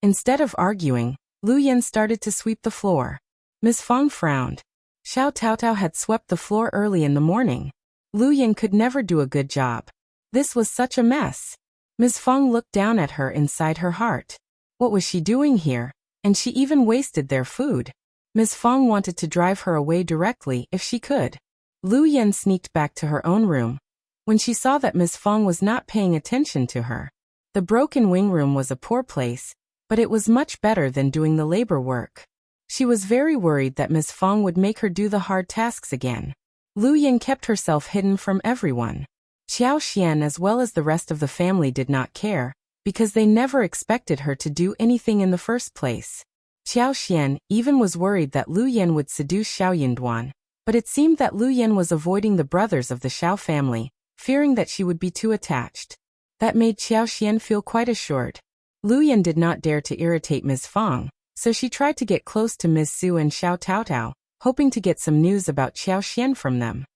Instead of arguing, Lu Yan started to sweep the floor. Ms. Fang frowned. Xiao Taotao had swept the floor early in the morning. Lu Yan could never do a good job. This was such a mess. Ms. Fang looked down at her inside her heart. What was she doing here? And she even wasted their food. Ms. Fang wanted to drive her away directly if she could. Lu Yan sneaked back to her own room. When she saw that Ms. Fang was not paying attention to her. The broken wing room was a poor place, but it was much better than doing the labor work. She was very worried that Ms. Fang would make her do the hard tasks again. Lu Yan kept herself hidden from everyone. Qiao Xian as well as the rest of the family did not care, because they never expected her to do anything in the first place. Qiao Xian even was worried that Lu Yan would seduce Xiao Yunduan, but it seemed that Lu Yan was avoiding the brothers of the Xiao family, fearing that she would be too attached. That made Qiao Xian feel quite assured. Lu Yan did not dare to irritate Ms. Fang, so she tried to get close to Ms. Su and Xiao Taotao, hoping to get some news about Qiao Xian from them.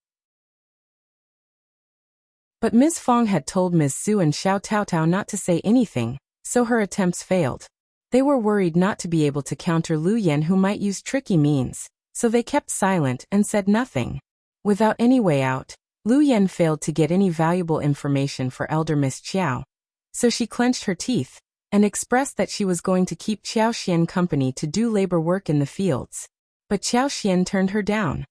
But Ms. Fang had told Ms. Su and Xiao Taotao not to say anything, so her attempts failed. They were worried not to be able to counter Lu Yan who might use tricky means, so they kept silent and said nothing. Without any way out, Lu Yan failed to get any valuable information for elder Miss Qiao, so she clenched her teeth and expressed that she was going to keep Qiao Xian company to do labor work in the fields. But Qiao Xian turned her down.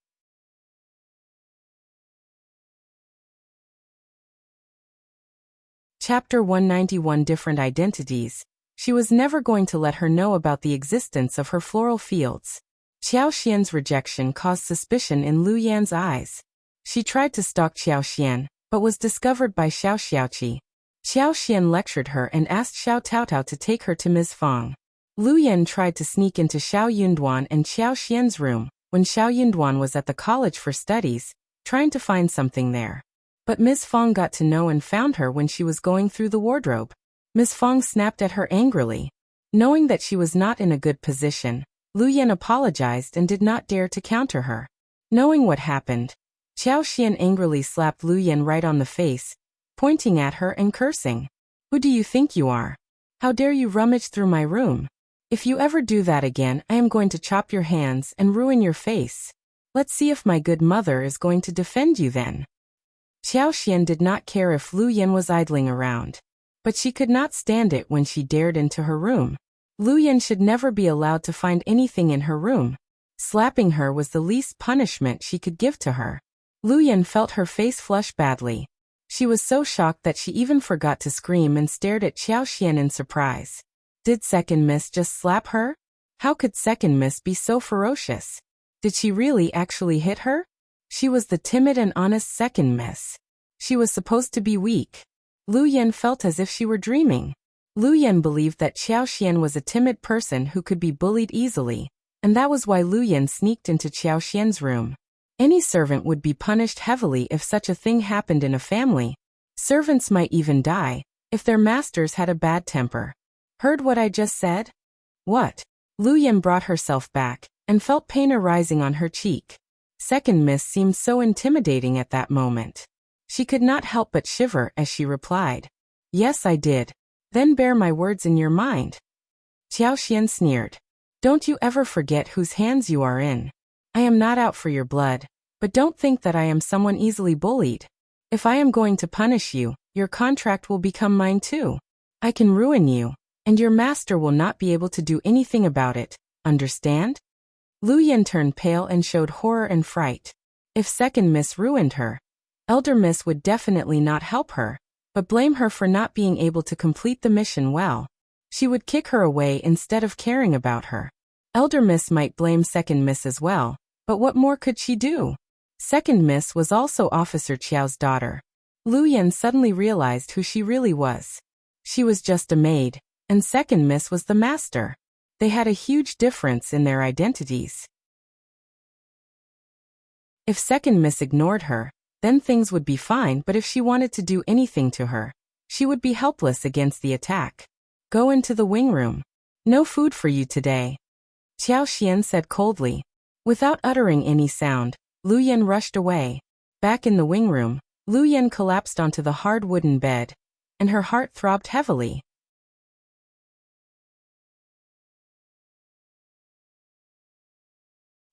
Chapter 191. Different Identities. She was never going to let her know about the existence of her floral fields. Qiao Xian's rejection caused suspicion in Lu Yan's eyes. She tried to stalk Qiao Xian, but was discovered by Xiao Xiaoqi. Xiao Xian lectured her and asked Xiao Taotao to take her to Ms. Fang. Lu Yan tried to sneak into Xiao Yunduan and Xiao Xian's room when Xiao Yunduan was at the college for studies, trying to find something there. But Ms. Fang got to know and found her when she was going through the wardrobe. Ms. Fang snapped at her angrily. Knowing that she was not in a good position, Lu Yan apologized and did not dare to counter her. Knowing what happened, Qiao Xian angrily slapped Lu Yan right on the face, pointing at her and cursing. Who do you think you are? How dare you rummage through my room? If you ever do that again, I am going to chop your hands and ruin your face. Let's see if my good mother is going to defend you then. Qiao Xian did not care if Lu Yan was idling around, but she could not stand it when she dared into her room. Lu Yan should never be allowed to find anything in her room. Slapping her was the least punishment she could give to her. Lu Yan felt her face flush badly. She was so shocked that she even forgot to scream and stared at Qiao Xian in surprise. Did Second Miss just slap her? How could Second Miss be so ferocious? Did she really actually hit her? She was the timid and honest Second Miss. She was supposed to be weak. Lu Yan felt as if she were dreaming. Lu Yan believed that Qiao Xian was a timid person who could be bullied easily, and that was why Lu Yan sneaked into Qiao Xian's room. Any servant would be punished heavily if such a thing happened in a family. Servants might even die if their masters had a bad temper. Heard what I just said? What? Lu Yan brought herself back and felt pain arising on her cheek. Second Miss seemed so intimidating at that moment. She could not help but shiver as she replied. Yes, I did. Then bear my words in your mind. Qiao Xian sneered. Don't you ever forget whose hands you are in. I am not out for your blood, but don't think that I am someone easily bullied. If I am going to punish you, your contract will become mine too. I can ruin you, and your master will not be able to do anything about it, understand? Lu Yan turned pale and showed horror and fright. If Second Miss ruined her, Elder Miss would definitely not help her, but blame her for not being able to complete the mission well. She would kick her away instead of caring about her. Elder Miss might blame Second Miss as well, but what more could she do? Second Miss was also Officer Qiao's daughter. Lu Yan suddenly realized who she really was. She was just a maid, and Second Miss was the master. They had a huge difference in their identities. If Second Miss ignored her, then things would be fine, but if she wanted to do anything to her, she would be helpless against the attack. Go into the wing room. No food for you today. Qiao Xian said coldly. Without uttering any sound, Lu Yan rushed away. Back in the wing room, Lu Yan collapsed onto the hard wooden bed, and her heart throbbed heavily.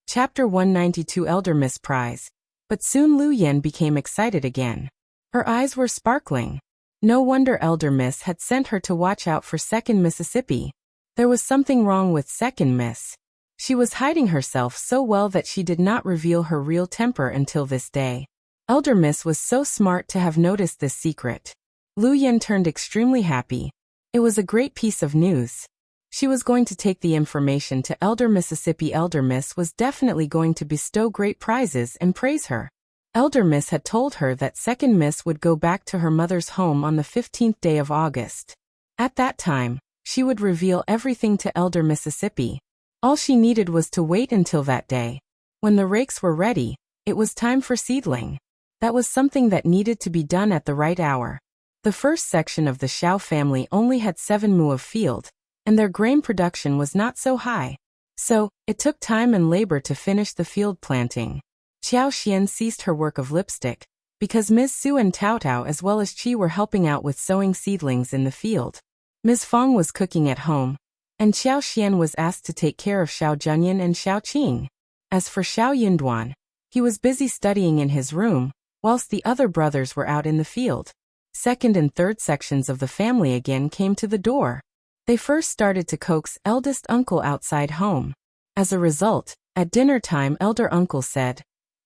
Chapter 192 Elder Miss Prize. But soon Lu Yan became excited again. Her eyes were sparkling. No wonder Elder Miss had sent her to watch out for Second Mississippi. There was something wrong with Second Miss. She was hiding herself so well that she did not reveal her real temper until this day. Elder Miss was so smart to have noticed this secret. Lu Yan turned extremely happy. It was a great piece of news. She was going to take the information to Elder Mississippi. Elder Miss was definitely going to bestow great prizes and praise her. Elder Miss had told her that Second Miss would go back to her mother's home on the 15th day of August. At that time, she would reveal everything to Elder Mississippi. All she needed was to wait until that day. When the rakes were ready, it was time for seedling. That was something that needed to be done at the right hour. The first section of the Xiao family only had 7 mu of field, and their grain production was not so high. So, it took time and labor to finish the field planting. Qiao Xian ceased her work of lipstick, because Ms. Su and Tao Tao as well as Qi were helping out with sowing seedlings in the field. Ms. Fang was cooking at home, and Qiao Xian was asked to take care of Xiao Zhenyan and Xiao Qing. As for Xiao Yunduan, he was busy studying in his room, whilst the other brothers were out in the field. Second and third sections of the family again came to the door. They first started to coax eldest uncle outside home. As a result, at dinner time elder uncle said,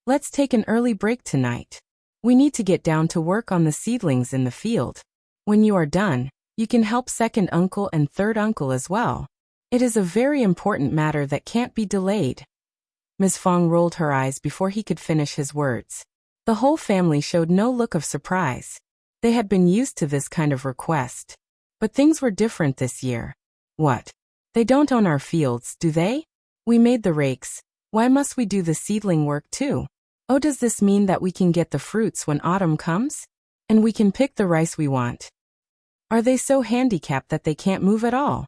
"Let's take an early break tonight. We need to get down to work on the seedlings in the field. When you are done, you can help second uncle and third uncle as well. It is a very important matter that can't be delayed." Ms. Fang rolled her eyes before he could finish his words. The whole family showed no look of surprise. They had been used to this kind of request. But things were different this year. What? They don't own our fields, do they? We made the rakes. Why must we do the seedling work too? Oh, does this mean that we can get the fruits when autumn comes? And we can pick the rice we want? Are they so handicapped that they can't move at all?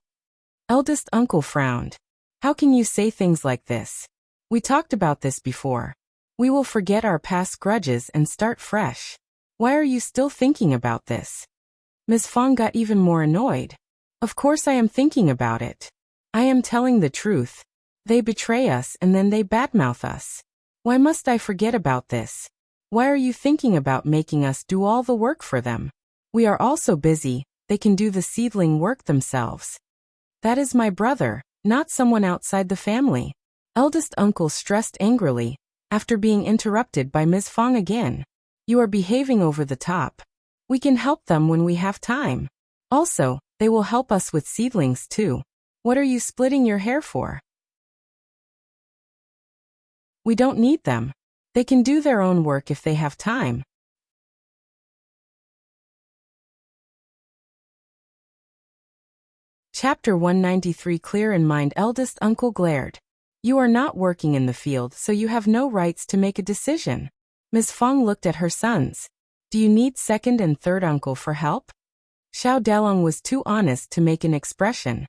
Eldest uncle frowned. How can you say things like this? We talked about this before. We will forget our past grudges and start fresh. Why are you still thinking about this? Ms. Fang got even more annoyed. Of course I am thinking about it. I am telling the truth. They betray us and then they badmouth us. Why must I forget about this? Why are you thinking about making us do all the work for them? We are all so busy, they can do the seedling work themselves. That is my brother, not someone outside the family. Eldest uncle stressed angrily, after being interrupted by Ms. Fang again. You are behaving over the top. We can help them when we have time. Also, they will help us with seedlings too. What are you splitting your hair for? We don't need them. They can do their own work if they have time. Chapter 193 Clear in mind. Eldest uncle glared. You are not working in the field, so you have no rights to make a decision. Ms. Fang looked at her sons. Do you need second and third uncle for help? Xiao Dalong was too honest to make an expression.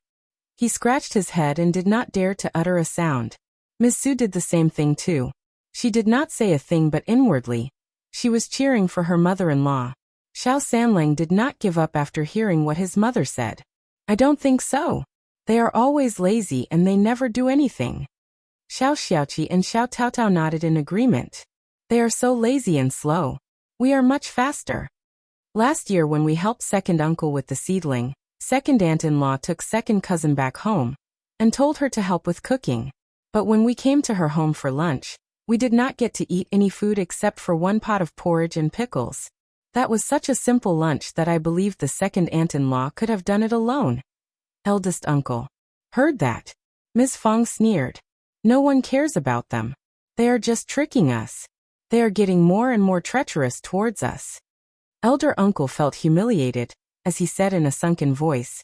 He scratched his head and did not dare to utter a sound. Ms. Su did the same thing too. She did not say a thing, but inwardly she was cheering for her mother-in-law. Xiao Sanlang did not give up after hearing what his mother said. I don't think so. They are always lazy and they never do anything. Xiao Xiaoqi and Xiao Taotao nodded in agreement. They are so lazy and slow. We are much faster. Last year when we helped second uncle with the seedling, second aunt-in-law took second cousin back home and told her to help with cooking. But when we came to her home for lunch, we did not get to eat any food except for one pot of porridge and pickles. That was such a simple lunch that I believed the second aunt-in-law could have done it alone. Eldest uncle heard that. Ms. Fang sneered. No one cares about them. They are just tricking us. They are getting more and more treacherous towards us. Elder uncle felt humiliated, as he said in a sunken voice.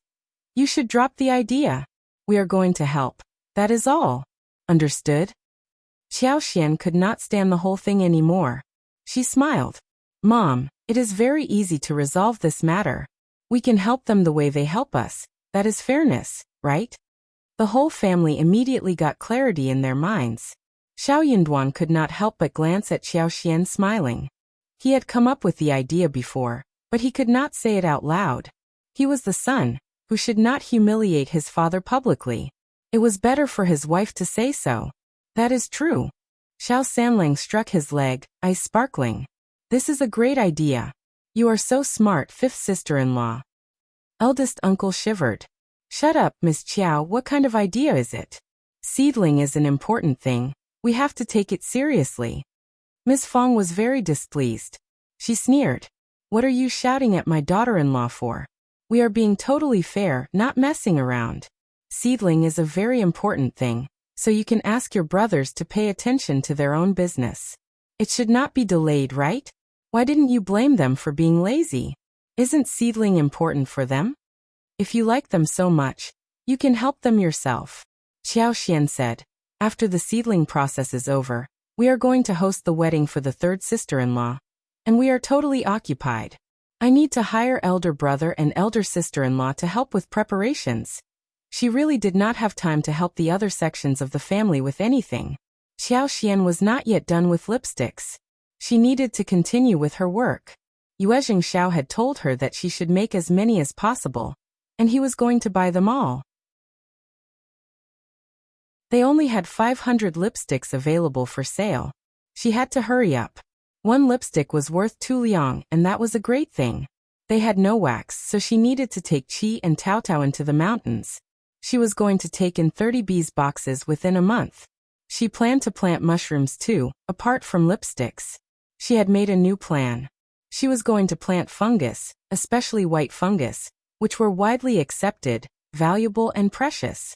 You should drop the idea. We are going to help. That is all. Understood? Qiao Xian could not stand the whole thing anymore. She smiled. Mom, it is very easy to resolve this matter. We can help them the way they help us. That is fairness, right? The whole family immediately got clarity in their minds. Xiao Yinduan could not help but glance at Qiao Xian smiling. He had come up with the idea before, but he could not say it out loud. He was the son, who should not humiliate his father publicly. It was better for his wife to say so. That is true. Xiao Sanlang struck his leg, eyes sparkling. This is a great idea. You are so smart, fifth sister-in-law. Eldest uncle shivered. Shut up, Miss Qiao, what kind of idea is it? Seedling is an important thing. We have to take it seriously. Miss Fang was very displeased. She sneered. What are you shouting at my daughter-in-law for? We are being totally fair, not messing around. Seedling is a very important thing, so you can ask your brothers to pay attention to their own business. It should not be delayed, right? Why didn't you blame them for being lazy? Isn't seedling important for them? If you like them so much, you can help them yourself. Qiao Xian said. After the seedling process is over, we are going to host the wedding for the third sister-in-law. And we are totally occupied. I need to hire elder brother and elder sister-in-law to help with preparations. She really did not have time to help the other sections of the family with anything. Qiao Xian was not yet done with lipsticks. She needed to continue with her work. Yuezheng Xiao had told her that she should make as many as possible, and he was going to buy them all. They only had 500 lipsticks available for sale. She had to hurry up. One lipstick was worth 2 liang, and that was a great thing. They had no wax, so she needed to take Qi and Taotao into the mountains. She was going to take in 30 bees boxes within a month. She planned to plant mushrooms too, apart from lipsticks. She had made a new plan. She was going to plant fungus, especially white fungus, which were widely accepted, valuable and precious.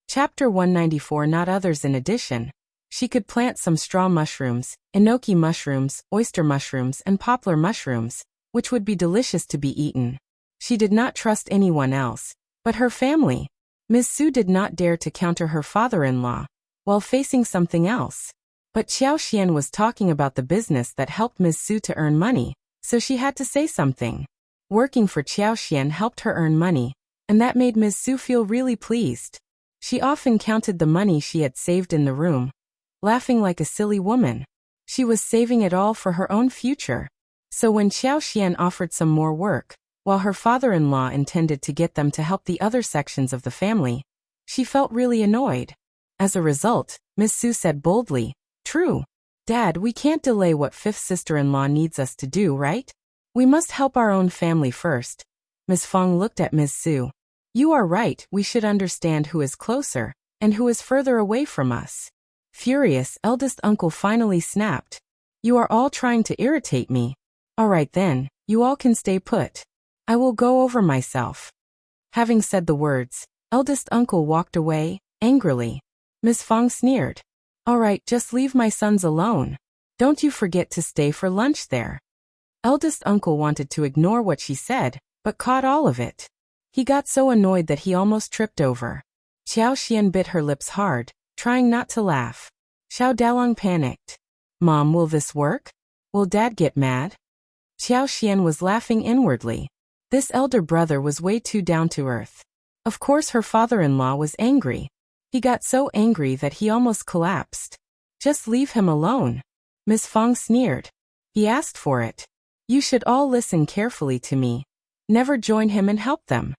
Chapter 194 Not others. In addition, she could plant some straw mushrooms, enoki mushrooms, oyster mushrooms and poplar mushrooms, which would be delicious to be eaten. She did not trust anyone else, but her family. Ms. Su did not dare to counter her father-in-law, while facing something else. But Qiao Xian was talking about the business that helped Ms. Su to earn money, so she had to say something. Working for Qiao Xian helped her earn money, and that made Ms. Su feel really pleased. She often counted the money she had saved in the room, laughing like a silly woman. She was saving it all for her own future. So when Qiao Xian offered some more work, while her father-in-law intended to get them to help the other sections of the family, she felt really annoyed. As a result, Ms. Su said boldly, True. Dad, we can't delay what fifth sister-in-law needs us to do, right? We must help our own family first. Ms. Fang looked at Ms. Su. You are right, we should understand who is closer, and who is further away from us. Furious, eldest uncle finally snapped. You are all trying to irritate me. All right then, you all can stay put. I will go over myself. Having said the words, eldest uncle walked away, angrily. Ms. Fang sneered. All right, just leave my sons alone. Don't you forget to stay for lunch there. Eldest uncle wanted to ignore what she said, but caught all of it. He got so annoyed that he almost tripped over. Xiao bit her lips hard, trying not to laugh. Xiao Dalong panicked. Mom, will this work? Will Dad get mad? Xiao was laughing inwardly. This elder brother was way too down to earth. Of course her father-in-law was angry. He got so angry that he almost collapsed. Just leave him alone. Miss Fang sneered. He asked for it. You should all listen carefully to me. Never join him and help them.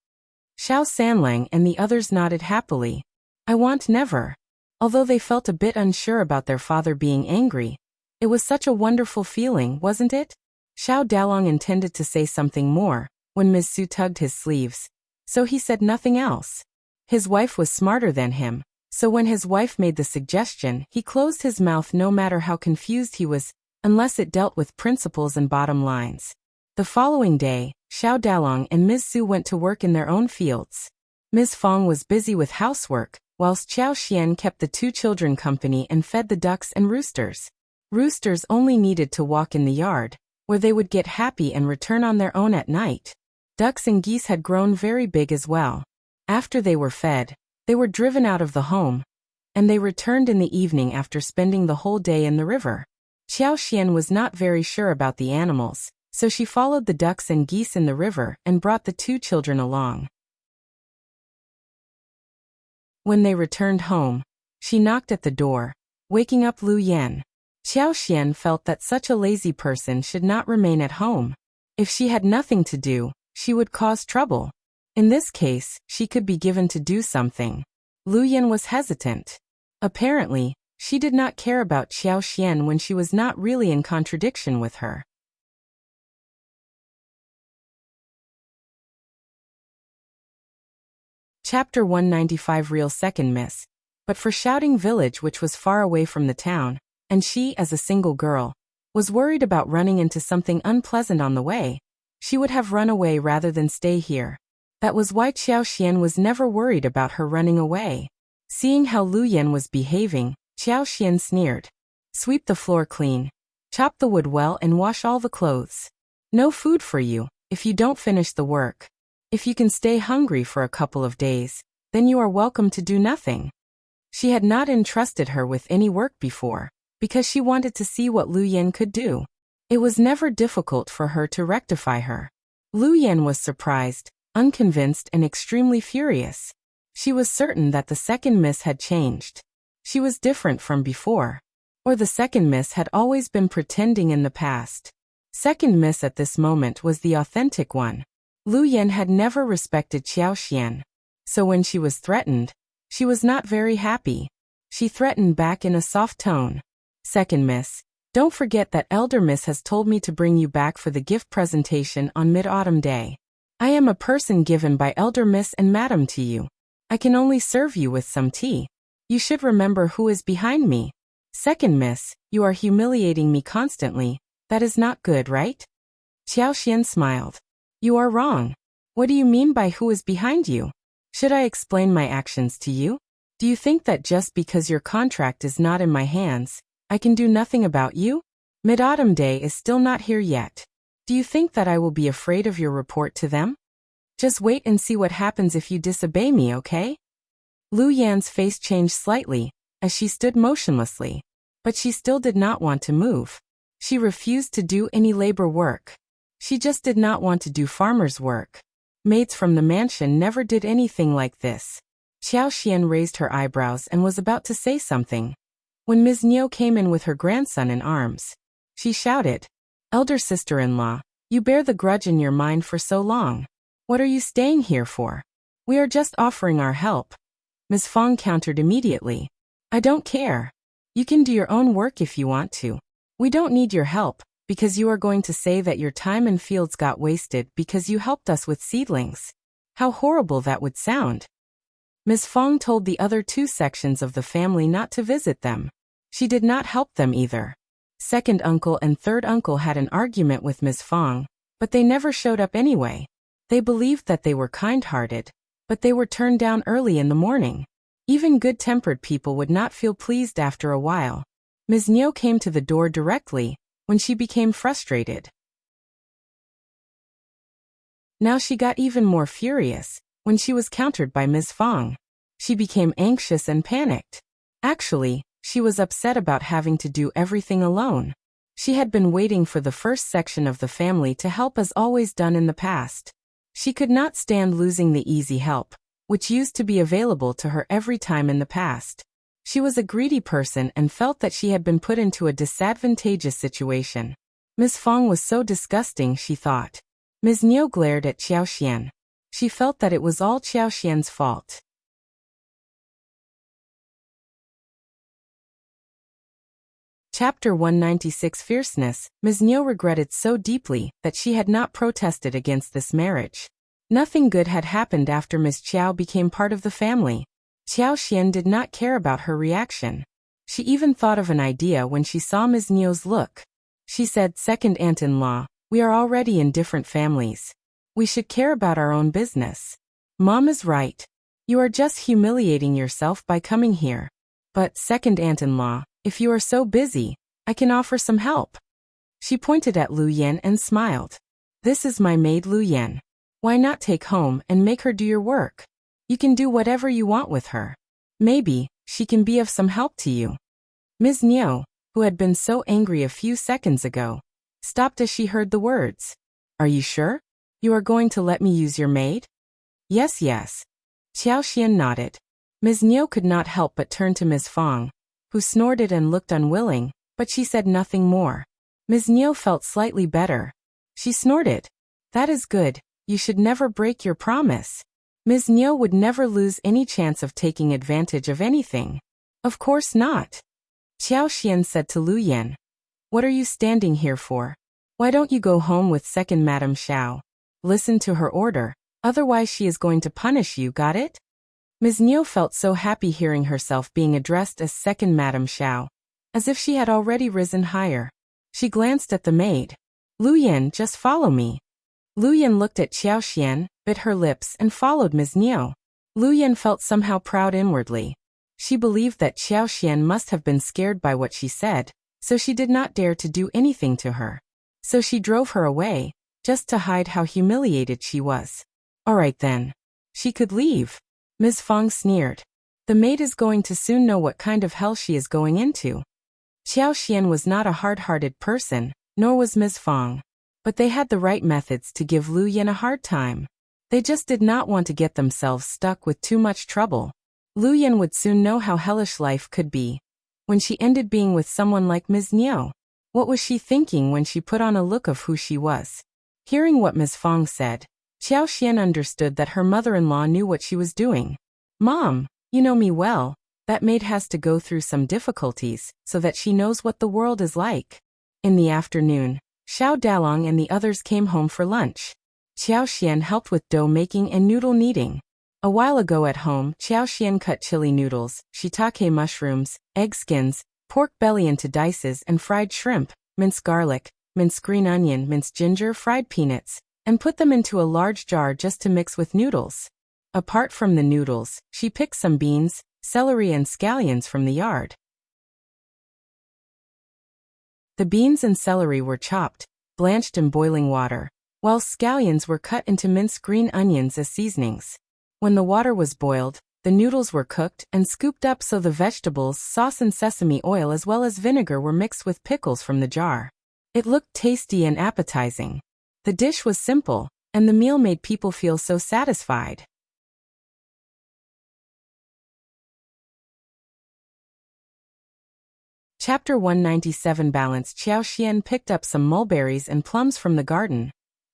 Xiao Sanlang and the others nodded happily. I want never. Although they felt a bit unsure about their father being angry, it was such a wonderful feeling, wasn't it? Xiao Dalong intended to say something more, when Ms. Su tugged his sleeves, so he said nothing else. His wife was smarter than him, so when his wife made the suggestion, he closed his mouth no matter how confused he was, unless it dealt with principles and bottom lines. The following day, Xiao Dalong and Ms. Su went to work in their own fields. Ms. Fang was busy with housework, whilst Xiao Xian kept the two children company and fed the ducks and roosters. Roosters only needed to walk in the yard, where they would get happy and return on their own at night. Ducks and geese had grown very big as well. After they were fed, they were driven out of the home, and they returned in the evening after spending the whole day in the river. Xiao Xian was not very sure about the animals, so she followed the ducks and geese in the river and brought the two children along. When they returned home, she knocked at the door, waking up Lu Yan. Xiao Xian felt that such a lazy person should not remain at home. If she had nothing to do, she would cause trouble. In this case, she could be given to do something. Lu Yan was hesitant. Apparently, she did not care about Xiao Xian when she was not really in contradiction with her. Chapter 195 Real Second Miss. But for Shouting Village, which was far away from the town, and she, as a single girl, was worried about running into something unpleasant on the way, she would have run away rather than stay here. That was why Xiao Xian was never worried about her running away. Seeing how Lu Yan was behaving, Xiao Xian sneered. Sweep the floor clean. Chop the wood well and wash all the clothes. No food for you, if you don't finish the work. If you can stay hungry for a couple of days, then you are welcome to do nothing. She had not entrusted her with any work before, because she wanted to see what Lu Yan could do. It was never difficult for her to rectify her. Lu Yan was surprised, unconvinced and extremely furious. She was certain that the second miss had changed. She was different from before. Or the second miss had always been pretending in the past. Second miss at this moment was the authentic one. Lu Yan had never respected Xiao Xian. So when she was threatened, she was not very happy. She threatened back in a soft tone. Second miss, don't forget that Elder Miss has told me to bring you back for the gift presentation on Mid-Autumn Day. I am a person given by Elder Miss and Madam to you. I can only serve you with some tea. You should remember who is behind me. Second miss, you are humiliating me constantly. That is not good, right? Xiao Xian smiled. You are wrong. What do you mean by who is behind you? Should I explain my actions to you? Do you think that just because your contract is not in my hands, I can do nothing about you? Mid-Autumn Day is still not here yet. Do you think that I will be afraid of your report to them? Just wait and see what happens if you disobey me, okay? Lu Yan's face changed slightly, as she stood motionlessly. But she still did not want to move. She refused to do any labor work. She just did not want to do farmer's work. Maids from the mansion never did anything like this. Xiao Xian raised her eyebrows and was about to say something, when Ms. Niu came in with her grandson in arms. She shouted, Elder sister-in-law, you bear the grudge in your mind for so long. What are you staying here for? We are just offering our help. Ms. Fang countered immediately. I don't care. You can do your own work if you want to. We don't need your help, because you are going to say that your time and fields got wasted because you helped us with seedlings. How horrible that would sound. Ms. Fang told the other two sections of the family not to visit them. She did not help them either. Second uncle and third uncle had an argument with Ms. Fang, but they never showed up anyway. They believed that they were kind-hearted, but they were turned down early in the morning. Even good-tempered people would not feel pleased after a while. Ms. Niu came to the door directly, when she became frustrated. Now she got even more furious when she was countered by Ms. Fang. She became anxious and panicked. Actually, she was upset about having to do everything alone. She had been waiting for the first section of the family to help as always done in the past. She could not stand losing the easy help, which used to be available to her every time in the past. She was a greedy person and felt that she had been put into a disadvantageous situation. Ms. Fang was so disgusting, she thought. Ms. Niu glared at Xiao. She felt that it was all Xiao's fault. Chapter 196 Fierceness. Ms. Niu regretted so deeply that she had not protested against this marriage. Nothing good had happened after Ms. Qiao became part of the family. Xiao did not care about her reaction. She even thought of an idea when she saw Ms. Niu's look. She said, "Second aunt-in-law, we are already in different families. We should care about our own business." Mom is right. You are just humiliating yourself by coming here. But, second aunt-in-law, if you are so busy, I can offer some help. She pointed at Lu Yan and smiled. This is my maid Lu Yan. Why not take home and make her do your work? You can do whatever you want with her. Maybe she can be of some help to you. Ms. Niu, who had been so angry a few seconds ago, stopped as she heard the words. Are you sure? You are going to let me use your maid? Yes. Xiao nodded. Ms. Niu could not help but turn to Ms. Fang, who snorted and looked unwilling, but she said nothing more. Ms. Niu felt slightly better. She snorted. That is good. You should never break your promise. Ms. Niu would never lose any chance of taking advantage of anything. Of course not. Xiao said to Lu Yan. What are you standing here for? Why don't you go home with second Madame Xiao? Listen to her order, otherwise she is going to punish you, got it? Ms. Niu felt so happy hearing herself being addressed as second Madame Xiao, as if she had already risen higher. She glanced at the maid. Lu Yan, just follow me. Lu Yan looked at Xiao, bit her lips and followed Ms. Niu. Lu Yan felt somehow proud inwardly. She believed that Xiao must have been scared by what she said, so she did not dare to do anything to her. So she drove her away, just to hide how humiliated she was. All right then. She could leave. Ms. Fang sneered. The maid is going to soon know what kind of hell she is going into. Xiao was not a hard-hearted person, nor was Ms. Fang. But they had the right methods to give Lu Yan a hard time. They just did not want to get themselves stuck with too much trouble. Lu Yan would soon know how hellish life could be. When she ended being with someone like Ms. Niu, what was she thinking when she put on a look of who she was? Hearing what Ms. Fang said, Xiao understood that her mother-in-law knew what she was doing. Mom, you know me well. That maid has to go through some difficulties so that she knows what the world is like. In the afternoon, Xiao Dalong and the others came home for lunch. Xiao helped with dough making and noodle kneading. A while ago at home, Xiao cut chili noodles, shiitake mushrooms, egg skins, pork belly into dices and fried shrimp, minced garlic, minced green onion, minced ginger, fried peanuts, and put them into a large jar just to mix with noodles. Apart from the noodles, she picked some beans, celery and scallions from the yard. The beans and celery were chopped, blanched in boiling water, while scallions were cut into minced green onions as seasonings. When the water was boiled, the noodles were cooked and scooped up so the vegetables, sauce and sesame oil as well as vinegar were mixed with pickles from the jar. It looked tasty and appetizing. The dish was simple, and the meal made people feel so satisfied. Chapter 197 Balance. Xiao picked up some mulberries and plums from the garden,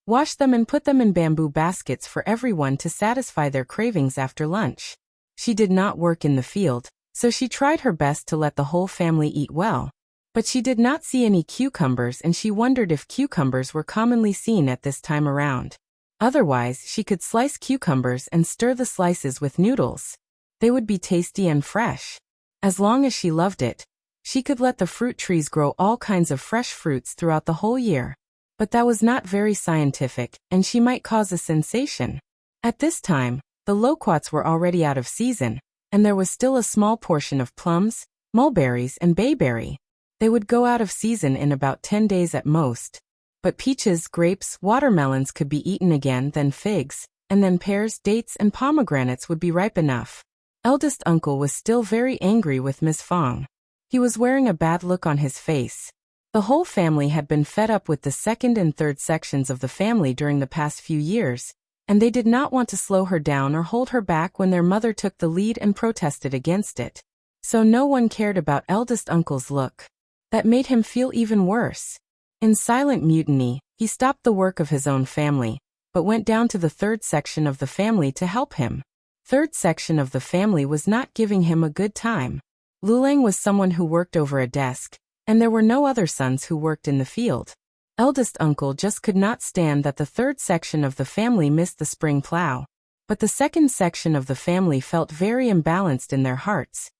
washed them and put them in bamboo baskets for everyone to satisfy their cravings after lunch. She did not work in the field, so she tried her best to let the whole family eat well. But she did not see any cucumbers and she wondered if cucumbers were commonly seen at this time around. Otherwise, she could slice cucumbers and stir the slices with noodles. They would be tasty and fresh. As long as she loved it, she could let the fruit trees grow all kinds of fresh fruits throughout the whole year. But that was not very scientific, and she might cause a sensation. At this time, the loquats were already out of season, and there was still a small portion of plums, mulberries, and bayberry. They would go out of season in about 10 days at most. But peaches, grapes, watermelons could be eaten again, then figs, and then pears, dates, and pomegranates would be ripe enough. Eldest uncle was still very angry with Miss Fang. He was wearing a bad look on his face. The whole family had been fed up with the second and third sections of the family during the past few years, and they did not want to slow her down or hold her back when their mother took the lead and protested against it. So no one cared about eldest uncle's look. That made him feel even worse. In silent mutiny, he stopped the work of his own family, but went down to the third section of the family to help him. Third section of the family was not giving him a good time. Yuezheng was someone who worked over a desk, and there were no other sons who worked in the field. Eldest uncle just could not stand that the third section of the family missed the spring plow. But the second section of the family felt very imbalanced in their hearts,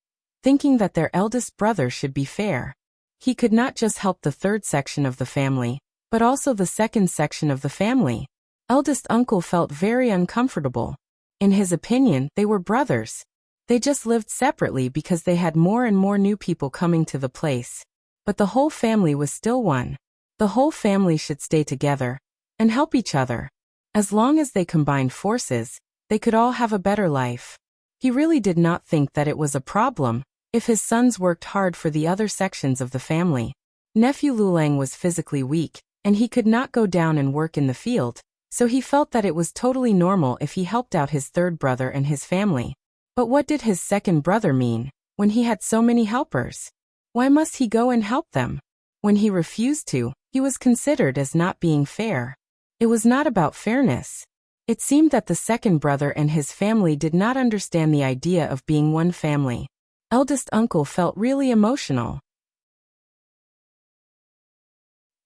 thinking that their eldest brother should be fair. He could not just help the third section of the family, but also the second section of the family. Eldest uncle felt very uncomfortable. In his opinion, they were brothers. They just lived separately because they had more and more new people coming to the place. But the whole family was still one. The whole family should stay together and help each other. As long as they combined forces, they could all have a better life. He really did not think that it was a problem if his sons worked hard for the other sections of the family. Nephew Yuezheng was physically weak, and he could not go down and work in the field, so he felt that it was totally normal if he helped out his third brother and his family. But what did his second brother mean when he had so many helpers? Why must he go and help them? When he refused to, he was considered as not being fair. It was not about fairness. It seemed that the second brother and his family did not understand the idea of being one family. Eldest uncle felt really emotional.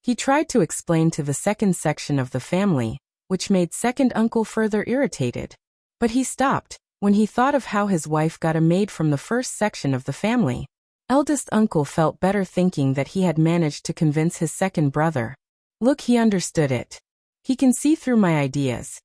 He tried to explain to the second section of the family, which made second uncle further irritated. But he stopped when he thought of how his wife got a maid from the first section of the family. Eldest uncle felt better thinking that he had managed to convince his second brother. Look, he understood it. He can see through my ideas.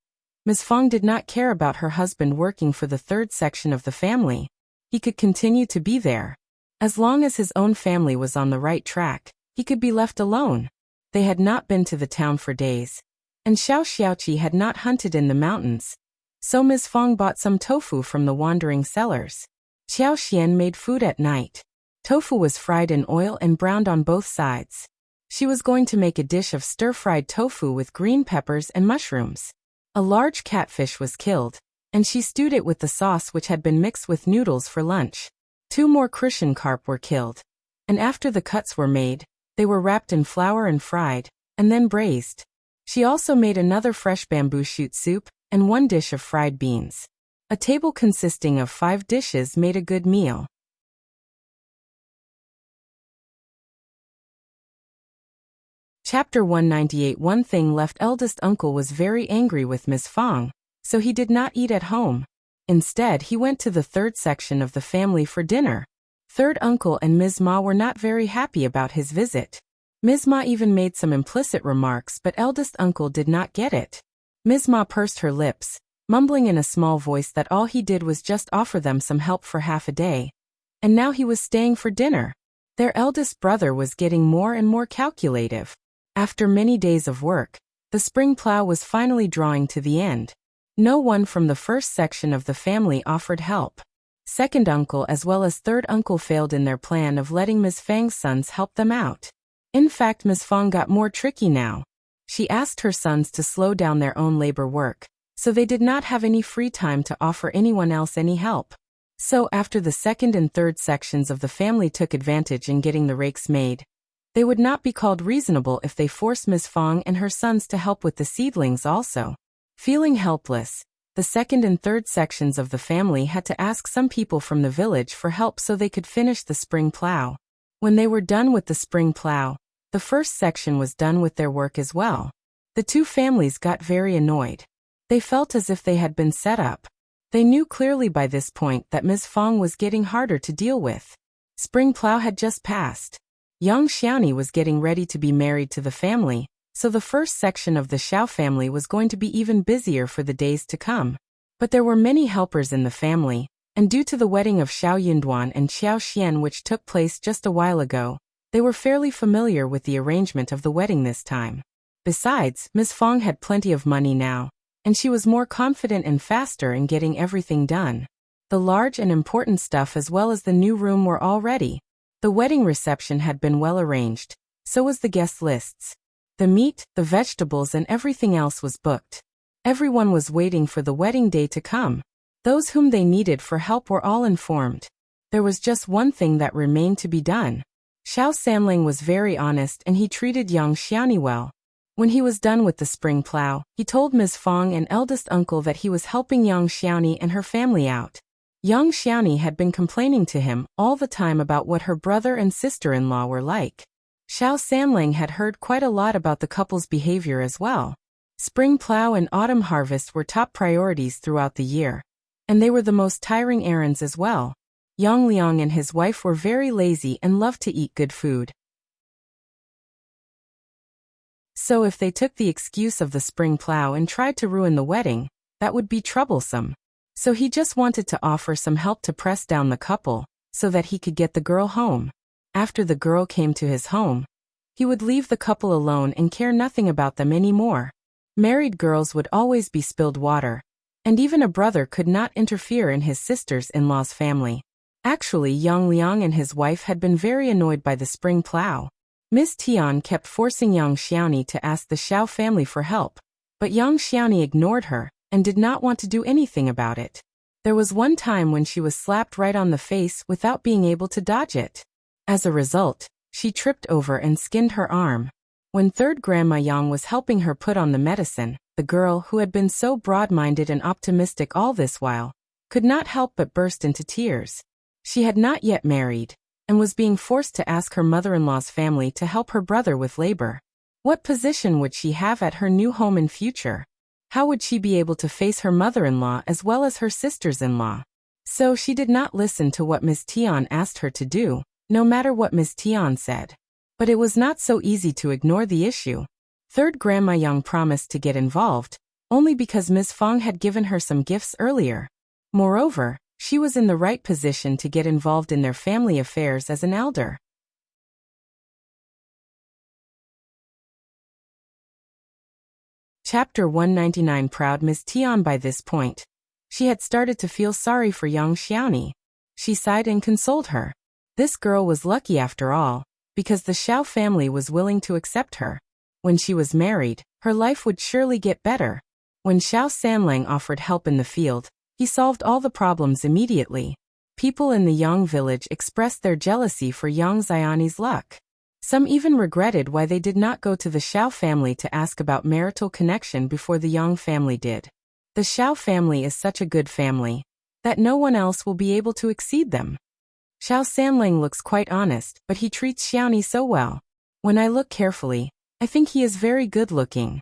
Ms. Fang did not care about her husband working for the third section of the family. He could continue to be there. As long as his own family was on the right track, he could be left alone. They had not been to the town for days, and Xiao had not hunted in the mountains. So Ms. Fang bought some tofu from the wandering sellers. Xiao made food at night. Tofu was fried in oil and browned on both sides. She was going to make a dish of stir-fried tofu with green peppers and mushrooms. A large catfish was killed, and she stewed it with the sauce which had been mixed with noodles for lunch. 2 more Christian carp were killed, and after the cuts were made, they were wrapped in flour and fried, and then braised. She also made another fresh bamboo shoot soup, and 1 dish of fried beans. A table consisting of 5 dishes made a good meal. Chapter 198. One thing left. Eldest uncle was very angry with Ms. Fang, so he did not eat at home. Instead, he went to the third section of the family for dinner. Third uncle and Ms. Ma were not very happy about his visit. Ms. Ma even made some implicit remarks, but eldest uncle did not get it. Ms. Ma pursed her lips, mumbling in a small voice that all he did was just offer them some help for half a day. And now he was staying for dinner. Their eldest brother was getting more and more calculative. After many days of work, the spring plow was finally drawing to the end. No one from the first section of the family offered help. Second uncle as well as third uncle failed in their plan of letting Ms. Fang's sons help them out. In fact, Ms. Fang got more tricky now. She asked her sons to slow down their own labor work, so they did not have any free time to offer anyone else any help. So after the second and third sections of the family took advantage in getting the rakes made, they would not be called reasonable if they forced Ms. Fang and her sons to help with the seedlings also. Feeling helpless, the second and third sections of the family had to ask some people from the village for help so they could finish the spring plow. When they were done with the spring plow, the first section was done with their work as well. The 2 families got very annoyed. They felt as if they had been set up. They knew clearly by this point that Ms. Fang was getting harder to deal with. Spring plow had just passed. Young Xiao was getting ready to be married to the family, so the first section of the Xiao family was going to be even busier for the days to come. But there were many helpers in the family, and due to the wedding of Xiao Yunduan and Xiao Xian which took place just a while ago, they were fairly familiar with the arrangement of the wedding this time. Besides, Miss Fang had plenty of money now, and she was more confident and faster in getting everything done. The large and important stuff as well as the new room were all ready. The wedding reception had been well arranged, so was the guest lists. The meat, the vegetables and everything else was booked. Everyone was waiting for the wedding day to come. Those whom they needed for help were all informed. There was just one thing that remained to be done. Xiao Sanling was very honest and he treated young Xiaoni well. When he was done with the spring plow, he told Ms. Fang and eldest uncle that he was helping young Xiaoni and her family out. Young Xiaoni had been complaining to him all the time about what her brother and sister-in-law were like. Xiao Sanling had heard quite a lot about the couple's behavior as well. Spring plow and autumn harvest were top priorities throughout the year. And they were the most tiring errands as well. Yang Liang and his wife were very lazy and loved to eat good food. So if they took the excuse of the spring plow and tried to ruin the wedding, that would be troublesome. So he just wanted to offer some help to press down the couple, so that he could get the girl home. After the girl came to his home, he would leave the couple alone and care nothing about them anymore. Married girls would always be spilled water, and even a brother could not interfere in his sister's-in-law's family. Actually, Yang Liang and his wife had been very annoyed by the spring plow. Miss Tian kept forcing young Xiaoni to ask the Xiao family for help, but young Xiaoni ignored her and did not want to do anything about it. There was one time when she was slapped right on the face without being able to dodge it. As a result, she tripped over and skinned her arm. When third Grandma Yang was helping her put on the medicine, the girl, who had been so broad-minded and optimistic all this while, could not help but burst into tears. She had not yet married, and was being forced to ask her mother-in-law's family to help her brother with labor. What position would she have at her new home in future? How would she be able to face her mother-in-law as well as her sisters-in-law? So she did not listen to what Miss Tian asked her to do, no matter what Miss Tian said. But it was not so easy to ignore the issue. Third Grandma Yang promised to get involved, only because Miss Fang had given her some gifts earlier. Moreover, she was in the right position to get involved in their family affairs as an elder. Chapter 199. Proud Miss Tian. By this point, she had started to feel sorry for young Xiaoni. She sighed and consoled her. This girl was lucky after all, because the Xiao family was willing to accept her. When she was married, her life would surely get better. When Xiao Sanling offered help in the field, he solved all the problems immediately. People in the Yang village expressed their jealousy for young Xiaoni's luck. Some even regretted why they did not go to the Xiao family to ask about marital connection before the Yang family did. The Xiao family is such a good family that no one else will be able to exceed them. Xiao Sanling looks quite honest, but he treats Xiaoni so well. When I look carefully, I think he is very good looking.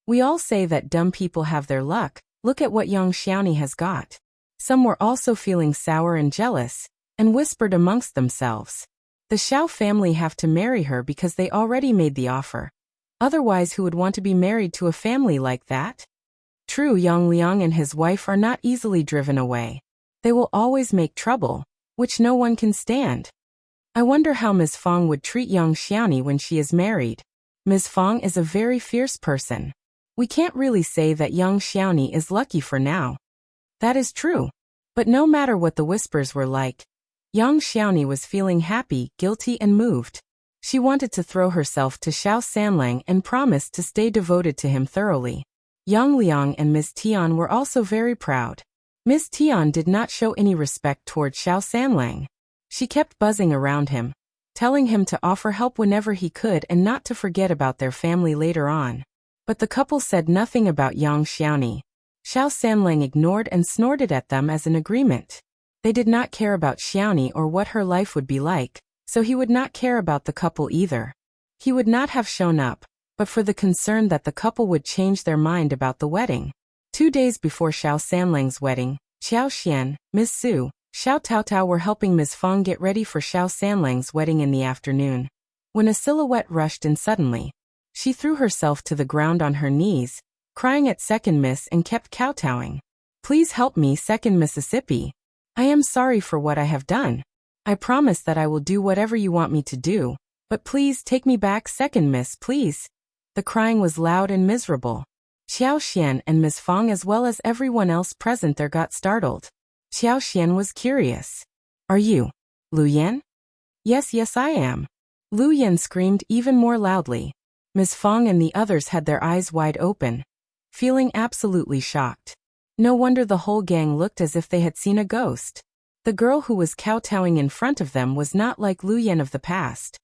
We all say that dumb people have their luck. Look at what young Xiaoni has got. Some were also feeling sour and jealous, and whispered amongst themselves. The Xiao family have to marry her because they already made the offer. Otherwise, who would want to be married to a family like that? True, Yang Liang and his wife are not easily driven away. They will always make trouble, which no one can stand. I wonder how Ms. Fang would treat young Xiaoni when she is married. Ms. Fang is a very fierce person. We can't really say that young Xiaoni is lucky for now. That is true. But no matter what the whispers were like, young Xiaoni was feeling happy, guilty and moved. She wanted to throw herself to Xiao Sanling and promised to stay devoted to him thoroughly. Yang Liang and Miss Tian were also very proud. Miss Tian did not show any respect toward Xiao Sanling. She kept buzzing around him, telling him to offer help whenever he could and not to forget about their family later on. But the couple said nothing about young Xiaoni. Xiao Sanling ignored and snorted at them as an agreement. They did not care about Xiaoni or what her life would be like, so he would not care about the couple either. He would not have shown up, but for the concern that the couple would change their mind about the wedding. 2 days before Xiao Sanling's wedding, Qiao Xian, Miss Su, Xiao Taotao were helping Ms. Fang get ready for Xiao Sanling's wedding in the afternoon. When a silhouette rushed in suddenly, she threw herself to the ground on her knees, crying at Second Miss and kept kowtowing. Please help me, Second Mississippi. I am sorry for what I have done. I promise that I will do whatever you want me to do, but please take me back, Second Miss, please. The crying was loud and miserable. Xiao Xian and Ms. Fang as well as everyone else present there got startled. Xiao Xian was curious. Are you Lu Yan? Yes, I am. Lu Yan screamed even more loudly. Ms. Fang and the others had their eyes wide open, feeling absolutely shocked. No wonder the whole gang looked as if they had seen a ghost. The girl who was kowtowing in front of them was not like Lu Yan of the past.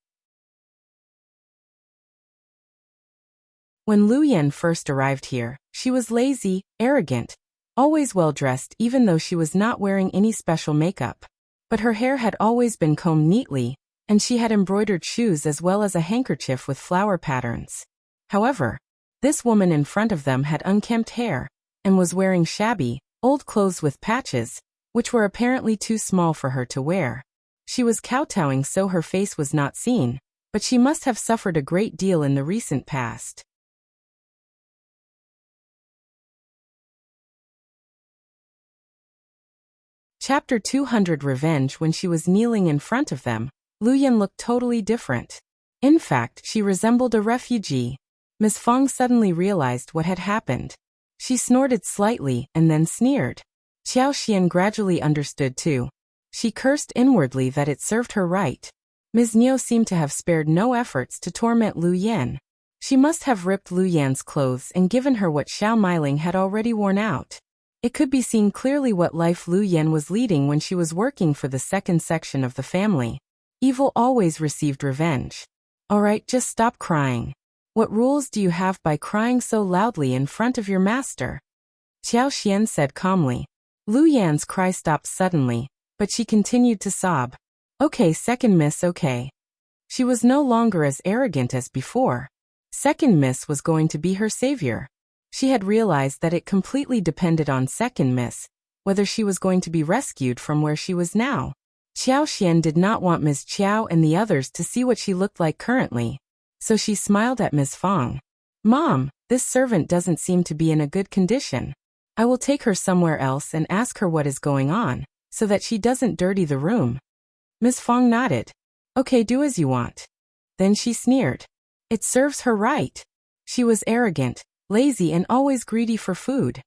When Lu Yan first arrived here, she was lazy, arrogant, always well-dressed even though she was not wearing any special makeup. But her hair had always been combed neatly, and she had embroidered shoes as well as a handkerchief with flower patterns. However, this woman in front of them had unkempt hair, and was wearing shabby, old clothes with patches, which were apparently too small for her to wear. She was kowtowing so her face was not seen, but she must have suffered a great deal in the recent past. Chapter 200 Revenge. When she was kneeling in front of them, Lu Yan looked totally different. In fact, she resembled a refugee. Ms. Fang suddenly realized what had happened. She snorted slightly and then sneered. Xiao Xian gradually understood too. She cursed inwardly that it served her right. Ms. Niu seemed to have spared no efforts to torment Lu Yan. She must have ripped Lu Yan's clothes and given her what Xiao Meiling had already worn out. It could be seen clearly what life Lu Yan was leading when she was working for the second section of the family. Evil always received revenge. Alright, just stop crying. What rules do you have by crying so loudly in front of your master? Xiao Xian said calmly. Lu Yan's cry stopped suddenly, but she continued to sob. Okay, second miss, okay. She was no longer as arrogant as before. Second miss was going to be her savior. She had realized that it completely depended on second miss, whether she was going to be rescued from where she was now. Xiao Xian did not want Ms. Qiao and the others to see what she looked like currently, so she smiled at Ms. Fang. Mom, this servant doesn't seem to be in a good condition. I will take her somewhere else and ask her what is going on, so that she doesn't dirty the room. Ms. Fang nodded. Okay, do as you want. Then she sneered. It serves her right. She was arrogant, lazy and always greedy for food.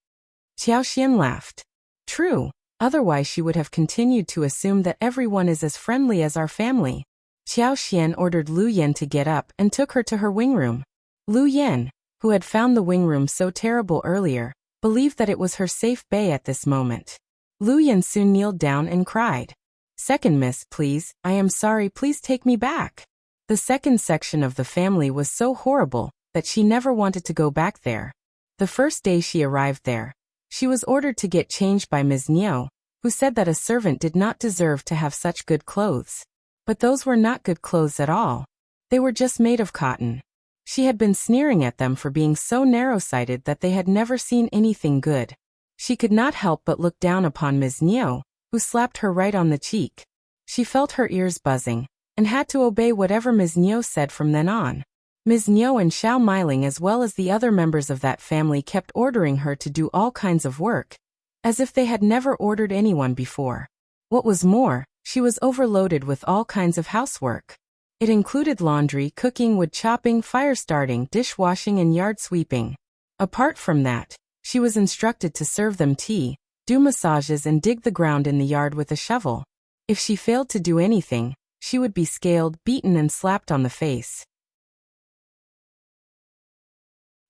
Xiao Xian laughed. True, otherwise she would have continued to assume that everyone is as friendly as our family. Xiao Xian ordered Lu Yan to get up and took her to her wing room. Lu Yan, who had found the wing room so terrible earlier, believed that it was her safe bay at this moment. Lu Yan soon kneeled down and cried. Second miss, please, I am sorry, please take me back. The second section of the family was so horrible that she never wanted to go back there. The first day she arrived there, she was ordered to get changed by Ms. Niu, who said that a servant did not deserve to have such good clothes. But those were not good clothes at all. They were just made of cotton. She had been sneering at them for being so narrow-sighted that they had never seen anything good. She could not help but look down upon Ms. Niu, who slapped her right on the cheek. She felt her ears buzzing, and had to obey whatever Ms. Niu said from then on. Ms. Niu and Xiao Meiling as well as the other members of that family kept ordering her to do all kinds of work, as if they had never ordered anyone before. What was more, she was overloaded with all kinds of housework. It included laundry, cooking, wood chopping, fire starting, dishwashing and yard sweeping. Apart from that, she was instructed to serve them tea, do massages and dig the ground in the yard with a shovel. If she failed to do anything, she would be scaled, beaten and slapped on the face.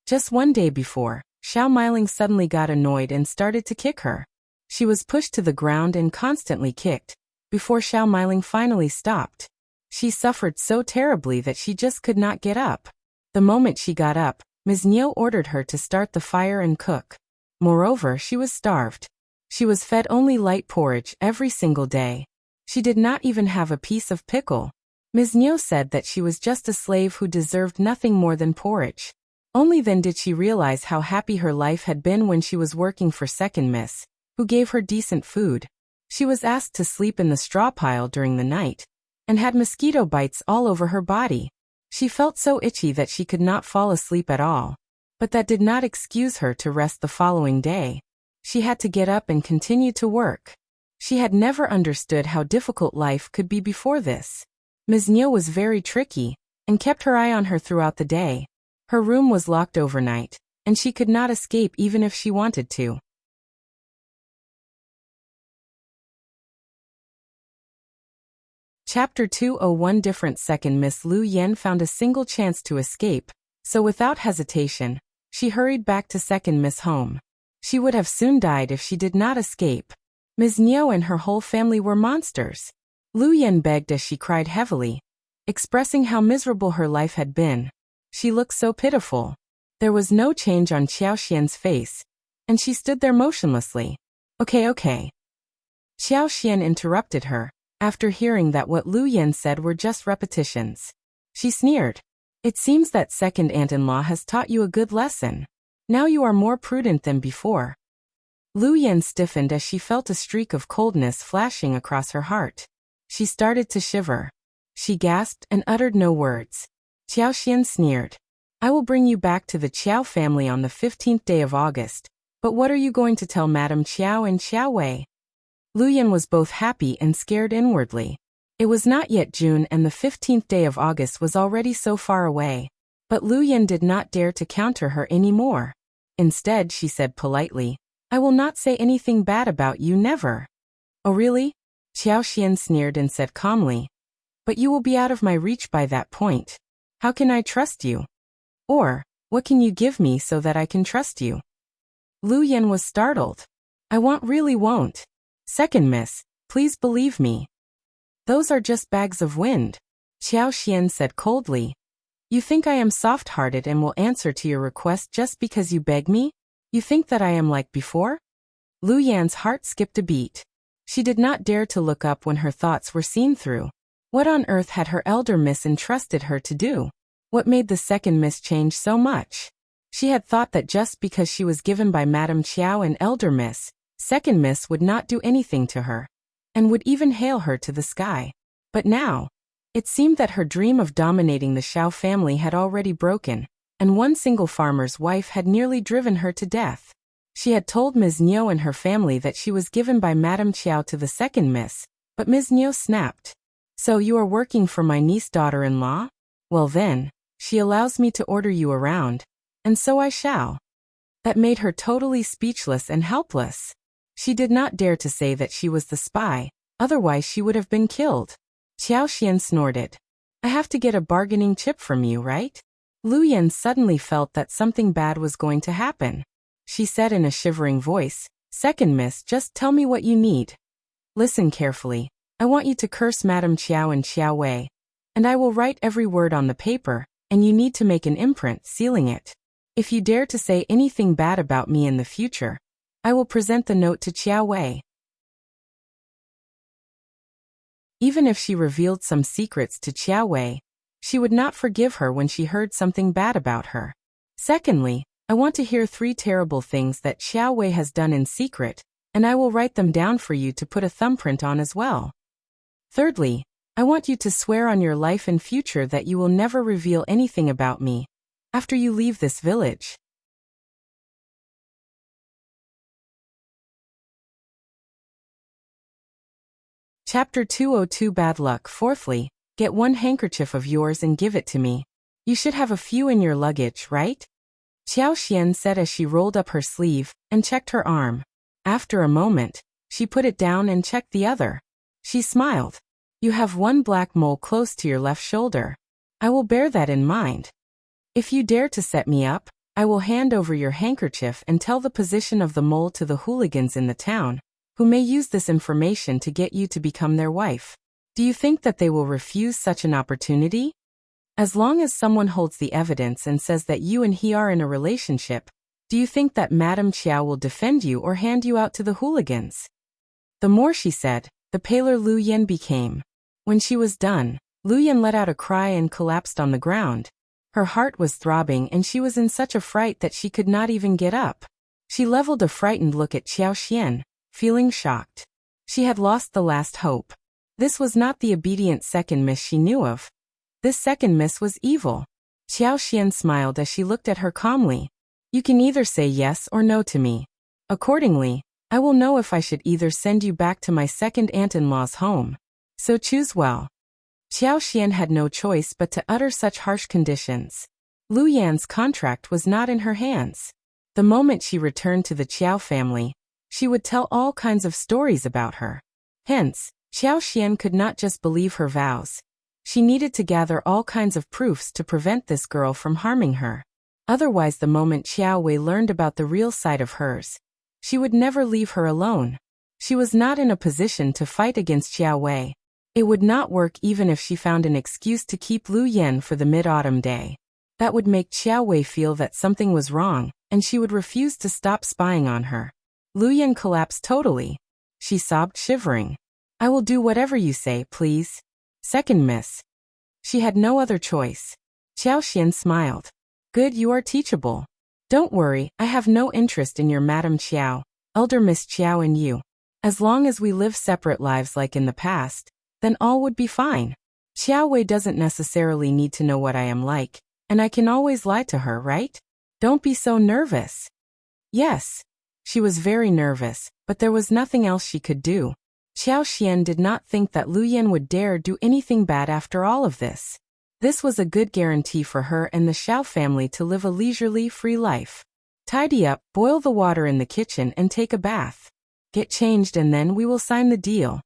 Just one day before, Xiao Meiling suddenly got annoyed and started to kick her. She was pushed to the ground and constantly kicked, before Xiao Meiling finally stopped. She suffered so terribly that she just could not get up. The moment she got up, Ms. Niu ordered her to start the fire and cook. Moreover, she was starved. She was fed only light porridge every single day. She did not even have a piece of pickle. Ms. Niu said that she was just a slave who deserved nothing more than porridge. Only then did she realize how happy her life had been when she was working for second miss, who gave her decent food. She was asked to sleep in the straw pile during the night, and had mosquito bites all over her body. She felt so itchy that she could not fall asleep at all. But that did not excuse her to rest the following day. She had to get up and continue to work. She had never understood how difficult life could be before this. Ms. Niu was very tricky, and kept her eye on her throughout the day. Her room was locked overnight, and she could not escape even if she wanted to. Chapter 201 Different Second Miss Lu Yan found a single chance to escape, so without hesitation, she hurried back to Second Miss home. She would have soon died if she did not escape. Ms. Niu and her whole family were monsters. Lu Yan begged as she cried heavily, expressing how miserable her life had been. She looked so pitiful. There was no change on Xiao Xian's face, and she stood there motionlessly. Okay. Xiao Xian interrupted her, after hearing that what Lu Yan said were just repetitions. She sneered. It seems that second aunt-in-law has taught you a good lesson. Now you are more prudent than before. Lu Yan stiffened as she felt a streak of coldness flashing across her heart. She started to shiver. She gasped and uttered no words. Xiao Xian sneered. I will bring you back to the Qiao family on the 15th day of August, but what are you going to tell Madame Qiao and Xiao Wei? Lu Yan was both happy and scared inwardly. It was not yet June and the 15th day of August was already so far away. But Lu Yan did not dare to counter her anymore. Instead, she said politely, I will not say anything bad about you, never. Oh really? Xiao Xian sneered and said calmly. But you will be out of my reach by that point. How can I trust you? Or, what can you give me so that I can trust you? Lu Yan was startled. I really won't. Second miss, please believe me. Those are just bags of wind. Xiao Xian said coldly. You think I am soft-hearted and will answer to your request just because you beg me? You think that I am like before? Lu Yan's heart skipped a beat. She did not dare to look up when her thoughts were seen through. What on earth had her elder miss entrusted her to do? What made the second miss change so much? She had thought that just because she was given by Madame Qiao and elder miss, second miss would not do anything to her, and would even hail her to the sky. But now, it seemed that her dream of dominating the Xiao family had already broken, and one single farmer's wife had nearly driven her to death. She had told Ms. Niu and her family that she was given by Madame Qiao to the second miss, but Ms. Niu snapped. So you are working for my niece daughter-in-law? Well then, she allows me to order you around, and so I shall. That made her totally speechless and helpless. She did not dare to say that she was the spy, otherwise she would have been killed. Xiao Xian snorted. I have to get a bargaining chip from you, right? Lu Yan suddenly felt that something bad was going to happen. She said in a shivering voice, Second miss, just tell me what you need. Listen carefully. I want you to curse Madame Qiao and Xiao Wei, and I will write every word on the paper, and you need to make an imprint sealing it. If you dare to say anything bad about me in the future, I will present the note to Qiao Wei. Even if she revealed some secrets to Qiao Wei, she would not forgive her when she heard something bad about her. Secondly, I want to hear 3 terrible things that Xiao Wei has done in secret, and I will write them down for you to put a thumbprint on as well. Thirdly, I want you to swear on your life and future that you will never reveal anything about me after you leave this village. Chapter 202 Bad Luck. Fourthly, get one handkerchief of yours and give it to me. You should have a few in your luggage, right? Xiao Xian said as she rolled up her sleeve and checked her arm. After a moment, she put it down and checked the other. She smiled. You have one black mole close to your left shoulder. I will bear that in mind. If you dare to set me up, I will hand over your handkerchief and tell the position of the mole to the hooligans in the town, who may use this information to get you to become their wife. Do you think that they will refuse such an opportunity? As long as someone holds the evidence and says that you and he are in a relationship, do you think that Madame Qiao will defend you or hand you out to the hooligans? The more she said, the paler Lu Yan became. When she was done, Lu Yan let out a cry and collapsed on the ground. Her heart was throbbing and she was in such a fright that she could not even get up. She leveled a frightened look at Xiao Xian, feeling shocked. She had lost the last hope. This was not the obedient second miss she knew of. This second miss was evil. Xiao Xian smiled as she looked at her calmly. You can either say yes or no to me. Accordingly, I will know if I should either send you back to my second aunt-in-law's home. So choose well. Xiao Xian had no choice but to utter such harsh conditions. Lu Yan's contract was not in her hands. The moment she returned to the Qiao family, she would tell all kinds of stories about her. Hence, Xiao Xian could not just believe her vows. She needed to gather all kinds of proofs to prevent this girl from harming her. Otherwise, the moment Xiao Wei learned about the real side of hers, she would never leave her alone. She was not in a position to fight against Xiao Wei. It would not work even if she found an excuse to keep Lu Yan for the mid-autumn day. That would make Xiao Wei feel that something was wrong, and she would refuse to stop spying on her. Lu Yan collapsed totally. She sobbed, shivering. I will do whatever you say, please. Second miss. She had no other choice. Xiao Xian smiled. Good, you are teachable. Don't worry, I have no interest in your Madam Qiao, Elder Miss Qiao and you. As long as we live separate lives like in the past, then all would be fine. Xiao Wei doesn't necessarily need to know what I am like, and I can always lie to her, right? Don't be so nervous. Yes. She was very nervous, but there was nothing else she could do. Xiao Xian did not think that Lu Yan would dare do anything bad after all of this. This was a good guarantee for her and the Xiao family to live a leisurely, free life. Tidy up, boil the water in the kitchen and take a bath. Get changed and then we will sign the deal.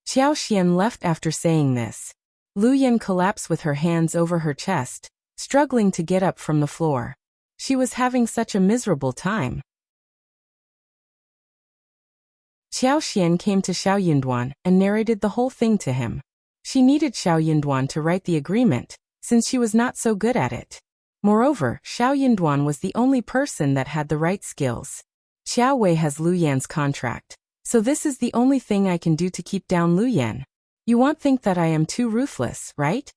Xiao Xian left after saying this. Lu Yan collapsed with her hands over her chest, struggling to get up from the floor. She was having such a miserable time. Xiao Xian came to Xiao Yunduan and narrated the whole thing to him. She needed Xiao Yunduan to write the agreement, since she was not so good at it. Moreover, Xiao Yunduan was the only person that had the right skills. Xiao Wei has Lu Yan's contract, so this is the only thing I can do to keep down Lu Yan. You won't think that I am too ruthless, right?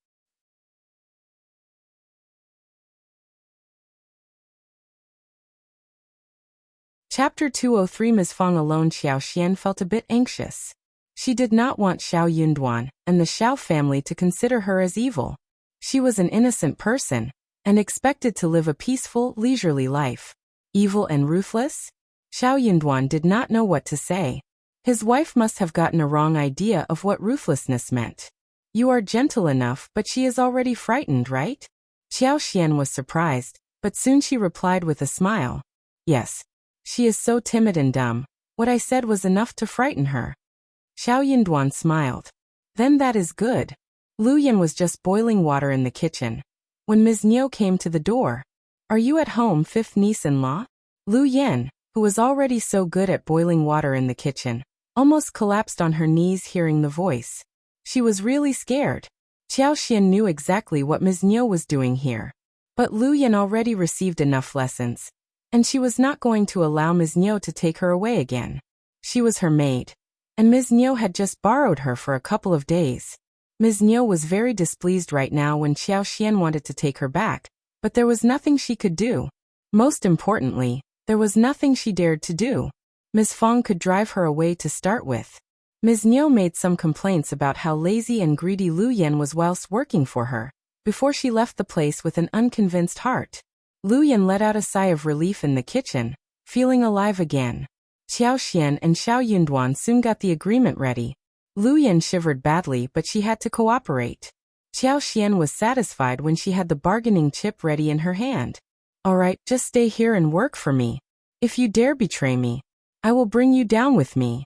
Chapter 203. Ms. Fang alone. Xiao Xian felt a bit anxious. She did not want Xiao Yunduan and the Xiao family to consider her as evil. She was an innocent person, and expected to live a peaceful, leisurely life. Evil and ruthless? Xiao Yunduan did not know what to say. His wife must have gotten a wrong idea of what ruthlessness meant. You are gentle enough, but she is already frightened, right? Xiao Xian was surprised, but soon she replied with a smile. Yes. She is so timid and dumb. What I said was enough to frighten her. Xiao Yunduan smiled. Then that is good. Lu Yan was just boiling water in the kitchen when Ms. Niu came to the door. Are you at home, fifth niece-in-law? Lu Yan, who was already so good at boiling water in the kitchen, almost collapsed on her knees hearing the voice. She was really scared. Xiao Xian knew exactly what Ms. Niu was doing here. But Lu Yan already received enough lessons, and she was not going to allow Ms. Niu to take her away again. She was her maid, and Ms. Niu had just borrowed her for a couple of days. Ms. Niu was very displeased right now when Xiao Xian wanted to take her back, but there was nothing she could do. Most importantly, there was nothing she dared to do. Ms. Fang could drive her away to start with. Ms. Niu made some complaints about how lazy and greedy Lu Yan was whilst working for her, before she left the place with an unconvinced heart. Lu Yan let out a sigh of relief in the kitchen, feeling alive again. Xiao Xian and Xiao Yunduan soon got the agreement ready. Lu Yan shivered badly, but she had to cooperate. Xiao Xian was satisfied when she had the bargaining chip ready in her hand. All right, just stay here and work for me. If you dare betray me, I will bring you down with me.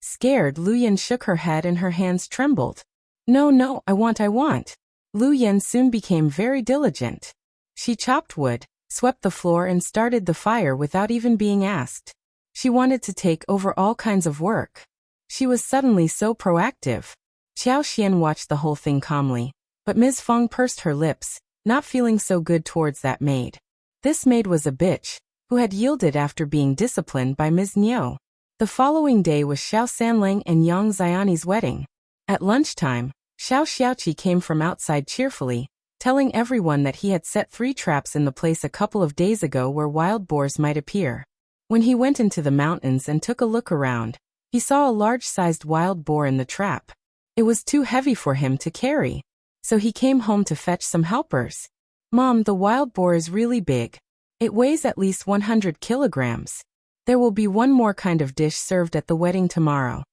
Scared, Lu Yan shook her head and her hands trembled. No, I want. Lu Yan soon became very diligent. She chopped wood, swept the floor and started the fire without even being asked. She wanted to take over all kinds of work. She was suddenly so proactive. Xiao Xian watched the whole thing calmly, but Ms. Fang pursed her lips, not feeling so good towards that maid. This maid was a bitch, who had yielded after being disciplined by Ms. Niu. The following day was Xiao Sanlang and Yang Xiani's wedding. At lunchtime, Xiao Xiaoqi came from outside cheerfully, telling everyone that he had set 3 traps in the place a couple of days ago where wild boars might appear. When he went into the mountains and took a look around, he saw a large-sized wild boar in the trap. It was too heavy for him to carry, so he came home to fetch some helpers. Mom, the wild boar is really big. It weighs at least 100 kilograms. There will be one more kind of dish served at the wedding tomorrow.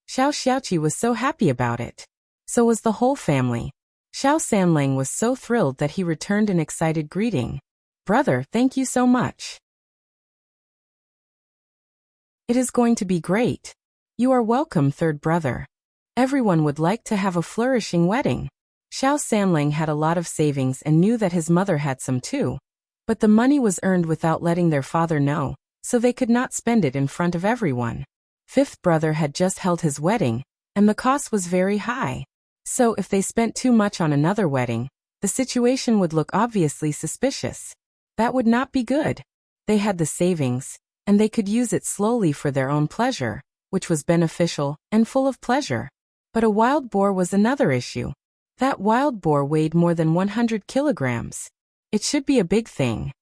Xiao Xiaoqi was so happy about it. So was the whole family. Xiao Sanlang was so thrilled that he returned an excited greeting. Brother, thank you so much. It is going to be great. You are welcome, third brother. Everyone would like to have a flourishing wedding. Xiao Sanlang had a lot of savings and knew that his mother had some too. But the money was earned without letting their father know, so they could not spend it in front of everyone. Fifth brother had just held his wedding, and the cost was very high. So if they spent too much on another wedding, the situation would look obviously suspicious. That would not be good. They had the savings, and they could use it slowly for their own pleasure, which was beneficial and full of pleasure. But a wild boar was another issue. That wild boar weighed more than 100 kilograms. It should be a big thing.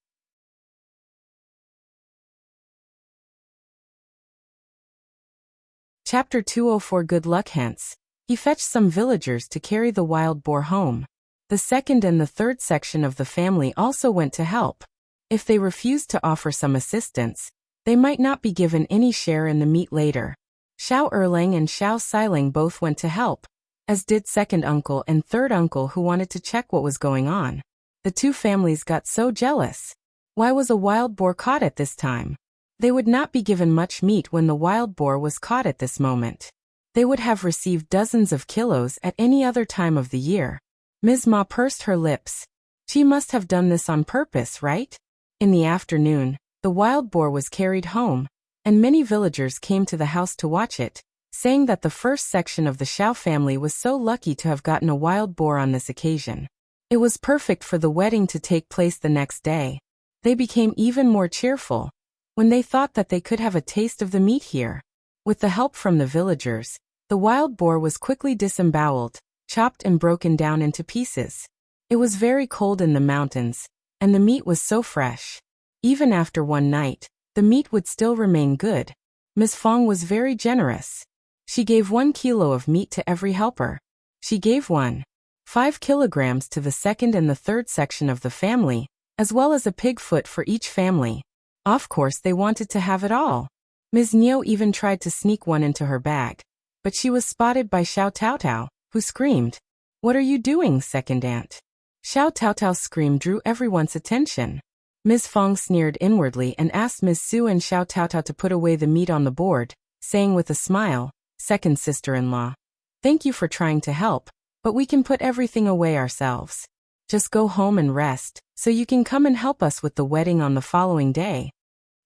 Chapter 204 Good luck. Hence, he fetched some villagers to carry the wild boar home. The second and the third section of the family also went to help. If they refused to offer some assistance, they might not be given any share in the meat later. Xiao Erlang and Xiao Siling both went to help, as did second uncle and third uncle who wanted to check what was going on. The two families got so jealous. Why was a wild boar caught at this time? They would not be given much meat when the wild boar was caught at this moment. They would have received dozens of kilos at any other time of the year. Ms. Ma pursed her lips. She must have done this on purpose, right? In the afternoon, the wild boar was carried home, and many villagers came to the house to watch it, saying that the first section of the Xiao family was so lucky to have gotten a wild boar on this occasion. It was perfect for the wedding to take place the next day. They became even more cheerful when they thought that they could have a taste of the meat here. With the help from the villagers, the wild boar was quickly disemboweled, chopped and broken down into pieces. It was very cold in the mountains, and the meat was so fresh. Even after one night, the meat would still remain good. Ms. Fang was very generous. She gave 1 kilo of meat to every helper. She gave 1.5 kilograms to the second and the third section of the family, as well as a pig foot for each family. Of course they wanted to have it all. Ms. Niu even tried to sneak one into her bag, but she was spotted by Xiao Taotao, who screamed, "What are you doing, second aunt?" Xiao Taotao's scream drew everyone's attention. Ms. Fang sneered inwardly and asked Ms. Su and Xiao Taotao to put away the meat on the board, saying with a smile, "Second sister-in-law, thank you for trying to help, but we can put everything away ourselves. Just go home and rest, so you can come and help us with the wedding on the following day."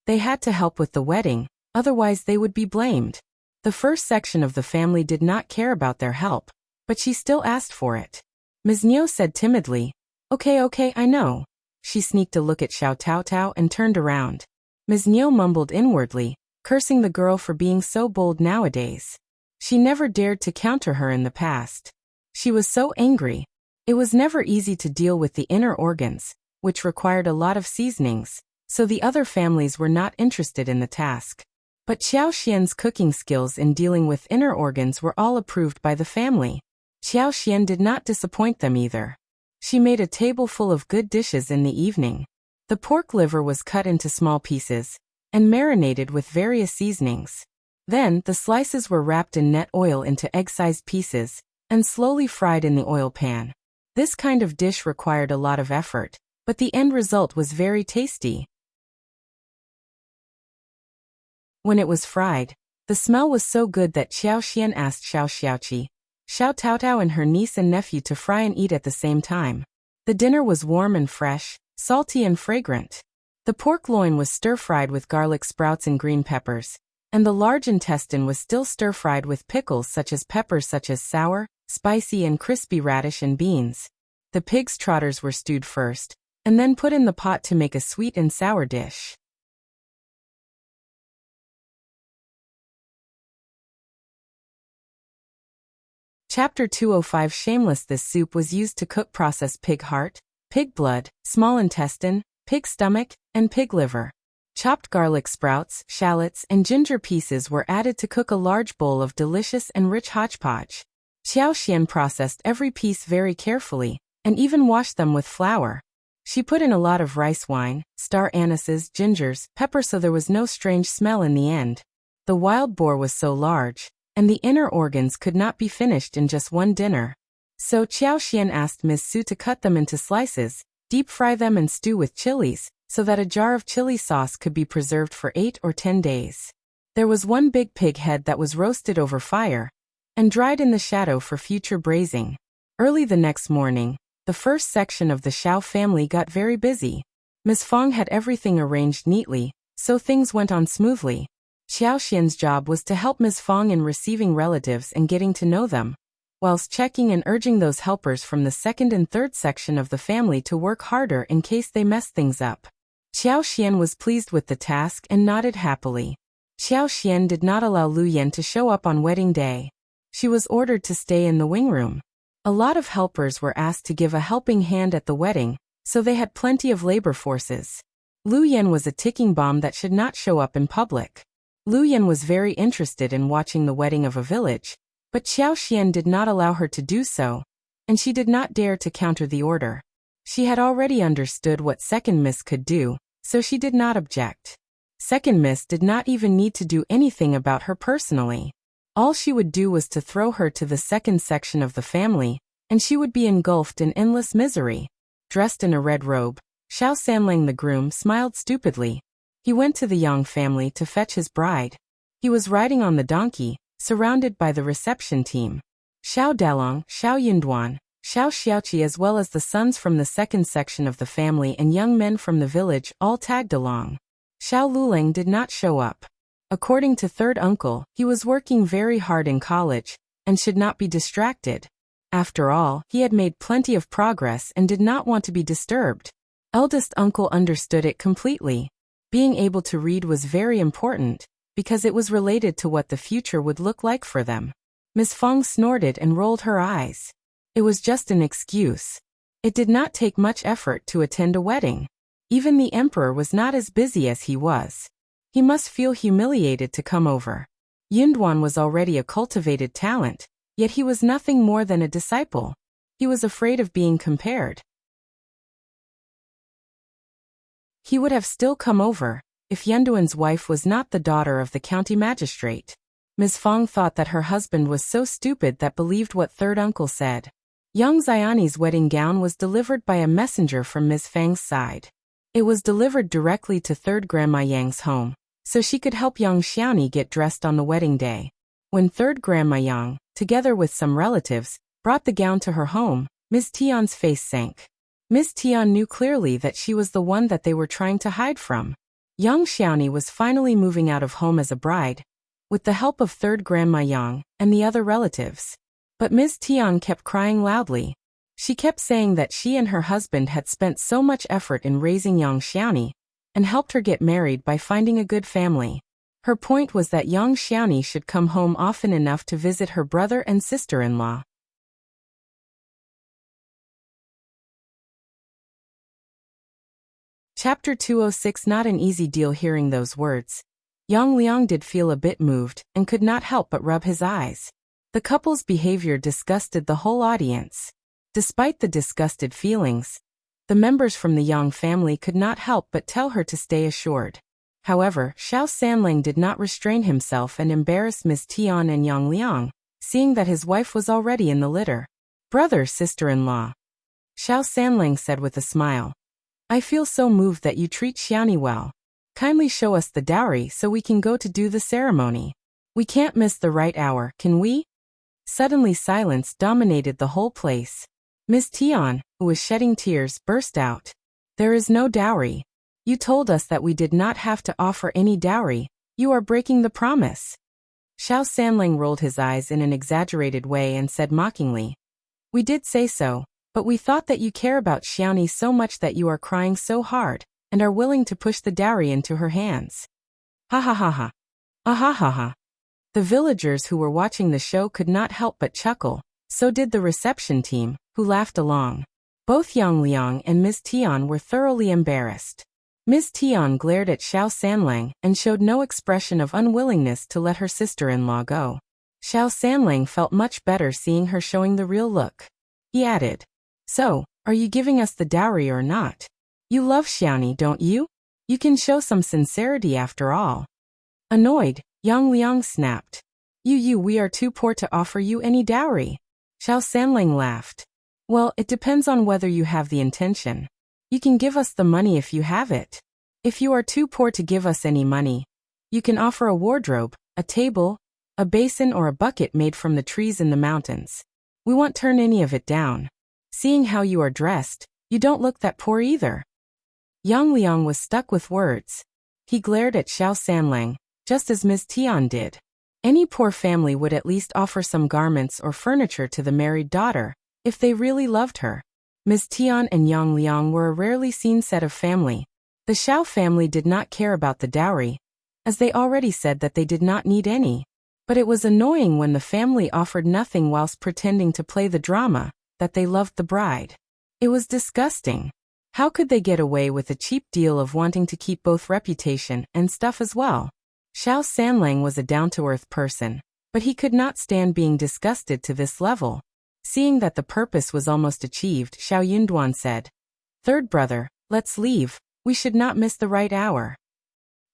They had to help with the wedding, otherwise they would be blamed. The first section of the family did not care about their help, but she still asked for it. Ms. Niu said timidly, Okay, I know." She sneaked a look at Xiao Taotao and turned around. Ms. Niu mumbled inwardly, cursing the girl for being so bold nowadays. She never dared to counter her in the past. She was so angry. It was never easy to deal with the inner organs, which required a lot of seasonings, so the other families were not interested in the task. But Xiao Xian's cooking skills in dealing with inner organs were all approved by the family. Xiao Xian did not disappoint them either. She made a table full of good dishes in the evening. The pork liver was cut into small pieces and marinated with various seasonings. Then, the slices were wrapped in net oil into egg-sized pieces and slowly fried in the oil pan. This kind of dish required a lot of effort, but the end result was very tasty. When it was fried, the smell was so good that Xiao Xian asked Xiao Xiaoqi, Xiao Taotao and her niece and nephew to fry and eat at the same time. The dinner was warm and fresh, salty and fragrant. The pork loin was stir-fried with garlic sprouts and green peppers, and the large intestine was still stir-fried with pickles such as sour, spicy and crispy radish and beans. The pig's trotters were stewed first, and then put in the pot to make a sweet and sour dish. Chapter 205 Shameless. This soup was used to cook processed pig heart, pig blood, small intestine, pig stomach, and pig liver. Chopped garlic sprouts, shallots, and ginger pieces were added to cook a large bowl of delicious and rich hodgepodge. Xiao Xian processed every piece very carefully, and even washed them with flour. She put in a lot of rice wine, star anises, gingers, pepper so there was no strange smell in the end. The wild boar was so large, and the inner organs could not be finished in just one dinner. So Qiao Xian asked Miss Su to cut them into slices, deep fry them and stew with chilies, so that a jar of chili sauce could be preserved for 8 or 10 days. There was one big pig head that was roasted over fire and dried in the shadow for future braising. Early the next morning, the first section of the Xiao family got very busy. Miss Fang had everything arranged neatly, so things went on smoothly. Xiao Xian's job was to help Miss Fang in receiving relatives and getting to know them, whilst checking and urging those helpers from the second and third section of the family to work harder in case they messed things up. Xiao Xian was pleased with the task and nodded happily. Xiao Xian did not allow Lu Yan to show up on wedding day. She was ordered to stay in the wing room. A lot of helpers were asked to give a helping hand at the wedding, so they had plenty of labor forces. Lu Yan was a ticking bomb that should not show up in public. Lu Yan was very interested in watching the wedding of a village, but Xiao Xian did not allow her to do so, and she did not dare to counter the order. She had already understood what Second Miss could do, so she did not object. Second Miss did not even need to do anything about her personally. All she would do was to throw her to the second section of the family, and she would be engulfed in endless misery. Dressed in a red robe, Xiao Sanlang the groom smiled stupidly. He went to the Yang family to fetch his bride. He was riding on the donkey, surrounded by the reception team. Xiao Dalong, Xiao Yunduan, Xiao Xiaoqi as well as the sons from the second section of the family and young men from the village all tagged along. Xiao Luling did not show up. According to third uncle, he was working very hard in college, and should not be distracted. After all, he had made plenty of progress and did not want to be disturbed. Eldest uncle understood it completely. Being able to read was very important, because it was related to what the future would look like for them. Miss Fang snorted and rolled her eyes. It was just an excuse. It did not take much effort to attend a wedding. Even the emperor was not as busy as he was. He must feel humiliated to come over. Yunduan was already a cultivated talent, yet he was nothing more than a disciple. He was afraid of being compared. He would have still come over, if Yunduan's wife was not the daughter of the county magistrate. Ms. Fang thought that her husband was so stupid that believed what third uncle said. Young Xiani's wedding gown was delivered by a messenger from Ms. Fang's side. It was delivered directly to third Grandma Yang's home, so she could help young Xiaoni get dressed on the wedding day. When third Grandma Yang, together with some relatives, brought the gown to her home, Ms. Tian's face sank. Ms. Tian knew clearly that she was the one that they were trying to hide from. Young Xiaoni was finally moving out of home as a bride, with the help of third Grandma Yang and the other relatives. But Ms. Tian kept crying loudly. She kept saying that she and her husband had spent so much effort in raising young Xiaoni, and helped her get married by finding a good family. Her point was that young Xiaoni should come home often enough to visit her brother and sister-in-law. Chapter 206. Not an easy deal. Hearing those words, Yang Liang did feel a bit moved, and could not help but rub his eyes. The couple's behavior disgusted the whole audience. Despite the disgusted feelings, the members from the Yang family could not help but tell her to stay assured. However, Xiao Sanlang did not restrain himself and embarrassed Miss Tian and Yang Liang, seeing that his wife was already in the litter. Brother, sister-in-law, Xiao Sanlang said with a smile. I feel so moved that you treat Xiaoni well. Kindly show us the dowry so we can go to do the ceremony. We can't miss the right hour, can we? Suddenly silence dominated the whole place. Miss Tian, who was shedding tears, burst out. There is no dowry. You told us that we did not have to offer any dowry. You are breaking the promise. Xiao Sanlang rolled his eyes in an exaggerated way and said mockingly. We did say so, but we thought that you care about Xiaoni so much that you are crying so hard, and are willing to push the dowry into her hands. Ha ha ha ha. Ah ha ha ha. The villagers who were watching the show could not help but chuckle, so did the reception team, who laughed along. Both Yang Liang and Miss Tian were thoroughly embarrassed. Miss Tian glared at Xiao Sanlang and showed no expression of unwillingness to let her sister-in-law go. Xiao Sanlang felt much better seeing her showing the real look. He added, So, are you giving us the dowry or not? You love Xiaoni, don't you? You can show some sincerity after all. Annoyed, Yang Liang snapped. We are too poor to offer you any dowry. Xiao Sanlang laughed. Well, it depends on whether you have the intention. You can give us the money if you have it. If you are too poor to give us any money, you can offer a wardrobe, a table, a basin or a bucket made from the trees in the mountains. We won't turn any of it down. Seeing how you are dressed, you don't look that poor either. Yang Liang was stuck with words. He glared at Xiao Sanlang, just as Ms. Tian did. Any poor family would at least offer some garments or furniture to the married daughter, if they really loved her. Ms. Tian and Yang Liang were a rarely seen set of family. The Xiao family did not care about the dowry, as they already said that they did not need any. But it was annoying when the family offered nothing whilst pretending to play the drama, that they loved the bride. It was disgusting. How could they get away with a cheap deal of wanting to keep both reputation and stuff as well? Xiao Sanlang was a down-to-earth person, but he could not stand being disgusted to this level. Seeing that the purpose was almost achieved, Xiao Yunduan said, "Third brother, let's leave, we should not miss the right hour."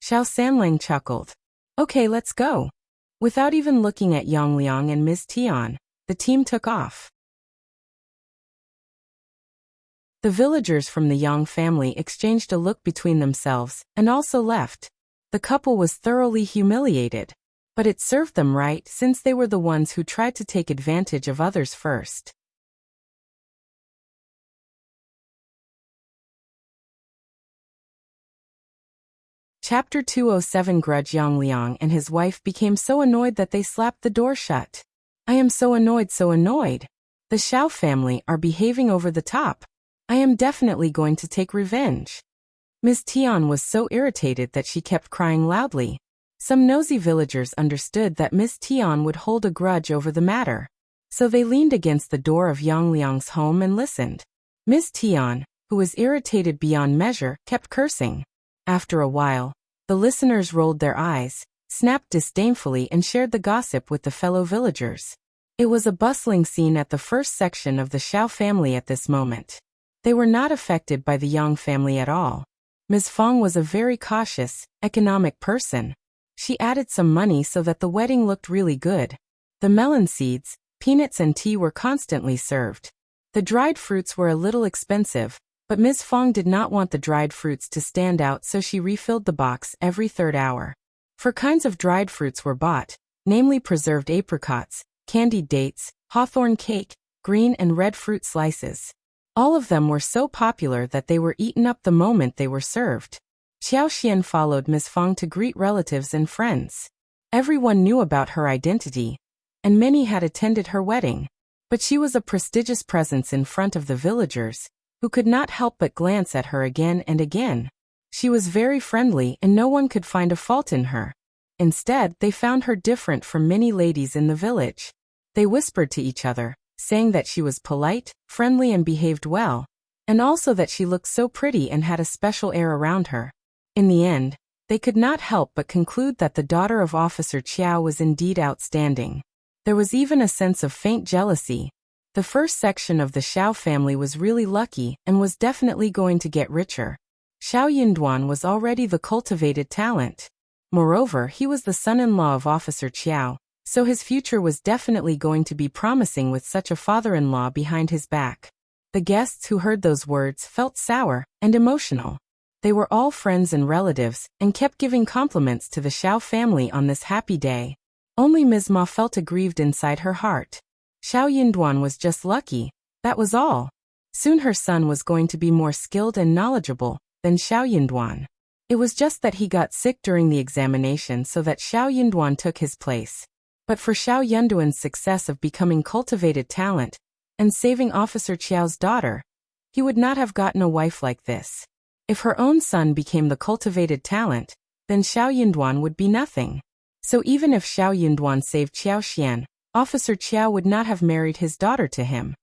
Xiao Sanlang chuckled. "Okay, let's go." Without even looking at Yang Liang and Ms. Tian, the team took off. The villagers from the Yang family exchanged a look between themselves and also left. The couple was thoroughly humiliated. But it served them right since they were the ones who tried to take advantage of others first. Chapter 207. Grudge. Yang Liang and his wife became so annoyed that they slapped the door shut. "I am so annoyed, so annoyed. The Xiao family are behaving over the top. I am definitely going to take revenge." Ms. Tian was so irritated that she kept crying loudly. Some nosy villagers understood that Ms. Tian would hold a grudge over the matter. So they leaned against the door of Yang Liang's home and listened. Ms. Tian, who was irritated beyond measure, kept cursing. After a while, the listeners rolled their eyes, snapped disdainfully and shared the gossip with the fellow villagers. It was a bustling scene at the first section of the Xiao family at this moment. They were not affected by the Yang family at all. Ms. Fang was a very cautious, economic person. She added some money so that the wedding looked really good. The melon seeds, peanuts and tea were constantly served. The dried fruits were a little expensive, but Ms. Fang did not want the dried fruits to stand out, so she refilled the box every third hour. 4 kinds of dried fruits were bought, namely preserved apricots, candied dates, hawthorn cake, green and red fruit slices. All of them were so popular that they were eaten up the moment they were served. Xiao followed Ms. Fang to greet relatives and friends. Everyone knew about her identity, and many had attended her wedding. But she was a prestigious presence in front of the villagers, who could not help but glance at her again and again. She was very friendly and no one could find a fault in her. Instead, they found her different from many ladies in the village. They whispered to each other, saying that she was polite, friendly and behaved well, and also that she looked so pretty and had a special air around her. In the end, they could not help but conclude that the daughter of Officer Qiao was indeed outstanding. There was even a sense of faint jealousy. The first section of the Xiao family was really lucky and was definitely going to get richer. Xiao Yunduan was already the cultivated talent. Moreover, he was the son-in-law of Officer Qiao, so his future was definitely going to be promising with such a father-in-law behind his back. The guests who heard those words felt sour and emotional. They were all friends and relatives and kept giving compliments to the Xiao family on this happy day. Only Ms. Ma felt aggrieved inside her heart. Xiao Yunduan was just lucky, that was all. Soon her son was going to be more skilled and knowledgeable than Xiao Yunduan. It was just that he got sick during the examination so that Xiao Yunduan took his place. But for Xiao Yunduan's success of becoming cultivated talent and saving Officer Qiao's daughter, he would not have gotten a wife like this. If her own son became the cultivated talent, then Xiao Yunduan would be nothing. So even if Xiao Yunduan saved Qiao Xian, Officer Qiao would not have married his daughter to him.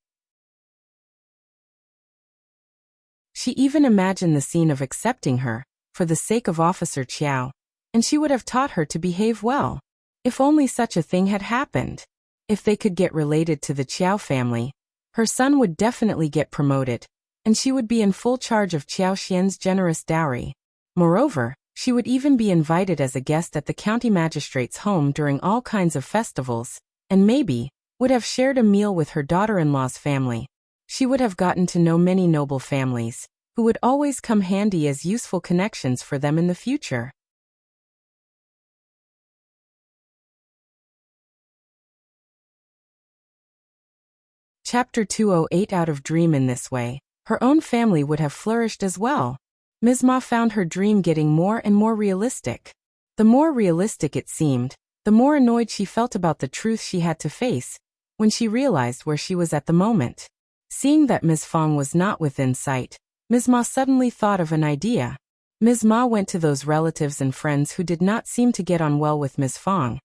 She even imagined the scene of accepting her, for the sake of Officer Qiao, and she would have taught her to behave well. If only such a thing had happened. If they could get related to the Qiao family, her son would definitely get promoted, and she would be in full charge of Qiao Xian's generous dowry. Moreover, she would even be invited as a guest at the county magistrate's home during all kinds of festivals, and maybe, would have shared a meal with her daughter-in-law's family. She would have gotten to know many noble families, who would always come handy as useful connections for them in the future. Chapter 208. Out of dream. In this way, her own family would have flourished as well. Ms. Ma found her dream getting more and more realistic. The more realistic it seemed, the more annoyed she felt about the truth she had to face, when she realized where she was at the moment. Seeing that Ms. Fang was not within sight, Ms. Ma suddenly thought of an idea. Ms. Ma went to those relatives and friends who did not seem to get on well with Ms. Fang,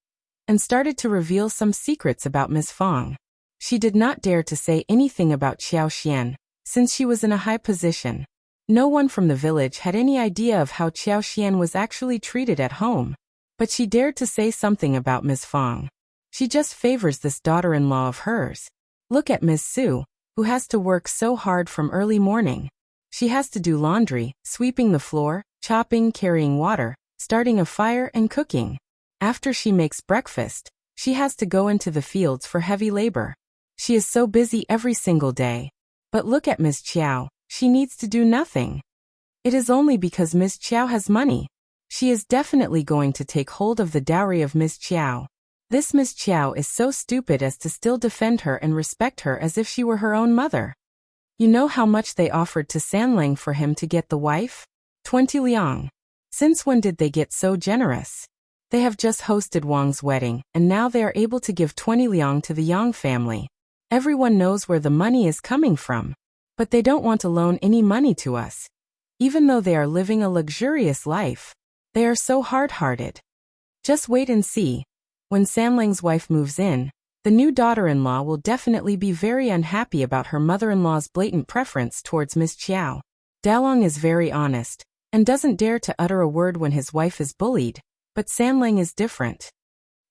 and started to reveal some secrets about Ms. Fang. She did not dare to say anything about Qiao Xian, since she was in a high position. No one from the village had any idea of how Qiao Xian was actually treated at home, but she dared to say something about Ms. Fang. She just favors this daughter-in-law of hers. Look at Ms. Su, who has to work so hard from early morning. She has to do laundry, sweeping the floor, chopping, carrying water, starting a fire and cooking. After she makes breakfast, she has to go into the fields for heavy labor. She is so busy every single day. But look at Ms. Qiao, she needs to do nothing. It is only because Ms. Qiao has money. She is definitely going to take hold of the dowry of Ms. Qiao. This Ms. Qiao is so stupid as to still defend her and respect her as if she were her own mother. You know how much they offered to Sanlang for him to get the wife? 20 liang. Since when did they get so generous? They have just hosted Wang's wedding, and now they are able to give 20 liang to the Yang family. Everyone knows where the money is coming from. But they don't want to loan any money to us. Even though they are living a luxurious life, they are so hard-hearted. Just wait and see. When Sanlang's wife moves in, the new daughter-in-law will definitely be very unhappy about her mother-in-law's blatant preference towards Ms. Qiao. Dalong is very honest, and doesn't dare to utter a word when his wife is bullied, but Sanlang is different.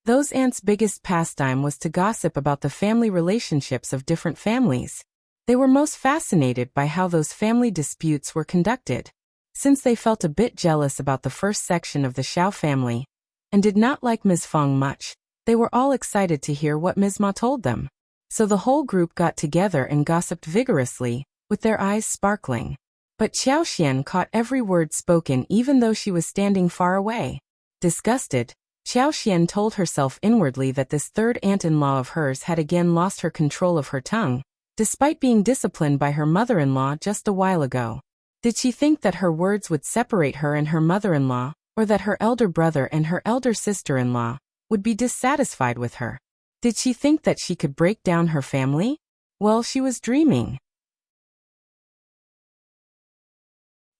Those aunts' biggest pastime was to gossip about the family relationships of different families. They were most fascinated by how those family disputes were conducted. Since they felt a bit jealous about the first section of the Xiao family, and did not like Ms. Fang much, they were all excited to hear what Ms. Ma told them. So the whole group got together and gossiped vigorously, with their eyes sparkling. But Qiao Xian caught every word spoken even though she was standing far away. Disgusted, Qiao Xian told herself inwardly that this third aunt-in-law of hers had again lost her control of her tongue, despite being disciplined by her mother-in-law just a while ago. Did she think that her words would separate her and her mother-in-law, or that her elder brother and her elder sister-in-law would be dissatisfied with her? Did she think that she could break down her family? Well, she was dreaming.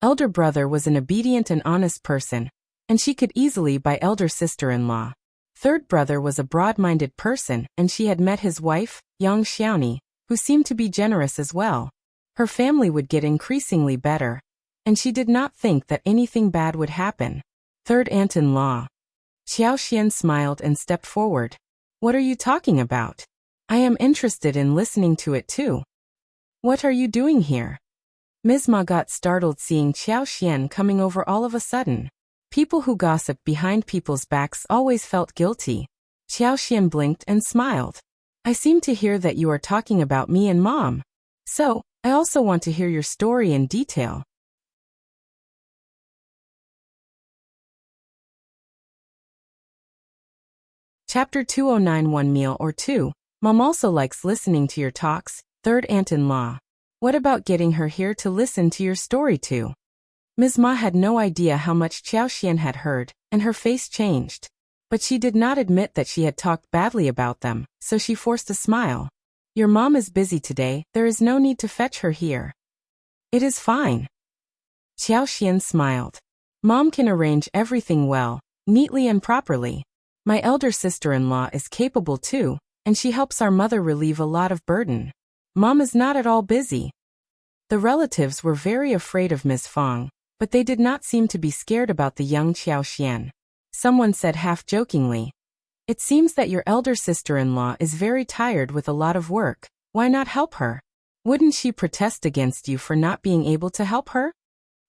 Elder brother was an obedient and honest person, and she could easily buy elder sister-in-law. Third brother was a broad-minded person, and she had met his wife, Yang Xiaoni, who seemed to be generous as well. Her family would get increasingly better, and she did not think that anything bad would happen. Third aunt-in-law. Qiao Xian smiled and stepped forward. What are you talking about? I am interested in listening to it too. What are you doing here? Ms. Ma got startled seeing Qiao Xian coming over all of a sudden. People who gossip behind people's backs always felt guilty. Qiao Xian blinked and smiled. I seem to hear that you are talking about me and Mom. So, I also want to hear your story in detail. Chapter 209. One meal or two. Mom also likes listening to your talks. Third aunt-in-law. What about getting her here to listen to your story too? Ms. Ma had no idea how much Qiao Xian had heard, and her face changed. But she did not admit that she had talked badly about them, so she forced a smile. Your mom is busy today, there is no need to fetch her here. It is fine. Qiao Xian smiled. Mom can arrange everything well, neatly and properly. My elder sister-in-law is capable too, and she helps our mother relieve a lot of burden. Mom is not at all busy. The relatives were very afraid of Ms. Fang, but they did not seem to be scared about the young Qiao Xian. Someone said half-jokingly, it seems that your elder sister-in-law is very tired with a lot of work. Why not help her? Wouldn't she protest against you for not being able to help her?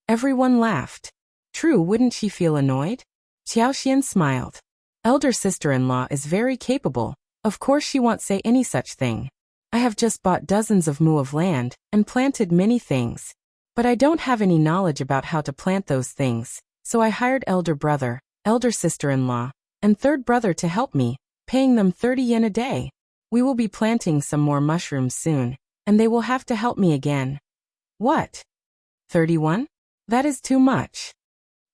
Everyone laughed. True, wouldn't she feel annoyed? Qiao Xian smiled. Elder sister-in-law is very capable, Of course she won't say any such thing. I have just bought dozens of mu of land and planted many things. But I don't have any knowledge about how to plant those things, so I hired elder brother, elder sister-in-law, and third brother to help me, paying them 30 yen a day. We will be planting some more mushrooms soon, and they will have to help me again. What? 31? That is too much.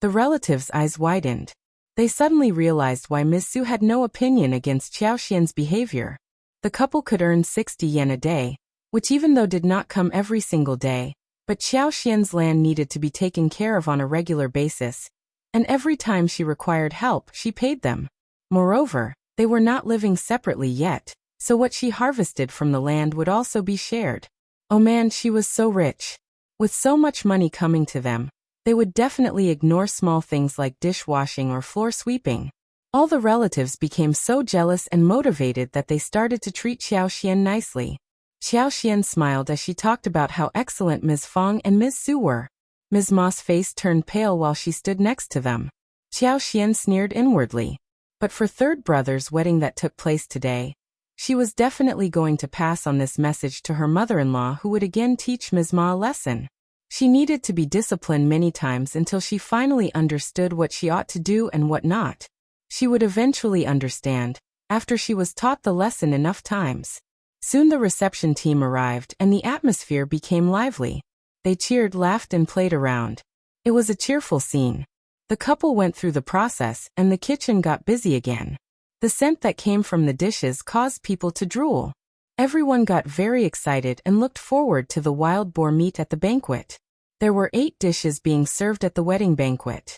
The relatives' eyes widened. They suddenly realized why Ms. Su had no opinion against Xiao Xian's behavior. The couple could earn 60 yen a day, which even though did not come every single day, but Xiao Xian's land needed to be taken care of on a regular basis, and every time she required help, she paid them. Moreover, they were not living separately yet, so what she harvested from the land would also be shared. Oh man, she was so rich. With so much money coming to them, they would definitely ignore small things like dishwashing or floor sweeping. All the relatives became so jealous and motivated that they started to treat Xiao Xian nicely. Xiao Xian smiled as she talked about how excellent Ms. Fang and Ms. Su were. Ms. Ma's face turned pale while she stood next to them. Xiao Xian sneered inwardly. But for third brother's wedding that took place today, she was definitely going to pass on this message to her mother-in-law, who would again teach Ms. Ma a lesson. She needed to be disciplined many times until she finally understood what she ought to do and what not. She would eventually understand, after she was taught the lesson enough times. Soon the reception team arrived and the atmosphere became lively. They cheered, laughed, and played around. It was a cheerful scene. The couple went through the process and the kitchen got busy again. The scent that came from the dishes caused people to drool. Everyone got very excited and looked forward to the wild boar meat at the banquet. There were 8 dishes being served at the wedding banquet.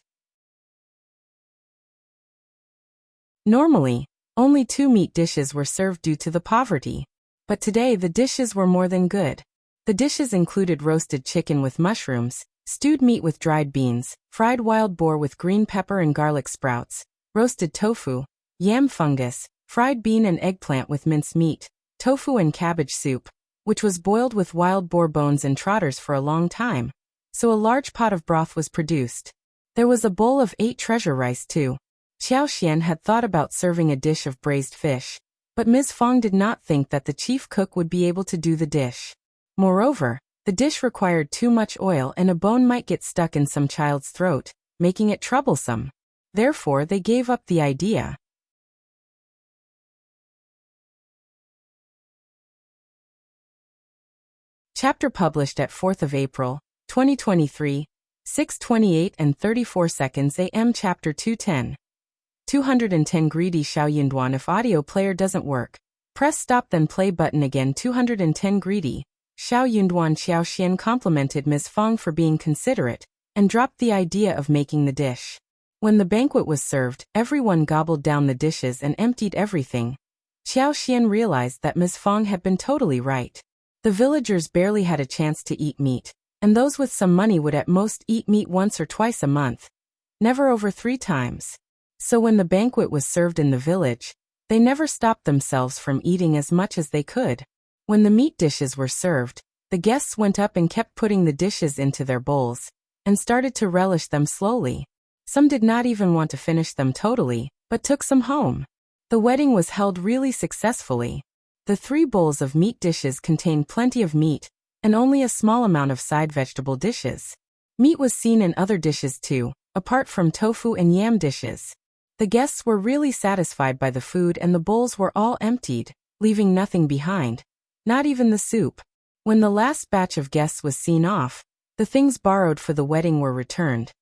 Normally, only 2 meat dishes were served due to the poverty. But today the dishes were more than good. The dishes included roasted chicken with mushrooms, stewed meat with dried beans, fried wild boar with green pepper and garlic sprouts, roasted tofu, yam fungus, fried bean and eggplant with minced meat, tofu and cabbage soup, which was boiled with wild boar bones and trotters for a long time. So a large pot of broth was produced. There was a bowl of 8 treasure rice too. Xiao Xian had thought about serving a dish of braised fish, but Ms. Fang did not think that the chief cook would be able to do the dish. Moreover, the dish required too much oil and a bone might get stuck in some child's throat, making it troublesome. Therefore, they gave up the idea. Chapter published at 4th of April, 2023, 6:28 and 34 seconds AM. Chapter 210. 210 Greedy Xiao Yunduan. If audio player doesn't work, press stop then play button again. 210 Greedy Xiao Yunduan. Xiao Xian complimented Ms. Fang for being considerate and dropped the idea of making the dish. When the banquet was served, everyone gobbled down the dishes and emptied everything. Xiao Xian realized that Ms. Fang had been totally right. The villagers barely had a chance to eat meat, and those with some money would at most eat meat once or twice a month, never over 3 times. So when the banquet was served in the village, they never stopped themselves from eating as much as they could. When the meat dishes were served, the guests went up and kept putting the dishes into their bowls, and started to relish them slowly. Some did not even want to finish them totally, but took some home. The wedding was held really successfully. The 3 bowls of meat dishes contained plenty of meat, and only a small amount of side vegetable dishes. Meat was seen in other dishes too, apart from tofu and yam dishes. The guests were really satisfied by the food and the bowls were all emptied, leaving nothing behind, not even the soup. When the last batch of guests was seen off, the things borrowed for the wedding were returned.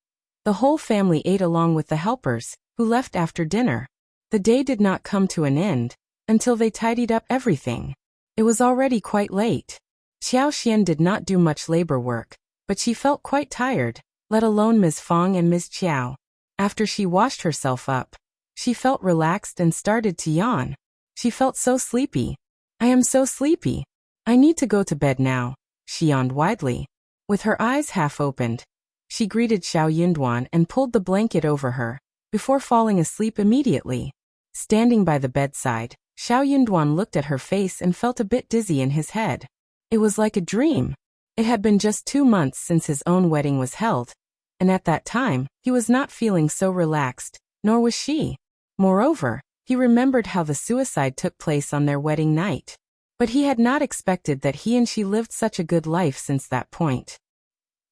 The whole family ate along with the helpers, who left after dinner. The day did not come to an end until they tidied up everything. It was already quite late. Xiao Xian did not do much labor work, but she felt quite tired, let alone Ms. Fang and Ms. Qiao. After she washed herself up, she felt relaxed and started to yawn. She felt so sleepy. I am so sleepy. I need to go to bed now, she yawned widely. With her eyes half opened, she greeted Xiao Yunduan and pulled the blanket over her, before falling asleep immediately. Standing by the bedside, Xiao Yunduan looked at her face and felt a bit dizzy in his head. It was like a dream. It had been just 2 months since his own wedding was held, and at that time, he was not feeling so relaxed, nor was she. Moreover, He remembered how the suicide took place on their wedding night. But he had not expected that he and she lived such a good life since that point.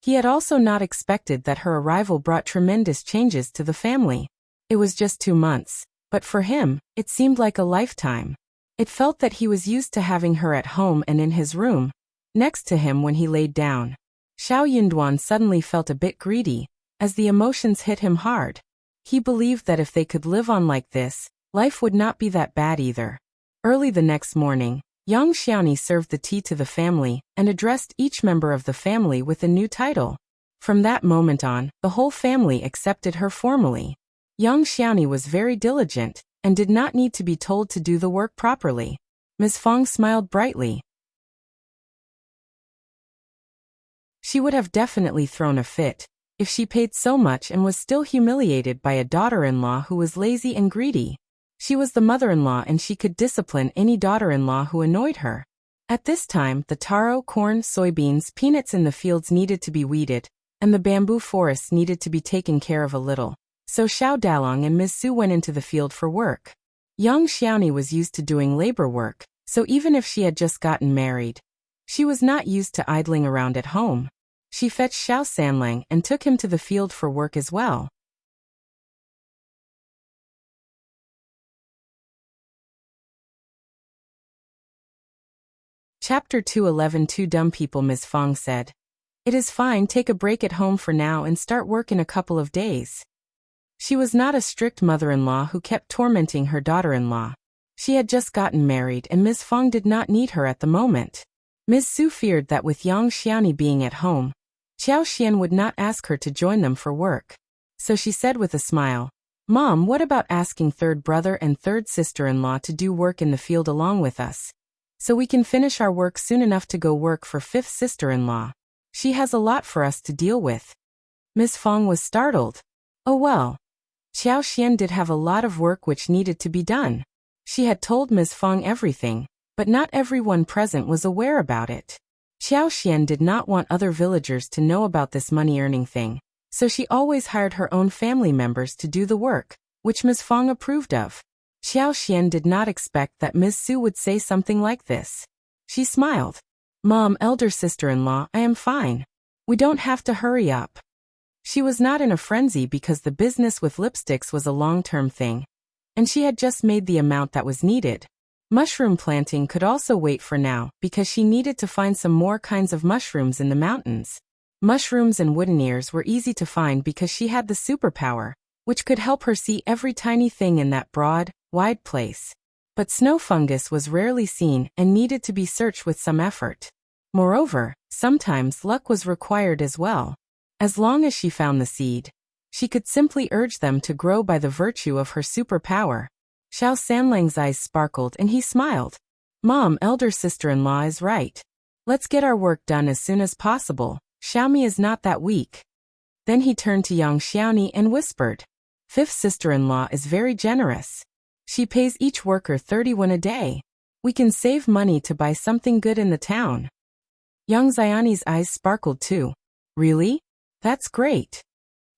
He had also not expected that her arrival brought tremendous changes to the family. It was just 2 months, but for him, it seemed like a lifetime. It felt that he was used to having her at home and in his room, next to him when he laid down. Xiao Yunduan suddenly felt a bit greedy, as the emotions hit him hard. He believed that if they could live on like this, life would not be that bad either. Early the next morning, Yang Xiaoni served the tea to the family and addressed each member of the family with a new title. From that moment on, the whole family accepted her formally. Yang Xiaoni was very diligent and did not need to be told to do the work properly. Ms. Fang smiled brightly. She would have definitely thrown a fit if she paid so much and was still humiliated by a daughter-in-law who was lazy and greedy. She was the mother-in-law and she could discipline any daughter-in-law who annoyed her. At this time, the taro, corn, soybeans, peanuts in the fields needed to be weeded, and the bamboo forests needed to be taken care of a little. So Xiao Dalong and Ms. Su went into the field for work. Yang Xiaoni was used to doing labor work, so even if she had just gotten married, she was not used to idling around at home. She fetched Xiao Sanlang and took him to the field for work as well. Chapter 211. Two dumb people. Ms. Fang said. It is fine, take a break at home for now and start work in a couple of days. She was not a strict mother-in-law who kept tormenting her daughter-in-law. She had just gotten married and Ms. Fang did not need her at the moment. Ms. Su feared that with Yang Xiaoni being at home, Qiao Xian would not ask her to join them for work. So she said with a smile, Mom, what about asking third brother and third sister-in-law to do work in the field along with us? So we can finish our work soon enough to go work for fifth sister-in-law. She has a lot for us to deal with. Ms. Fang was startled. Oh well. Qiao Xian did have a lot of work which needed to be done. She had told Ms. Fang everything, but not everyone present was aware about it. Qiao Xian did not want other villagers to know about this money-earning thing, so she always hired her own family members to do the work, which Ms. Fang approved of. Qiao Xian did not expect that Ms. Su would say something like this. She smiled. Mom, elder sister-in-law, I am fine. We don't have to hurry up. She was not in a frenzy because the business with lipsticks was a long-term thing, and she had just made the amount that was needed. Mushroom planting could also wait for now because she needed to find some more kinds of mushrooms in the mountains. Mushrooms and wooden ears were easy to find because she had the superpower, which could help her see every tiny thing in that broad, wide place. But snow fungus was rarely seen and needed to be searched with some effort. Moreover, sometimes luck was required as well. As long as she found the seed, she could simply urge them to grow by the virtue of her superpower. Xiao Sanlang's eyes sparkled and he smiled. Mom, elder sister-in-law is right. Let's get our work done as soon as possible. Xiaomi is not that weak. Then he turned to Yang Xiaoni and whispered. Fifth sister-in-law is very generous. She pays each worker 31 a day. We can save money to buy something good in the town. Yang Xiaoni's eyes sparkled too. Really? That's great.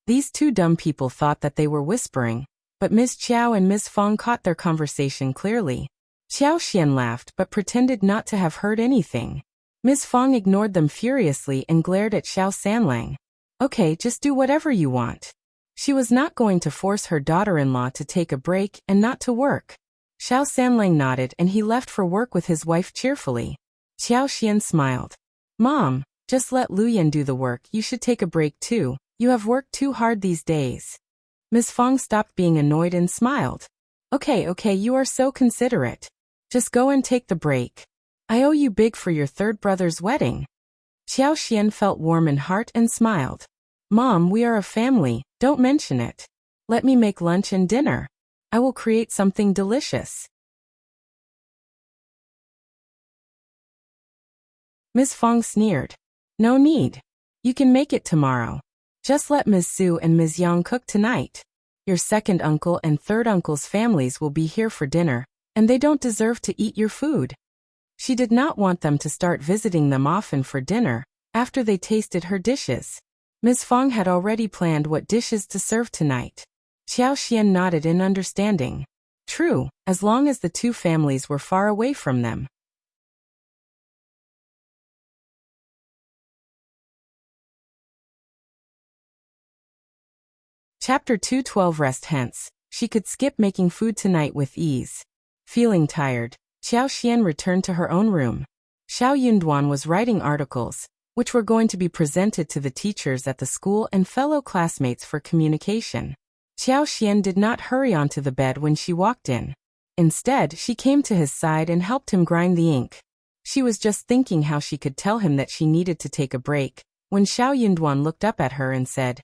These two dumb people thought that they were whispering, but Ms. Qiao and Ms. Fang caught their conversation clearly. Qiao Xian laughed but pretended not to have heard anything. Ms. Fang ignored them furiously and glared at Xiao Sanlang. Okay, just do whatever you want. She was not going to force her daughter-in-law to take a break and not to work. Xiao Sanlang nodded and he left for work with his wife cheerfully. Qiao Xian smiled. Mom, just let Luyan do the work, you should take a break too. You have worked too hard these days. Ms. Fang stopped being annoyed and smiled. Okay, you are so considerate. Just go and take the break. I owe you big for your third brother's wedding. Qiao Xian felt warm in heart and smiled. Mom, we are a family, don't mention it. Let me make lunch and dinner. I will create something delicious. Ms. Fang sneered. No need. You can make it tomorrow. Just let Ms. Su and Ms. Yang cook tonight. Your second uncle and third uncle's families will be here for dinner, and they don't deserve to eat your food. She did not want them to start visiting them often for dinner, after they tasted her dishes. Ms. Fang had already planned what dishes to serve tonight. Qiao Xian nodded in understanding. True, as long as the two families were far away from them. Chapter 212 Rest hence. She could skip making food tonight with ease. Feeling tired, Xiao Xian returned to her own room. Xiao Yunduan was writing articles, which were going to be presented to the teachers at the school and fellow classmates for communication. Xiao Xian did not hurry onto the bed when she walked in. Instead, she came to his side and helped him grind the ink. She was just thinking how she could tell him that she needed to take a break, when Xiao Yunduan looked up at her and said,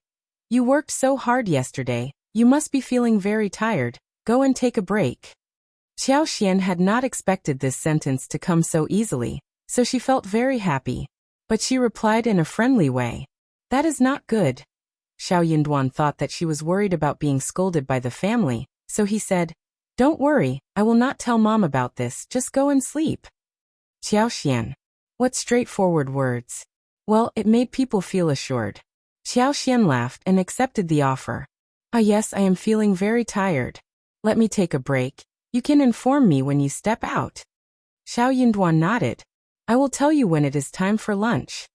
"You worked so hard yesterday, you must be feeling very tired, go and take a break." Xiao Xian had not expected this sentence to come so easily, so she felt very happy. But she replied in a friendly way, "That is not good." Xiao Yunduan thought that she was worried about being scolded by the family, so he said, "Don't worry, I will not tell Mom about this, just go and sleep." Xiao Xian. What straightforward words. Well, it made people feel assured. Xiao Xian laughed and accepted the offer. "Ah yes, I am feeling very tired. Let me take a break. You can inform me when you step out." Xiao Yunduan nodded. "I will tell you when it is time for lunch."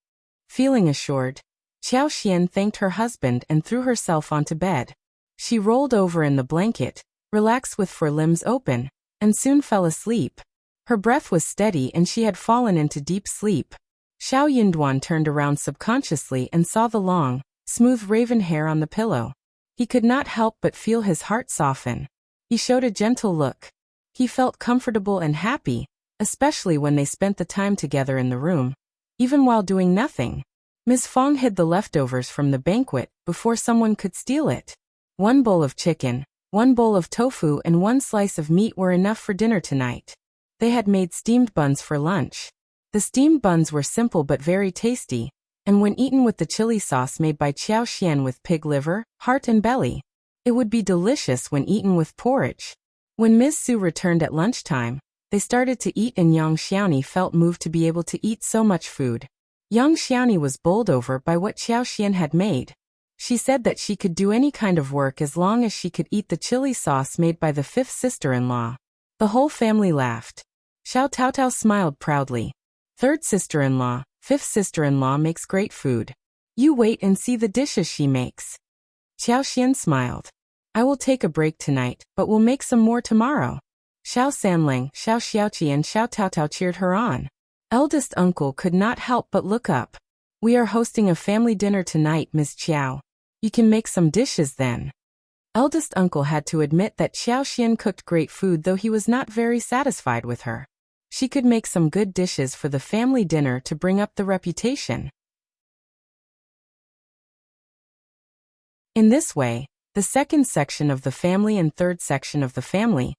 Feeling assured, Xiao Xian thanked her husband and threw herself onto bed. She rolled over in the blanket, relaxed with forelimbs open, and soon fell asleep. Her breath was steady and she had fallen into deep sleep. Xiao Yunduan turned around subconsciously and saw the long, smooth raven hair on the pillow. He could not help but feel his heart soften. He showed a gentle look. He felt comfortable and happy, especially when they spent the time together in the room. Even while doing nothing, Ms. Fang hid the leftovers from the banquet before someone could steal it. 1 bowl of chicken, 1 bowl of tofu and 1 slice of meat were enough for dinner tonight. They had made steamed buns for lunch. The steamed buns were simple but very tasty, and when eaten with the chili sauce made by Xiao Xian with pig liver, heart and belly, it would be delicious when eaten with porridge. When Ms. Su returned at lunchtime, they started to eat and Yang Xiaoni felt moved to be able to eat so much food. Yang Xiaoni was bowled over by what Xiao Xian had made. She said that she could do any kind of work as long as she could eat the chili sauce made by the 5th sister-in-law. The whole family laughed. Xiao Taotao smiled proudly. 3rd sister-in-law, 5th sister-in-law makes great food. You wait and see the dishes she makes. Xiao Xian smiled. I will take a break tonight, but will make some more tomorrow. Xiao Sanlang, Xiao Xiaoqi and Xiao Taotao cheered her on. Eldest uncle could not help but look up. We are hosting a family dinner tonight, Miss Qiao. You can make some dishes then. Eldest uncle had to admit that Xiao Xian cooked great food though he was not very satisfied with her. She could make some good dishes for the family dinner to bring up the reputation. In this way, the 2nd section of the family and 3rd section of the family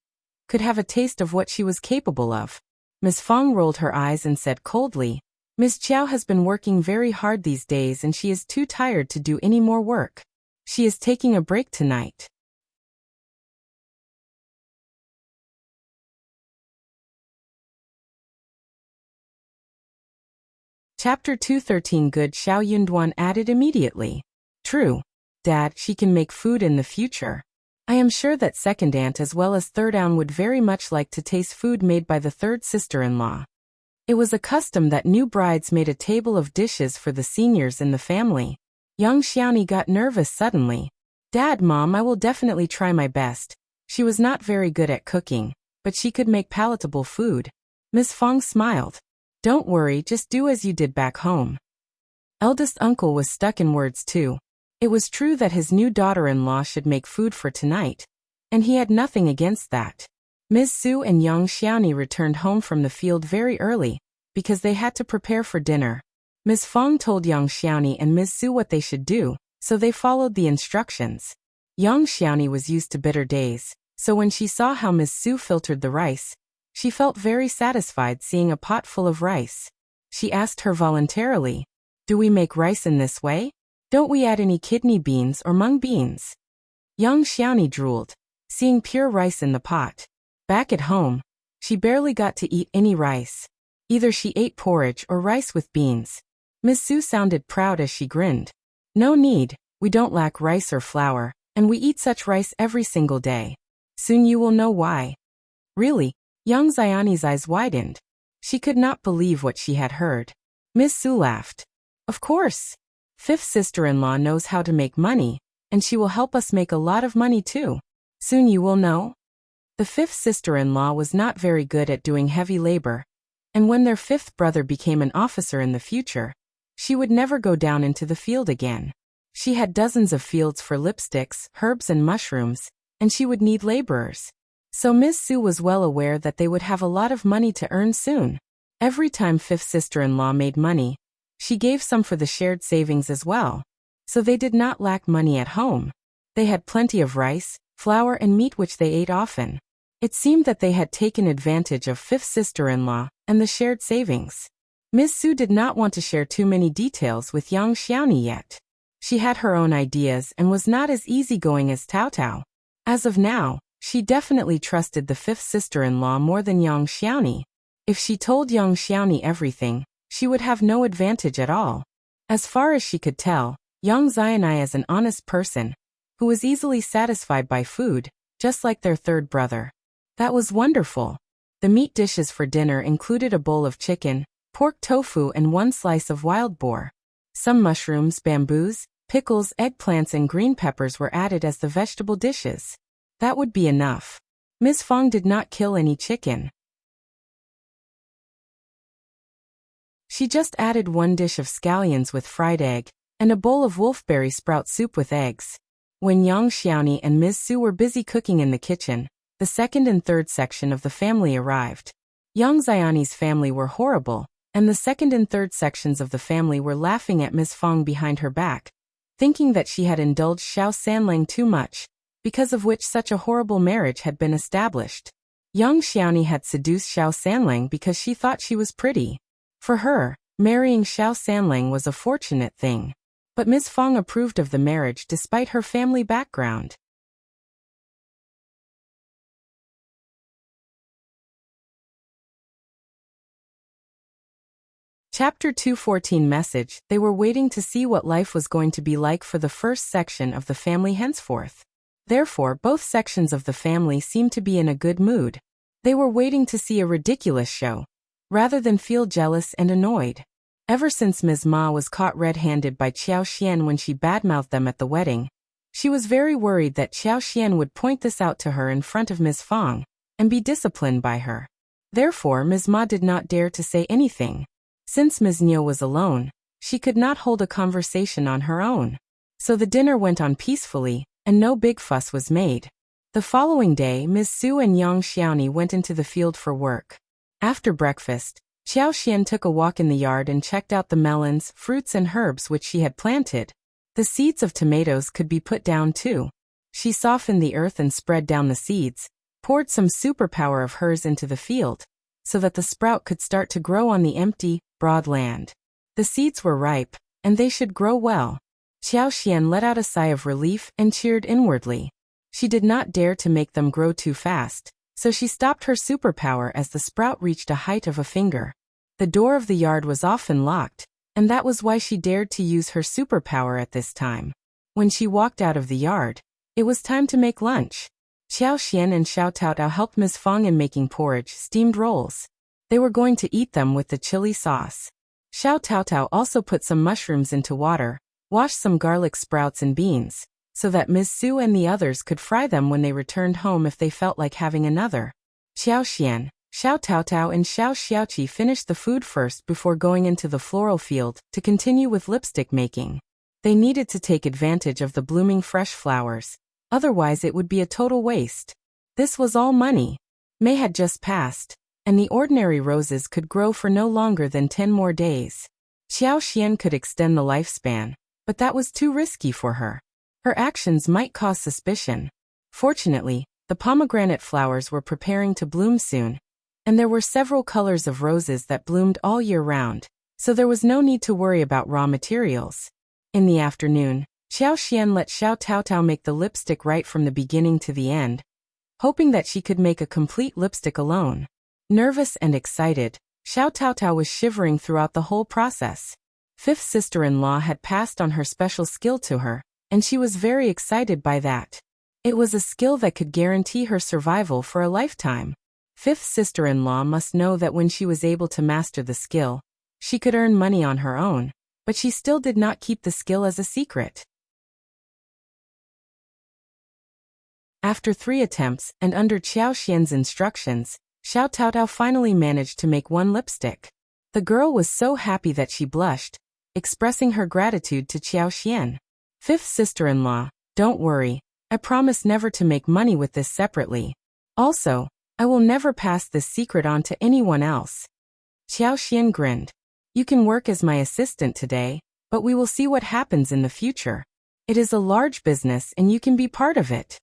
could have a taste of what she was capable of. Ms. Fang rolled her eyes and said coldly, Ms. Qiao has been working very hard these days and she is too tired to do any more work. She is taking a break tonight. Chapter 213 Good Xiao Yunduan added immediately. True. Dad, she can make food in the future. I am sure that 2nd aunt as well as 3rd aunt would very much like to taste food made by the 3rd sister-in-law. It was a custom that new brides made a table of dishes for the seniors in the family. Young Xiaoni got nervous suddenly. Dad, Mom, I will definitely try my best. She was not very good at cooking, but she could make palatable food. Miss Fang smiled. Don't worry, just do as you did back home. Eldest uncle was stuck in words too. It was true that his new daughter-in-law should make food for tonight, and he had nothing against that. Ms. Su and Yang Xiaoni returned home from the field very early, because they had to prepare for dinner. Ms. Fang told Yang Xiaoni and Ms. Su what they should do, so they followed the instructions. Yang Xiaoni was used to bitter days, so when she saw how Ms. Su filtered the rice, she felt very satisfied seeing a pot full of rice. She asked her voluntarily, Do we make rice in this way? Don't we add any kidney beans or mung beans? Young Xiaoni drooled, seeing pure rice in the pot. Back at home, she barely got to eat any rice. Either she ate porridge or rice with beans. Miss Su sounded proud as she grinned. No need, we don't lack rice or flour, and we eat such rice every single day. Soon you will know why. Really? Young Xiao's eyes widened. She could not believe what she had heard. Miss Su laughed. Of course. Fifth sister-in-law knows how to make money, and she will help us make a lot of money too. Soon you will know. The fifth sister-in-law was not very good at doing heavy labor, and when their fifth brother became an officer in the future, she would never go down into the field again. She had dozens of fields for lipsticks, herbs and mushrooms, and she would need laborers. So Miss Su was well aware that they would have a lot of money to earn soon. Every time fifth sister-in-law made money, she gave some for the shared savings as well. So they did not lack money at home. They had plenty of rice, flour and meat which they ate often. It seemed that they had taken advantage of fifth sister-in-law and the shared savings. Miss Su did not want to share too many details with young Xiaoni yet. She had her own ideas and was not as easygoing as Tao Tao. As of now, she definitely trusted the fifth sister-in-law more than young Xiaoni. If she told young Xiaoni everything, she would have no advantage at all. As far as she could tell, young Xiaoni is an honest person, who was easily satisfied by food, just like their third brother. That was wonderful. The meat dishes for dinner included a bowl of chicken, pork tofu and one slice of wild boar. Some mushrooms, bamboos, pickles, eggplants and green peppers were added as the vegetable dishes. That would be enough. Miss Fang did not kill any chicken. She just added one dish of scallions with fried egg, and a bowl of wolfberry sprout soup with eggs. When young Xiaoni and Miss Su were busy cooking in the kitchen, the second and third section of the family arrived. Young Xiaoni's family were horrible, and the second and third sections of the family were laughing at Miss Fang behind her back, thinking that she had indulged Xiao Sanlang too much, because of which such a horrible marriage had been established. Young Xiaoni had seduced Xiao Sanlang because she thought she was pretty. For her, marrying Xiao Sanlang was a fortunate thing. But Miss Fang approved of the marriage despite her family background. Chapter 214 Message. They were waiting to see what life was going to be like for the first section of the family henceforth. Therefore, both sections of the family seemed to be in a good mood. They were waiting to see a ridiculous show, rather than feel jealous and annoyed. Ever since Ms. Ma was caught red-handed by Qiao Xian when she badmouthed them at the wedding, she was very worried that Qiao Xian would point this out to her in front of Ms. Fang, and be disciplined by her. Therefore, Ms. Ma did not dare to say anything. Since Ms. Niu was alone, she could not hold a conversation on her own. So the dinner went on peacefully, and no big fuss was made. The following day, Ms. Su and young Xiaoni went into the field for work. After breakfast, Qiao Xian took a walk in the yard and checked out the melons, fruits and herbs which she had planted. The seeds of tomatoes could be put down too. She softened the earth and spread down the seeds, poured some superpower of hers into the field, so that the sprout could start to grow on the empty, broad land. The seeds were ripe, and they should grow well. Qiao Xian let out a sigh of relief and cheered inwardly. She did not dare to make them grow too fast, so she stopped her superpower as the sprout reached a height of a finger. The door of the yard was often locked, and that was why she dared to use her superpower at this time. When she walked out of the yard, it was time to make lunch. Xiao Xian and Xiao Taotao helped Ms. Fang in making porridge, steamed rolls. They were going to eat them with the chili sauce. Xiao Taotao also put some mushrooms into water, washed some garlic sprouts and beans, so that Ms. Su and the others could fry them when they returned home if they felt like having another. Xiao Xian, Xiao Taotao and Xiao Xiaoqi finished the food first before going into the floral field to continue with lipstick making. They needed to take advantage of the blooming fresh flowers, otherwise it would be a total waste. This was all money. May had just passed, and the ordinary roses could grow for no longer than 10 more days. Xiao Xian could extend the lifespan, but that was too risky for her. Her actions might cause suspicion. Fortunately, the pomegranate flowers were preparing to bloom soon, and there were several colors of roses that bloomed all year round, so there was no need to worry about raw materials. In the afternoon, Xiao Xian let Xiao Taotao make the lipstick right from the beginning to the end, hoping that she could make a complete lipstick alone. Nervous and excited, Xiao Taotao was shivering throughout the whole process. Fifth sister-in-law had passed on her special skill to her, and she was very excited by that. It was a skill that could guarantee her survival for a lifetime. Fifth sister-in-law must know that when she was able to master the skill, she could earn money on her own, but she still did not keep the skill as a secret. After 3 attempts, and under Qiao Xian's instructions, Xiao Taotao finally managed to make 1 lipstick. The girl was so happy that she blushed, expressing her gratitude to Qiao Xian. Fifth sister-in-law, don't worry, I promise never to make money with this separately. Also, I will never pass this secret on to anyone else. Qiao Xian grinned. You can work as my assistant today, but we will see what happens in the future. It is a large business and you can be part of it.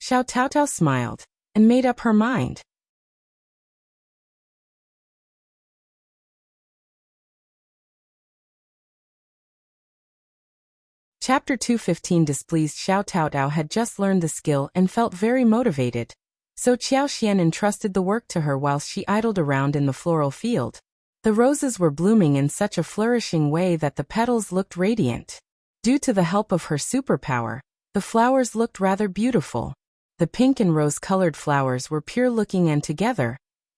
Xiao Taotao smiled, and made up her mind. Chapter 215 Displeased Xiao Taotao had just learned the skill and felt very motivated. So Qiao Xian entrusted the work to her whilst she idled around in the floral field. The roses were blooming in such a flourishing way that the petals looked radiant. Due to the help of her superpower, the flowers looked rather beautiful. The pink and rose-colored flowers were pure-looking and together,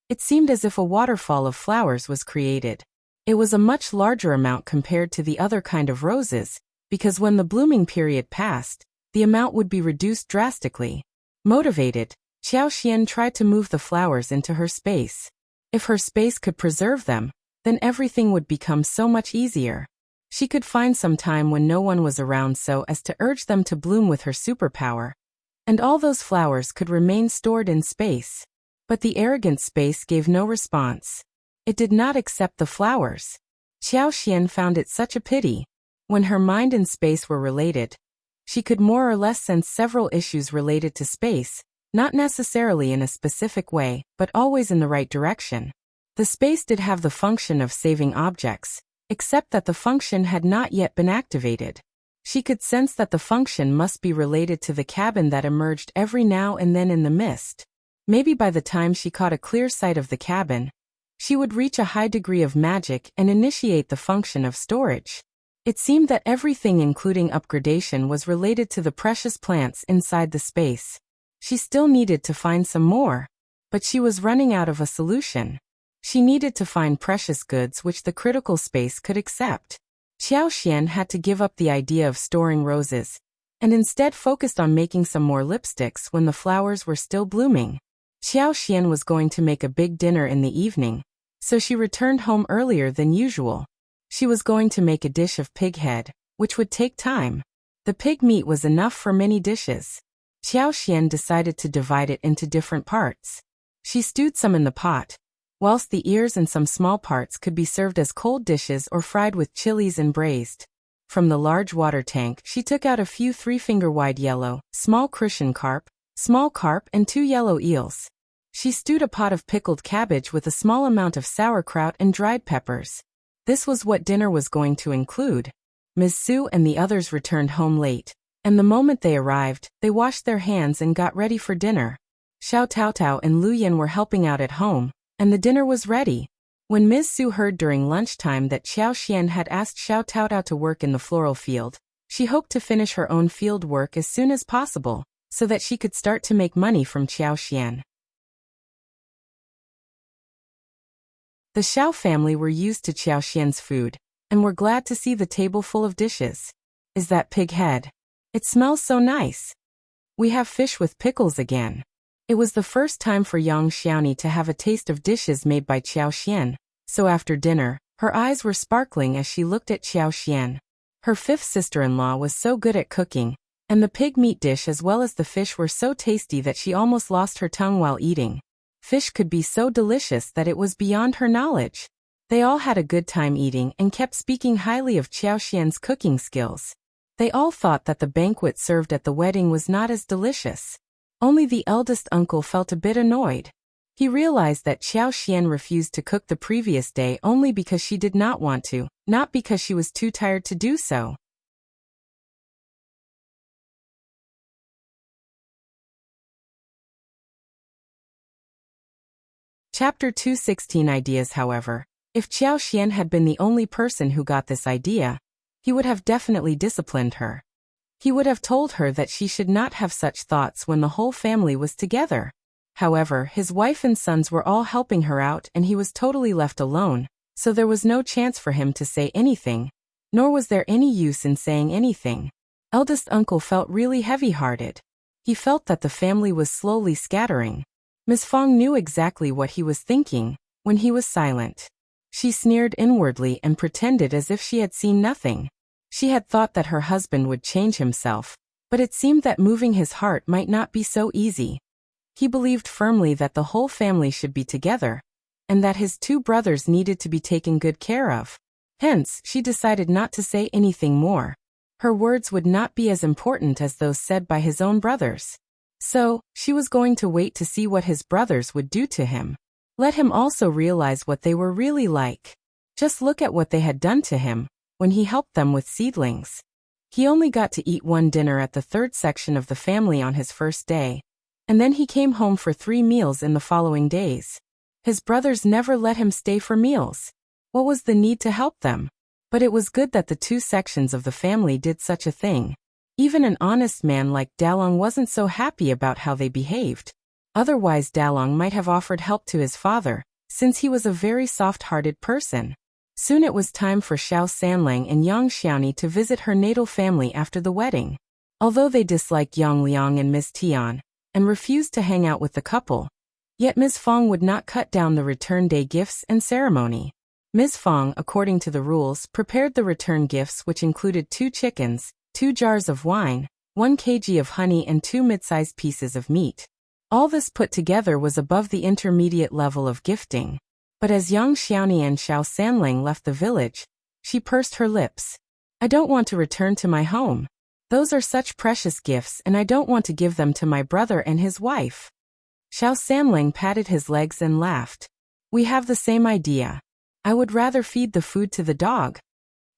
it seemed as if a waterfall of flowers was created. It was a much larger amount compared to the other kind of roses, because when the blooming period passed, the amount would be reduced drastically. Motivated, Qiao Xian tried to move the flowers into her space. If her space could preserve them, then everything would become so much easier. She could find some time when no one was around so as to urge them to bloom with her superpower. And all those flowers could remain stored in space. But the arrogant space gave no response. It did not accept the flowers. Qiao Xian found it such a pity. When her mind and space were related, she could more or less sense several issues related to space, not necessarily in a specific way, but always in the right direction. The space did have the function of saving objects, except that the function had not yet been activated. She could sense that the function must be related to the cabin that emerged every now and then in the mist. Maybe by the time she caught a clear sight of the cabin, she would reach a high degree of magic and initiate the function of storage. It seemed that everything including upgradation was related to the precious plants inside the space. She still needed to find some more, but she was running out of a solution. She needed to find precious goods which the critical space could accept. Qiao Xian had to give up the idea of storing roses, and instead focused on making some more lipsticks when the flowers were still blooming. Qiao Xian was going to make a big dinner in the evening, so she returned home earlier than usual. She was going to make a dish of pig head, which would take time. The pig meat was enough for many dishes. Qiao Xian decided to divide it into different parts. She stewed some in the pot, whilst the ears and some small parts could be served as cold dishes or fried with chilies and braised. From the large water tank she took out a few 3-finger-wide yellow, small crucian carp, and 2 yellow eels. She stewed a pot of pickled cabbage with a small amount of sauerkraut and dried peppers. This was what dinner was going to include. Ms. Su and the others returned home late, and the moment they arrived, they washed their hands and got ready for dinner. Xiao Taotao and Lu Yan were helping out at home, and the dinner was ready. When Ms. Su heard during lunchtime that Qiao Xian had asked Xiao Taotao to work in the floral field, she hoped to finish her own field work as soon as possible, so that she could start to make money from Qiao Xian. The Xiao family were used to Qiao Xian's food, and were glad to see the table full of dishes. Is that pig head? It smells so nice. We have fish with pickles again. It was the first time for Yang Xiaoni to have a taste of dishes made by Qiao Xian, so after dinner, her eyes were sparkling as she looked at Qiao Xian. Her fifth sister-in-law was so good at cooking, and the pig meat dish as well as the fish were so tasty that she almost lost her tongue while eating. Fish could be so delicious that it was beyond her knowledge. They all had a good time eating and kept speaking highly of Qiao Xian's cooking skills. They all thought that the banquet served at the wedding was not as delicious. Only the eldest uncle felt a bit annoyed. He realized that Qiao Xian refused to cook the previous day only because she did not want to, not because she was too tired to do so. Chapter 216 Ideas. However, if Qiao Xian had been the only person who got this idea, he would have definitely disciplined her. He would have told her that she should not have such thoughts when the whole family was together. However, his wife and sons were all helping her out and he was totally left alone, so there was no chance for him to say anything, nor was there any use in saying anything. Eldest uncle felt really heavy-hearted. He felt that the family was slowly scattering. Miss Fang knew exactly what he was thinking when he was silent. She sneered inwardly and pretended as if she had seen nothing. She had thought that her husband would change himself, but it seemed that moving his heart might not be so easy. He believed firmly that the whole family should be together, and that his 2 brothers needed to be taken good care of. Hence, she decided not to say anything more. Her words would not be as important as those said by his own brothers. So, she was going to wait to see what his brothers would do to him. Let him also realize what they were really like. Just look at what they had done to him when he helped them with seedlings. He only got to eat 1 dinner at the 3rd section of the family on his first day, and then he came home for 3 meals in the following days. His brothers never let him stay for meals. What was the need to help them? But it was good that the 2 sections of the family did such a thing. Even an honest man like Dalong wasn't so happy about how they behaved. Otherwise Dalong might have offered help to his father, since he was a very soft-hearted person. Soon it was time for Xiao Sanlang and Yang Xiaoni to visit her natal family after the wedding. Although they disliked Yang Liang and Miss Tian, and refused to hang out with the couple, yet Ms. Fang would not cut down the return day gifts and ceremony. Ms. Fang, according to the rules, prepared the return gifts, which included 2 chickens, 2 jars of wine, 1 kg of honey and 2 mid-sized pieces of meat. All this put together was above the intermediate level of gifting. But as Yang Xiaoni and Xiao Sanlang left the village, she pursed her lips. I don't want to return to my home. Those are such precious gifts and I don't want to give them to my brother and his wife. Xiao Sanlang patted his legs and laughed. We have the same idea. I would rather feed the food to the dog.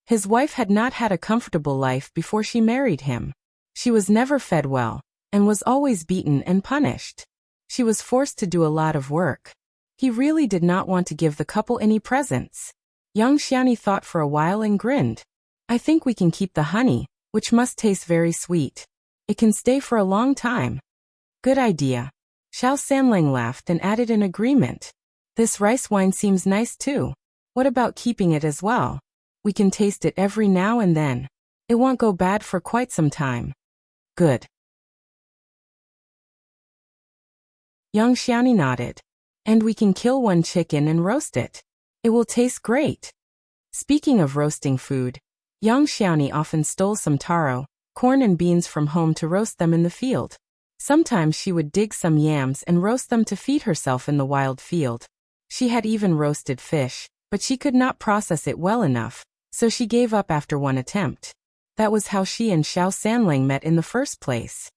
His wife had not had a comfortable life before she married him. She was never fed well, and was always beaten and punished. She was forced to do a lot of work. He really did not want to give the couple any presents. Yang Xiaoni thought for a while and grinned. I think we can keep the honey, which must taste very sweet. It can stay for a long time. Good idea. Xiao Sanlang laughed and added in agreement. This rice wine seems nice too. What about keeping it as well? We can taste it every now and then. It won't go bad for quite some time. Good. Yang Xiaoni nodded. And we can kill 1 chicken and roast it. It will taste great. Speaking of roasting food, Yang Xiaoni often stole some taro, corn and beans from home to roast them in the field. Sometimes she would dig some yams and roast them to feed herself in the wild field. She had even roasted fish, but she could not process it well enough, so she gave up after 1 attempt. That was how she and Xiao Sanlang met in the first place.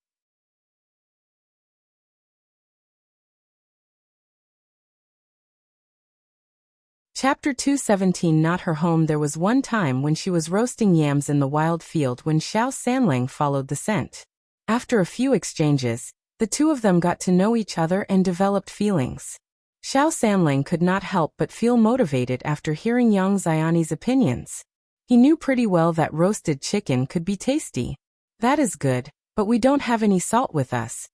Chapter 217. Not her home. There was one time when she was roasting yams in the wild field when Xiao Sanlang followed the scent. After a few exchanges, the 2 of them got to know each other and developed feelings. Xiao Sanlang could not help but feel motivated after hearing Yang Xiaoni's opinions. He knew pretty well that roasted chicken could be tasty. That is good, but we don't have any salt with us.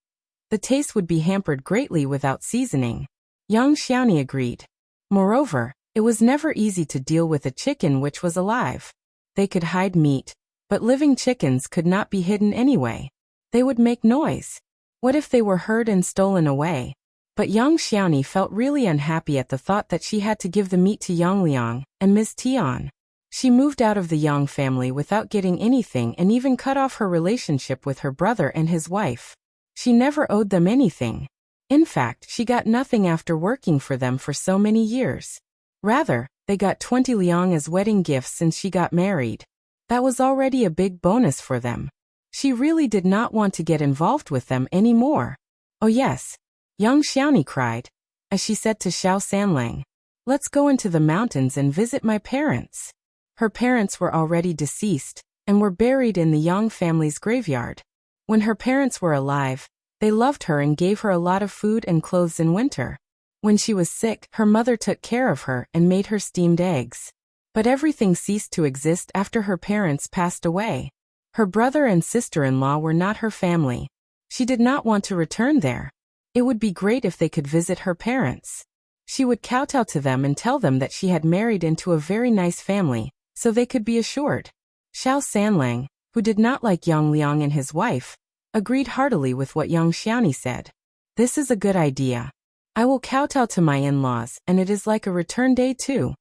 The taste would be hampered greatly without seasoning. Yang Xiaoni agreed. Moreover, it was never easy to deal with a chicken which was alive. They could hide meat, but living chickens could not be hidden anyway. They would make noise. What if they were heard and stolen away? But Yang Xiaoni felt really unhappy at the thought that she had to give the meat to Yang Liang and Miss Tian. She moved out of the Yang family without getting anything and even cut off her relationship with her brother and his wife. She never owed them anything. In fact, she got nothing after working for them for so many years. Rather, they got 20 liang as wedding gifts since she got married. That was already a big bonus for them. She really did not want to get involved with them anymore. Oh yes, Yang Xiaoni cried, as she said to Xiao Sanlang, let's go into the mountains and visit my parents. Her parents were already deceased, and were buried in the Yang family's graveyard. When her parents were alive, they loved her and gave her a lot of food and clothes in winter. When she was sick, her mother took care of her and made her steamed eggs. But everything ceased to exist after her parents passed away. Her brother and sister-in-law were not her family. She did not want to return there. It would be great if they could visit her parents. She would kowtow to them and tell them that she had married into a very nice family, so they could be assured. Xiao Sanlang, who did not like Yang Liang and his wife, agreed heartily with what young Xiaoni said. This is a good idea. I will kowtow to my in-laws, and it is like a return day too.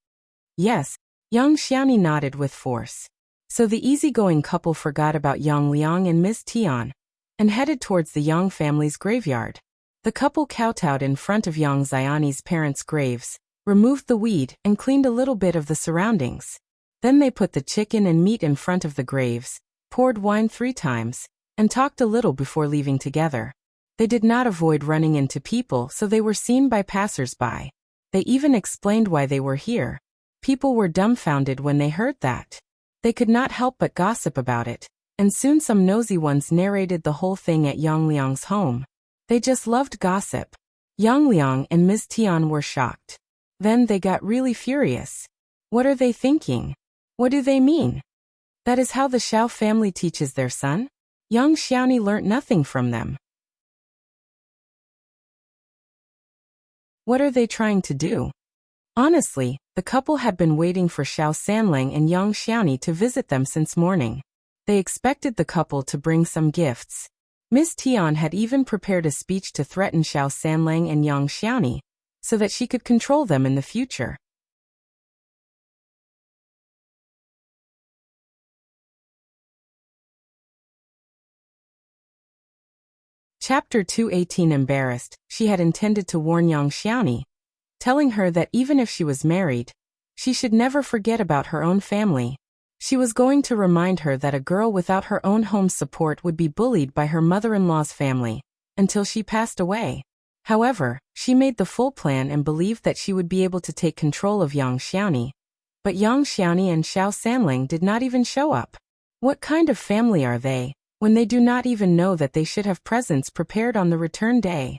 Yes, young Xiaoni nodded with force. So the easygoing couple forgot about Yang Liang and Miss Tian, and headed towards the Yang family's graveyard. The couple kowtowed in front of Yang Xiaoni's parents' graves, removed the weed, and cleaned a little bit of the surroundings. Then they put the chicken and meat in front of the graves, poured wine 3 times, and talked a little before leaving together. They did not avoid running into people, so they were seen by passers-by. They even explained why they were here. People were dumbfounded when they heard that. They could not help but gossip about it, and soon some nosy ones narrated the whole thing at Yang Liang's home. They just loved gossip. Yang Liang and Ms. Tian were shocked. Then they got really furious. What are they thinking? What do they mean? That is how the Xiao family teaches their son? Young Xiaoni learnt nothing from them. What are they trying to do? Honestly, the couple had been waiting for Xiao Sanlang and young Xiaoni to visit them since morning. They expected the couple to bring some gifts. Miss Tian had even prepared a speech to threaten Xiao Sanlang and young Xiaoni, so that she could control them in the future. Chapter 218. Embarrassed, she had intended to warn young Xiaoni, telling her that even if she was married, she should never forget about her own family. She was going to remind her that a girl without her own home's support would be bullied by her mother-in-law's family, until she passed away. However, she made the full plan and believed that she would be able to take control of young Xiaoni. But young Xiaoni and Xiao Sanlang did not even show up. What kind of family are they, when they do not even know that they should have presents prepared on the return day?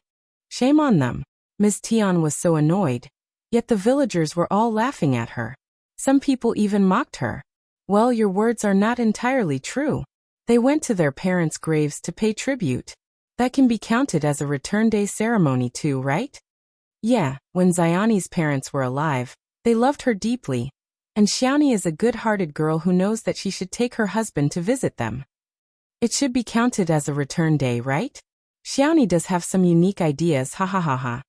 Shame on them. Miss Tian was so annoyed. Yet the villagers were all laughing at her. Some people even mocked her. Well, your words are not entirely true. They went to their parents' graves to pay tribute. That can be counted as a return day ceremony too, right? Yeah, when Xiaoni's parents were alive, they loved her deeply. And Xiaoni is a good-hearted girl who knows that she should take her husband to visit them. It should be counted as a return day, right? Xiaoni does have some unique ideas, ha ha ha ha.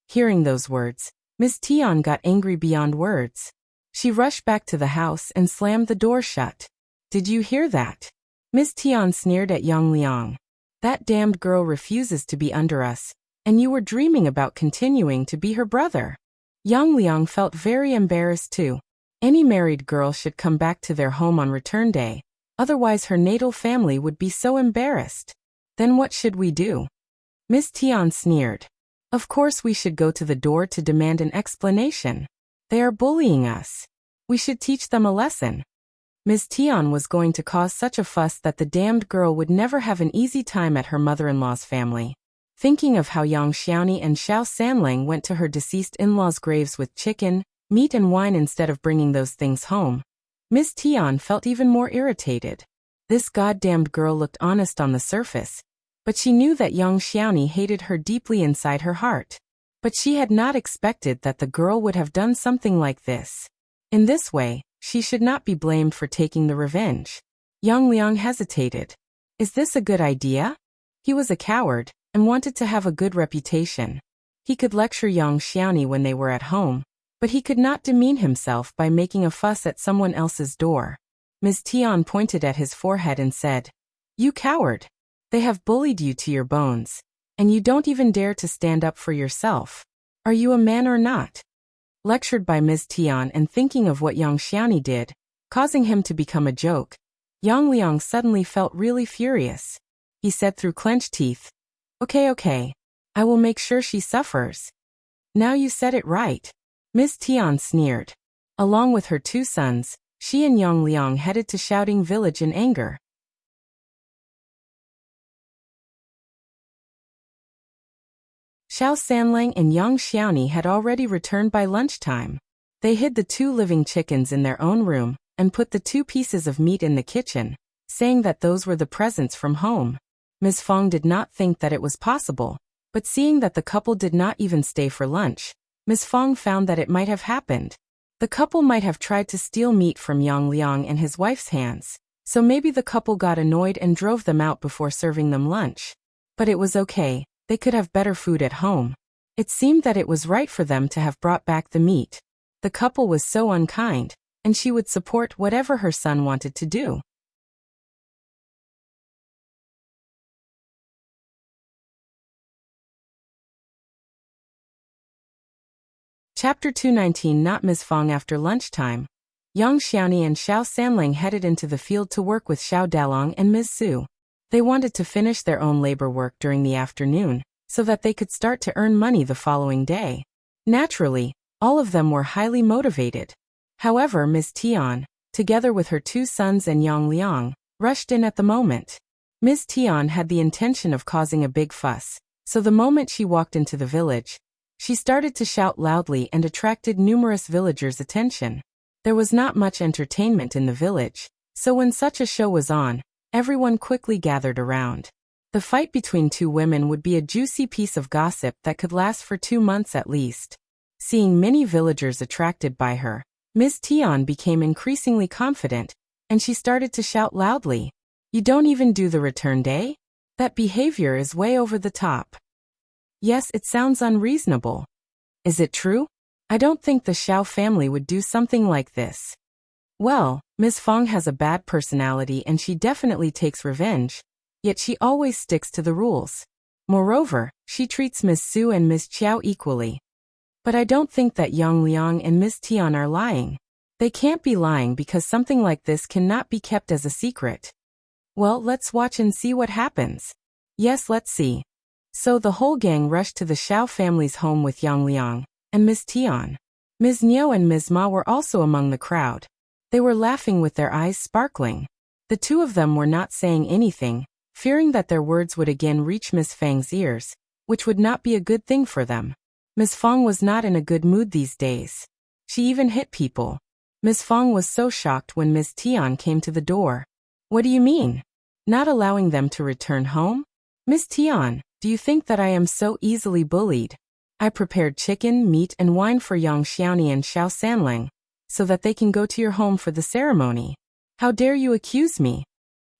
Hearing those words, Miss Tian got angry beyond words. She rushed back to the house and slammed the door shut. Did you hear that? Miss Tian sneered at young Liang. That damned girl refuses to be under us, and you were dreaming about continuing to be her brother. Young Liang felt very embarrassed too. Any married girl should come back to their home on return day, otherwise her natal family would be so embarrassed. Then what should we do? Miss Tian sneered. Of course we should go to the door to demand an explanation. They are bullying us. We should teach them a lesson. Miss Tian was going to cause such a fuss that the damned girl would never have an easy time at her mother-in-law's family. Thinking of how young Xiaoni and Xiao Sanlang went to her deceased in-laws' graves with chicken, meat and wine instead of bringing those things home, Miss Tian felt even more irritated. This goddamned girl looked honest on the surface, but she knew that young Xiaoni hated her deeply inside her heart. But she had not expected that the girl would have done something like this. In this way, she should not be blamed for taking the revenge. Young Liang hesitated. Is this a good idea? He was a coward, and wanted to have a good reputation. He could lecture young Xiaoni when they were at home, but he could not demean himself by making a fuss at someone else's door. Ms. Tian pointed at his forehead and said, "You coward! They have bullied you to your bones, and you don't even dare to stand up for yourself. Are you a man or not?" Lectured by Ms. Tian and thinking of what young Xiaoni did, causing him to become a joke, Yang Liang suddenly felt really furious. He said through clenched teeth, Okay, I will make sure she suffers." "Now you said it right." Ms. Tian sneered. Along with her 2 sons, she and Yang Liang headed to Shouting Village in anger. Xiao Sanlang and young Xiaoni had already returned by lunchtime. They hid the 2 living chickens in their own room, and put the 2 pieces of meat in the kitchen, saying that those were the presents from home. Ms. Fang did not think that it was possible, but seeing that the couple did not even stay for lunch, Ms. Fang found that it might have happened. The couple might have tried to steal meat from Yang Liang and his wife's hands, so maybe the couple got annoyed and drove them out before serving them lunch. But it was okay, they could have better food at home. It seemed that it was right for them to have brought back the meat. The couple was so unkind, and she would support whatever her son wanted to do. Chapter 219. Not Ms. Fang. After lunchtime, Yang Xiaoni and Xiao Sanling headed into the field to work with Xiao Dalong and Ms. Su. They wanted to finish their own labor work during the afternoon, so that they could start to earn money the following day. Naturally, all of them were highly motivated. However, Ms. Tian, together with her two sons and Yang Liang, rushed in at the moment. Ms. Tian had the intention of causing a big fuss, so the moment she walked into the village, she started to shout loudly and attracted numerous villagers' attention. There was not much entertainment in the village, so when such a show was on, everyone quickly gathered around. The fight between two women would be a juicy piece of gossip that could last for 2 months at least. Seeing many villagers attracted by her, Ms. Tian became increasingly confident, and she started to shout loudly, "You don't even do the return day? That behavior is way over the top. Yes, it sounds unreasonable. Is it true? I don't think the Xiao family would do something like this. Well, Ms. Fang has a bad personality and she definitely takes revenge, yet she always sticks to the rules. Moreover, she treats Ms. Su and Ms. Qiao equally. But I don't think that Yang Liang and Ms. Tian are lying. They can't be lying because something like this cannot be kept as a secret. Well, let's watch and see what happens." "Yes, let's see." So the whole gang rushed to the Xiao family's home with Yang Liang and Ms. Tian. Ms. Niu and Ms. Ma were also among the crowd. They were laughing with their eyes sparkling. The two of them were not saying anything, fearing that their words would again reach Ms. Fang's ears, which would not be a good thing for them. Ms. Fang was not in a good mood these days. She even hit people. Ms. Fang was so shocked when Ms. Tian came to the door. "What do you mean? Not allowing them to return home? Ms. Tian, do you think that I am so easily bullied? I prepared chicken, meat and wine for Yang Xiaoni and Xiao Sanling, so that they can go to your home for the ceremony. How dare you accuse me?"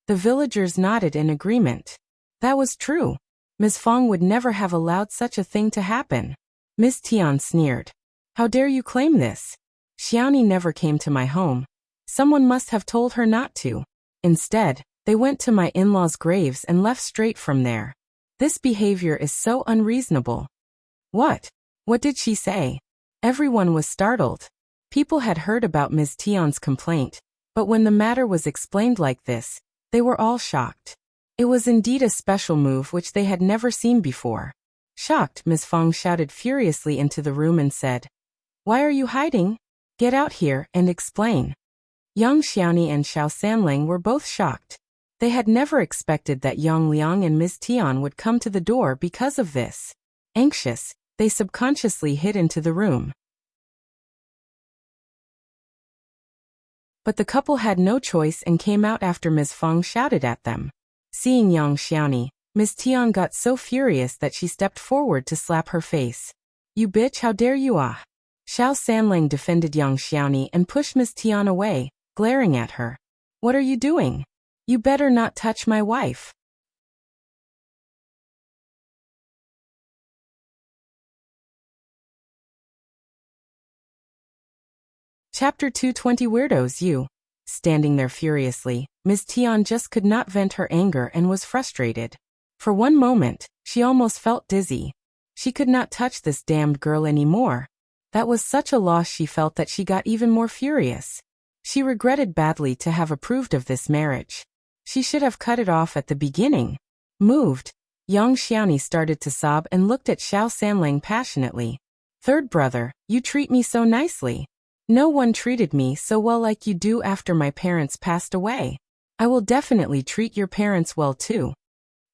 The villagers nodded in agreement. That was true. Ms. Fang would never have allowed such a thing to happen. Ms. Tian sneered. "How dare you claim this? Xiaoni never came to my home. Someone must have told her not to. Instead, they went to my in-laws' graves and left straight from there. This behavior is so unreasonable." "What? What did she say?" Everyone was startled. People had heard about Ms. Tian's complaint, but when the matter was explained like this, they were all shocked. It was indeed a special move which they had never seen before. Shocked, Ms. Fang shouted furiously into the room and said, "Why are you hiding? Get out here and explain." Yang Xiaoni and Xiao Sanling were both shocked. They had never expected that Yang Liang and Ms. Tian would come to the door because of this. Anxious, they subconsciously hid into the room. But the couple had no choice and came out after Ms. Fang shouted at them. Seeing Yang Xiaoni, Ms. Tian got so furious that she stepped forward to slap her face. "You bitch, how dare you ah!" Xiao Sanling defended Yang Xiaoni and pushed Ms. Tian away, glaring at her. "What are you doing? You better not touch my wife." Chapter 220. Weirdos. You. Standing there furiously, Ms. Tian just could not vent her anger and was frustrated. For one moment, she almost felt dizzy. She could not touch this damned girl anymore. That was such a loss. She felt that she got even more furious. She regretted badly to have approved of this marriage. She should have cut it off at the beginning. Moved, Yang Xiaoni started to sob and looked at Xiao Sanling passionately. "Third brother, you treat me so nicely. No one treated me so well like you do after my parents passed away. I will definitely treat your parents well too."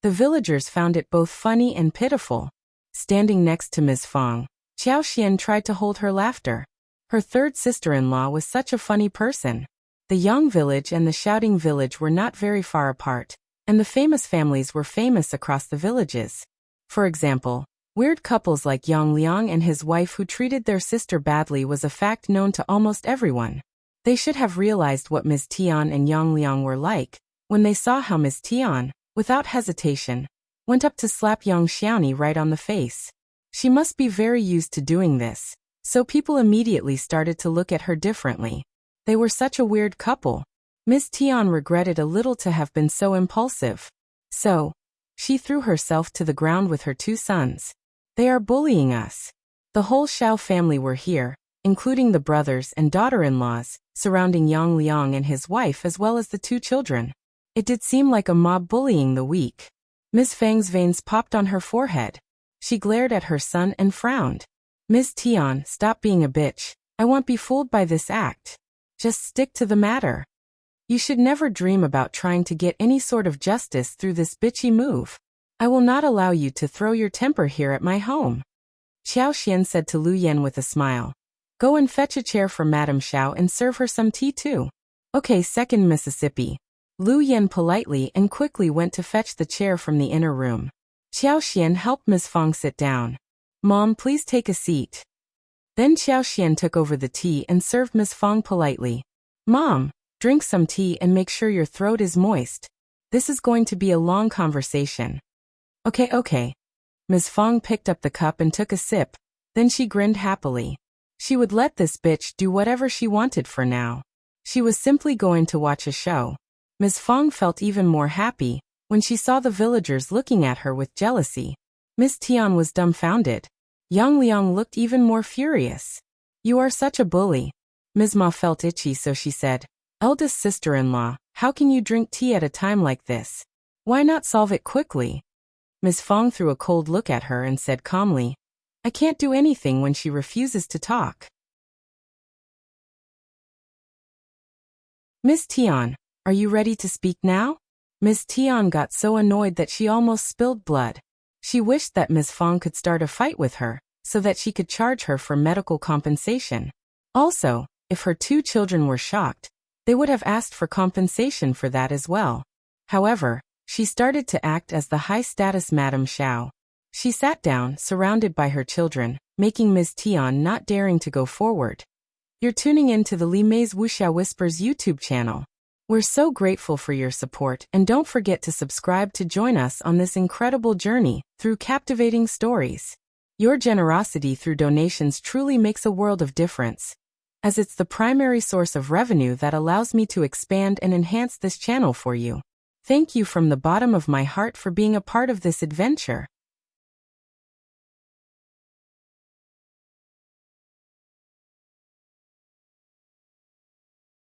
The villagers found it both funny and pitiful. Standing next to Ms. Fang, Xiao Xian tried to hold her laughter. Her third sister-in-law was such a funny person. The Yang village and the Shouting village were not very far apart, and the famous families were famous across the villages. For example, weird couples like Yang Liang and his wife who treated their sister badly was a fact known to almost everyone. They should have realized what Ms. Tian and Yang Liang were like, when they saw how Ms. Tian, without hesitation, went up to slap Yang Xiaoni right on the face. She must be very used to doing this, so people immediately started to look at her differently. They were such a weird couple. Ms. Tian regretted a little to have been so impulsive. So, she threw herself to the ground with her two sons. They are bullying us. The whole Xiao family were here, including the brothers and daughter-in-laws, surrounding Yang Liang and his wife as well as the two children. It did seem like a mob bullying the weak. Ms. Fang's veins popped on her forehead. She glared at her son and frowned. Ms. Tian, stop being a bitch. I won't be fooled by this act. Just stick to the matter. You should never dream about trying to get any sort of justice through this bitchy move. I will not allow you to throw your temper here at my home. Xiao Xian said to Lu Yan with a smile. Go and fetch a chair for Madame Xiao and serve her some tea too. Okay, second Mississippi. Lu Yan politely and quickly went to fetch the chair from the inner room. Xiao Xian helped Ms. Fang sit down. Mom, please take a seat. Then Xiao Xian took over the tea and served Ms. Fang politely. Mom, drink some tea and make sure your throat is moist. This is going to be a long conversation. Okay. Ms. Fang picked up the cup and took a sip. Then she grinned happily. She would let this bitch do whatever she wanted for now. She was simply going to watch a show. Ms. Fang felt even more happy when she saw the villagers looking at her with jealousy. Miss Tian was dumbfounded. Yang Liang looked even more furious. You are such a bully. Ms. Ma felt itchy, so she said, Eldest sister-in-law, how can you drink tea at a time like this? Why not solve it quickly? Ms. Fang threw a cold look at her and said calmly, I can't do anything when she refuses to talk. Miss Tian, are you ready to speak now? Miss Tian got so annoyed that she almost spilled blood. She wished that Ms. Fang could start a fight with her, so that she could charge her for medical compensation. Also, if her two children were shocked, they would have asked for compensation for that as well. However, she started to act as the high-status Madame Xiao. She sat down, surrounded by her children, making Ms. Tian not daring to go forward. You're tuning in to the Li Mei's Wuxia Whispers YouTube channel. We're so grateful for your support, and don't forget to subscribe to join us on this incredible journey through captivating stories. Your generosity through donations truly makes a world of difference, as it's the primary source of revenue that allows me to expand and enhance this channel for you. Thank you from the bottom of my heart for being a part of this adventure.